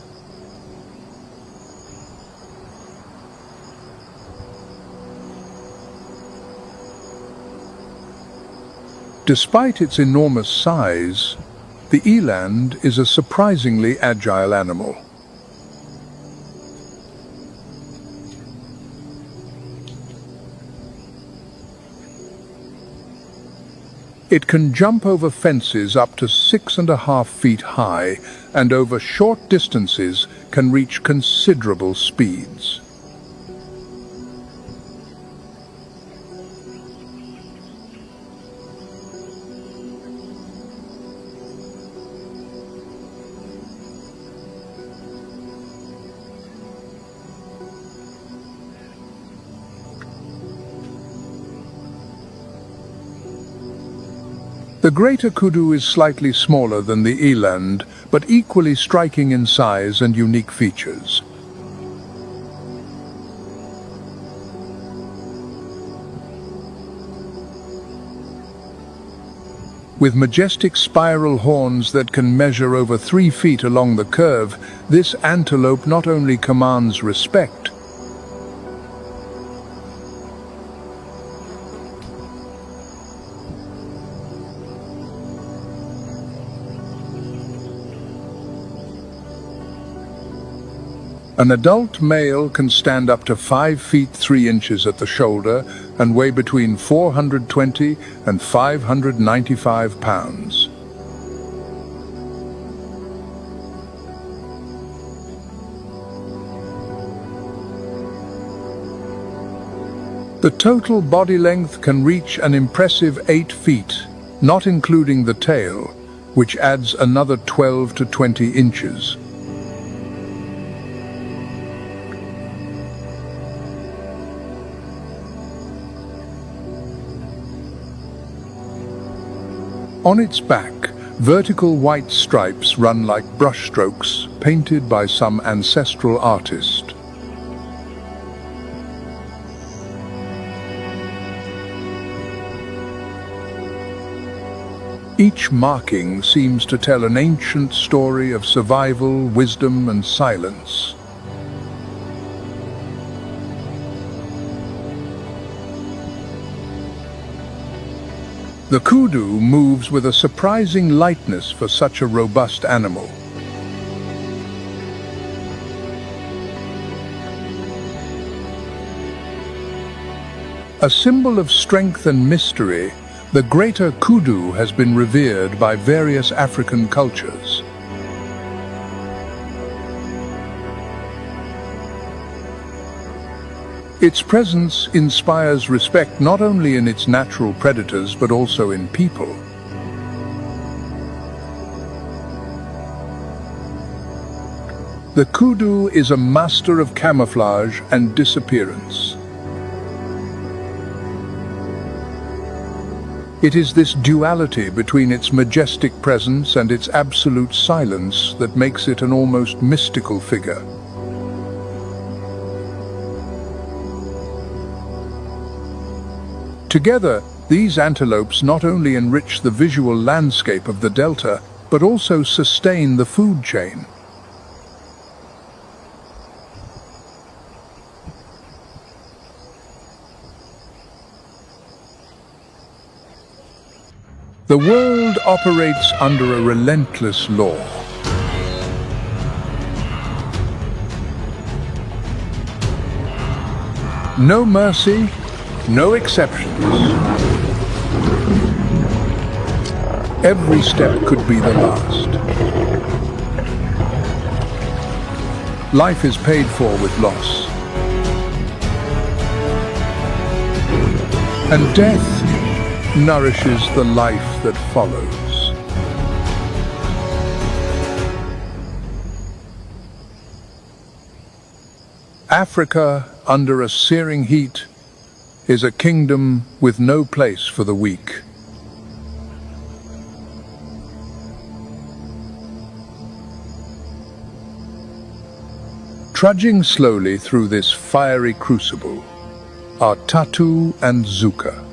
Despite its enormous size, the eland is a surprisingly agile animal. It can jump over fences up to 6.5 feet high and over short distances can reach considerable speeds. The greater kudu is slightly smaller than the eland, but equally striking in size and unique features. With majestic spiral horns that can measure over 3 feet along the curve, this antelope not only commands respect, an adult male can stand up to 5 feet 3 inches at the shoulder and weigh between 420 and 595 pounds. The total body length can reach an impressive 8 feet, not including the tail, which adds another 12 to 20 inches. On its back, vertical white stripes run like brushstrokes painted by some ancestral artist. Each marking seems to tell an ancient story of survival, wisdom, and silence. The kudu moves with a surprising lightness for such a robust animal. A symbol of strength and mystery, the greater kudu has been revered by various African cultures. Its presence inspires respect not only in its natural predators but also in people. The kudu is a master of camouflage and disappearance. It is this duality between its majestic presence and its absolute silence that makes it an almost mystical figure. Together, these antelopes not only enrich the visual landscape of the delta, but also sustain the food chain. The world operates under a relentless law. No mercy, no exceptions. Every step could be the last. Life is paid for with loss. And death nourishes the life that follows. Africa, under a searing heat, is a kingdom with no place for the weak. Trudging slowly through this fiery crucible are Tatu and Zuka.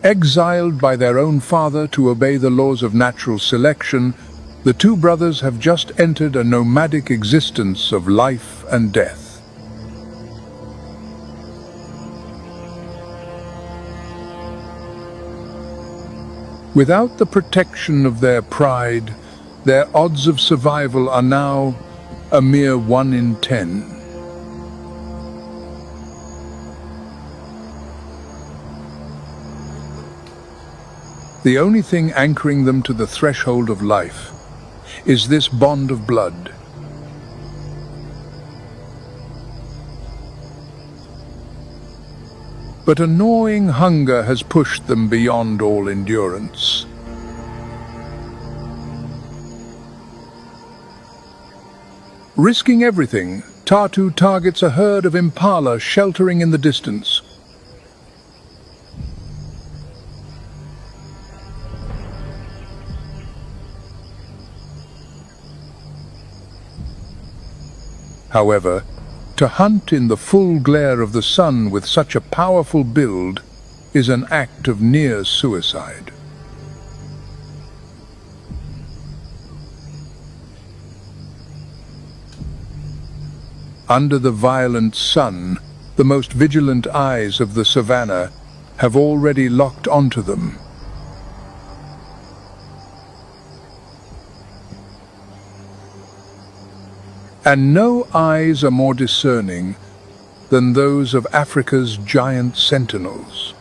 Exiled by their own father to obey the laws of natural selection, the two brothers have just entered a nomadic existence of life and death. Without the protection of their pride, their odds of survival are now a mere 1 in 10. The only thing anchoring them to the threshold of life is this bond of blood. But a gnawing hunger has pushed them beyond all endurance. Risking everything, Tatu targets a herd of impala sheltering in the distance. However, To hunt in the full glare of the sun with such a powerful build is an act of near suicide. Under the violent sun, the most vigilant eyes of the savannah have already locked onto them. And no eyes are more discerning than those of Africa's giant sentinels.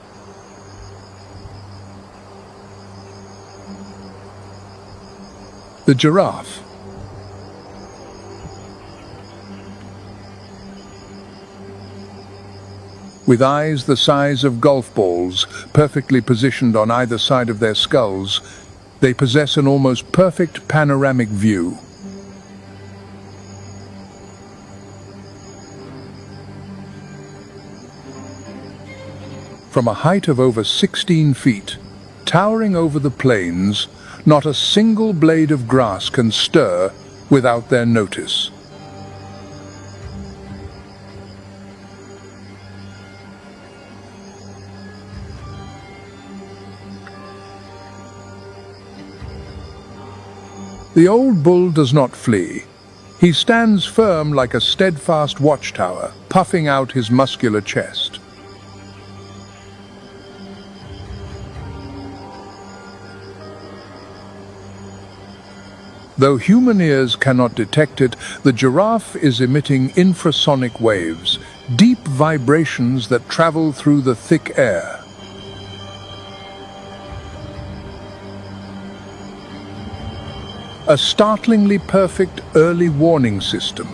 The giraffe. With eyes the size of golf balls, perfectly positioned on either side of their skulls, they possess an almost perfect panoramic view. From a height of over 16 feet, towering over the plains, not a single blade of grass can stir without their notice. The old bull does not flee. He stands firm like a steadfast watchtower, puffing out his muscular chest. Though human ears cannot detect it, the giraffe is emitting infrasonic waves, deep vibrations that travel through the thick air. A startlingly perfect early warning system.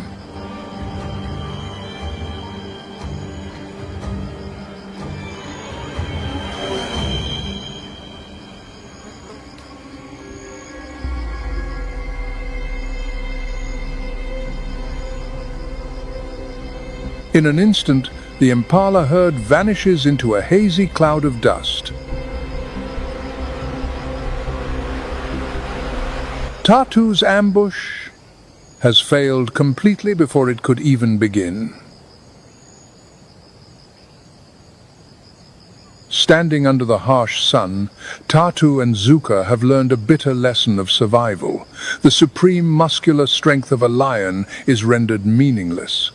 In an instant, the impala herd vanishes into a hazy cloud of dust. Tatu's ambush has failed completely before it could even begin. Standing under the harsh sun, Tatu and Zuka have learned a bitter lesson of survival. The supreme muscular strength of a lion is rendered meaningless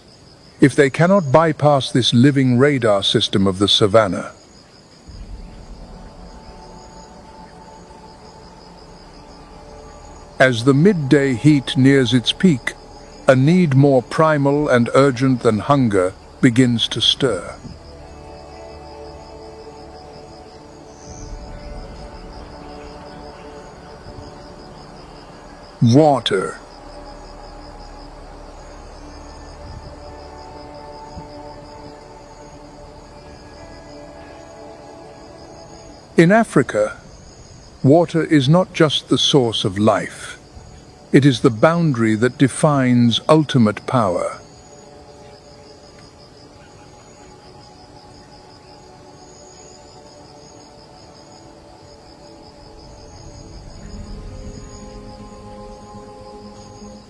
if they cannot bypass this living radar system of the savannah. As the midday heat nears its peak, a need more primal and urgent than hunger begins to stir. Water. In Africa, water is not just the source of life. It is the boundary that defines ultimate power.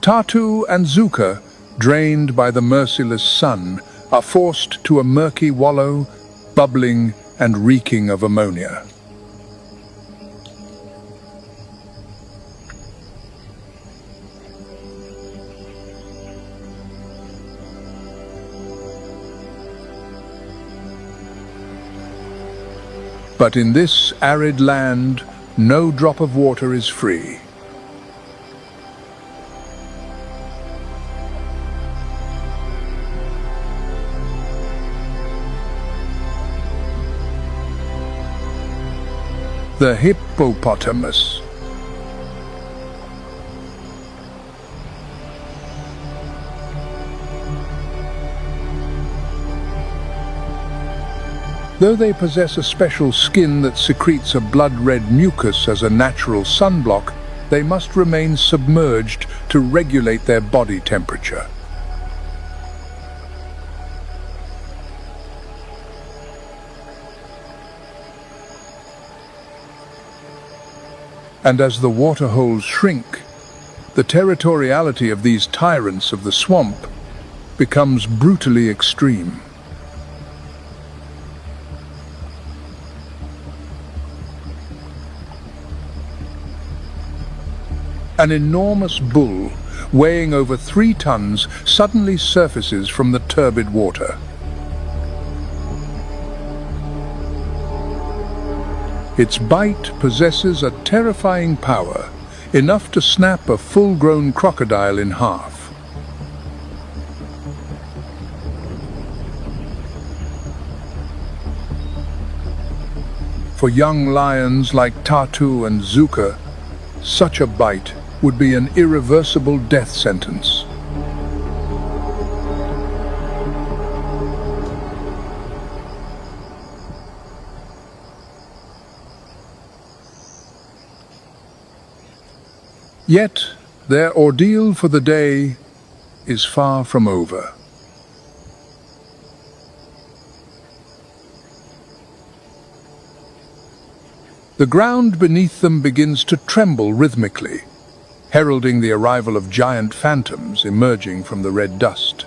Tatu and Zuka, drained by the merciless sun, are forced to a murky wallow, bubbling and reeking of ammonia. But in this arid land, no drop of water is free. The hippopotamus. Though they possess a special skin that secretes a blood-red mucus as a natural sunblock, they must remain submerged to regulate their body temperature. And as the water holes shrink, the territoriality of these tyrants of the swamp becomes brutally extreme. An enormous bull, weighing over 3 tons, suddenly surfaces from the turbid water. Its bite possesses a terrifying power, enough to snap a full-grown crocodile in half. For young lions like Tatu and Zuka, such a bite would be an irreversible death sentence. Yet, their ordeal for the day is far from over. The ground beneath them begins to tremble rhythmically, heralding the arrival of giant phantoms emerging from the red dust.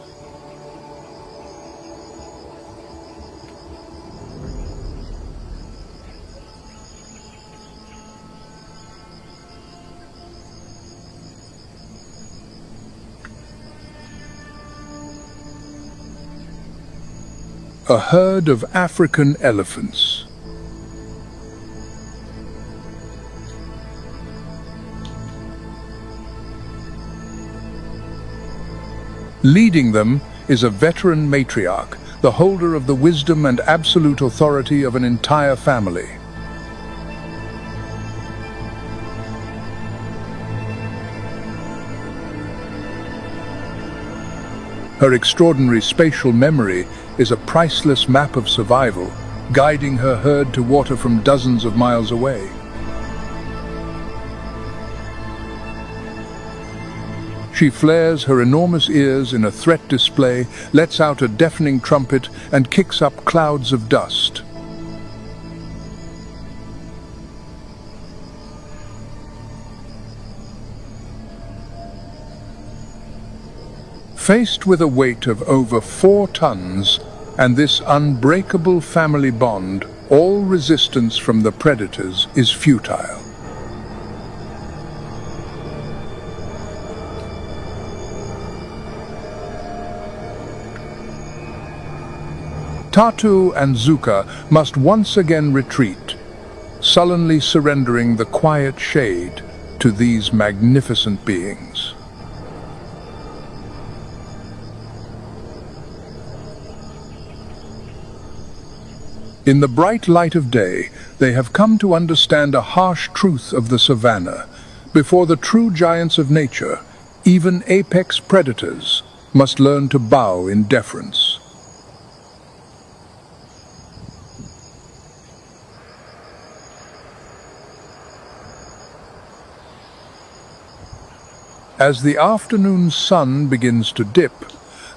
A herd of African elephants. Leading them is a veteran matriarch, the holder of the wisdom and absolute authority of an entire family. Her extraordinary spatial memory is a priceless map of survival, guiding her herd to water from dozens of miles away. She flares her enormous ears in a threat display, lets out a deafening trumpet, and kicks up clouds of dust. Faced with a weight of over 4 tons and this unbreakable family bond, all resistance from the predators is futile. Tatu and Zuka must once again retreat, sullenly surrendering the quiet shade to these magnificent beings. In the bright light of day, they have come to understand a harsh truth of the savannah. Before the true giants of nature, even apex predators must learn to bow in deference. As the afternoon sun begins to dip,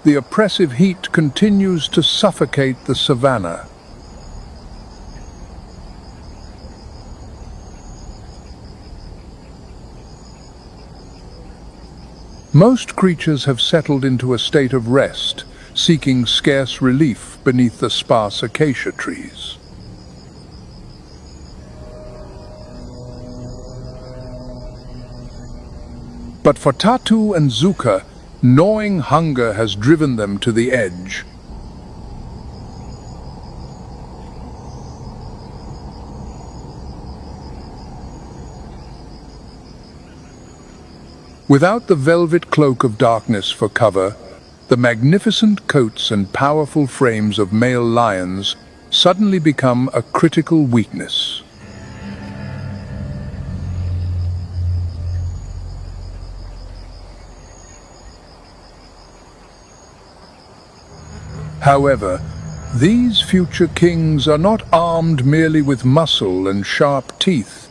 the oppressive heat continues to suffocate the savannah. Most creatures have settled into a state of rest, seeking scarce relief beneath the sparse acacia trees. But for Tatu and Zuka, gnawing hunger has driven them to the edge. Without the velvet cloak of darkness for cover, the magnificent coats and powerful frames of male lions suddenly become a critical weakness. However, these future kings are not armed merely with muscle and sharp teeth.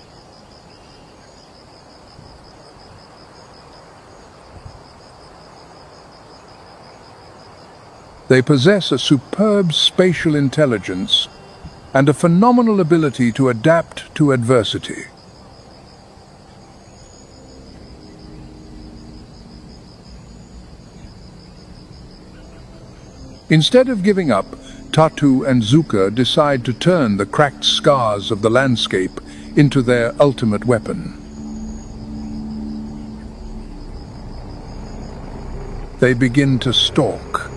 They possess a superb spatial intelligence and a phenomenal ability to adapt to adversity. Instead of giving up, Tatu and Zuka decide to turn the cracked scars of the landscape into their ultimate weapon. They begin to stalk.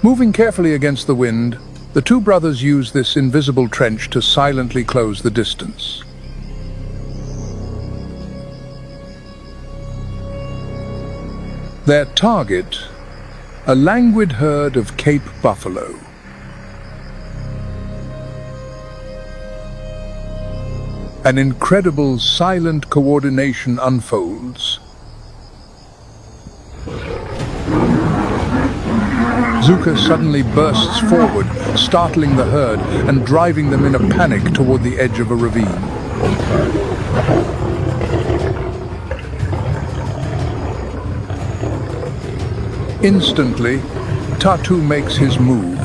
Moving carefully against the wind, the two brothers use this invisible trench to silently close the distance. Their target, a languid herd of Cape buffalo. An incredible silent coordination unfolds. Zuka suddenly bursts forward, startling the herd and driving them in a panic toward the edge of a ravine. Instantly, Tatu makes his move.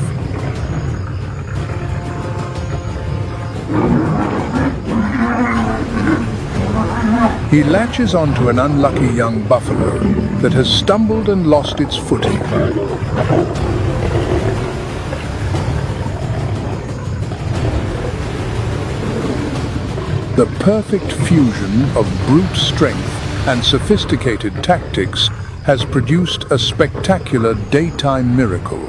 He latches onto an unlucky young buffalo that has stumbled and lost its footing. The perfect fusion of brute strength and sophisticated tactics has produced a spectacular daytime miracle.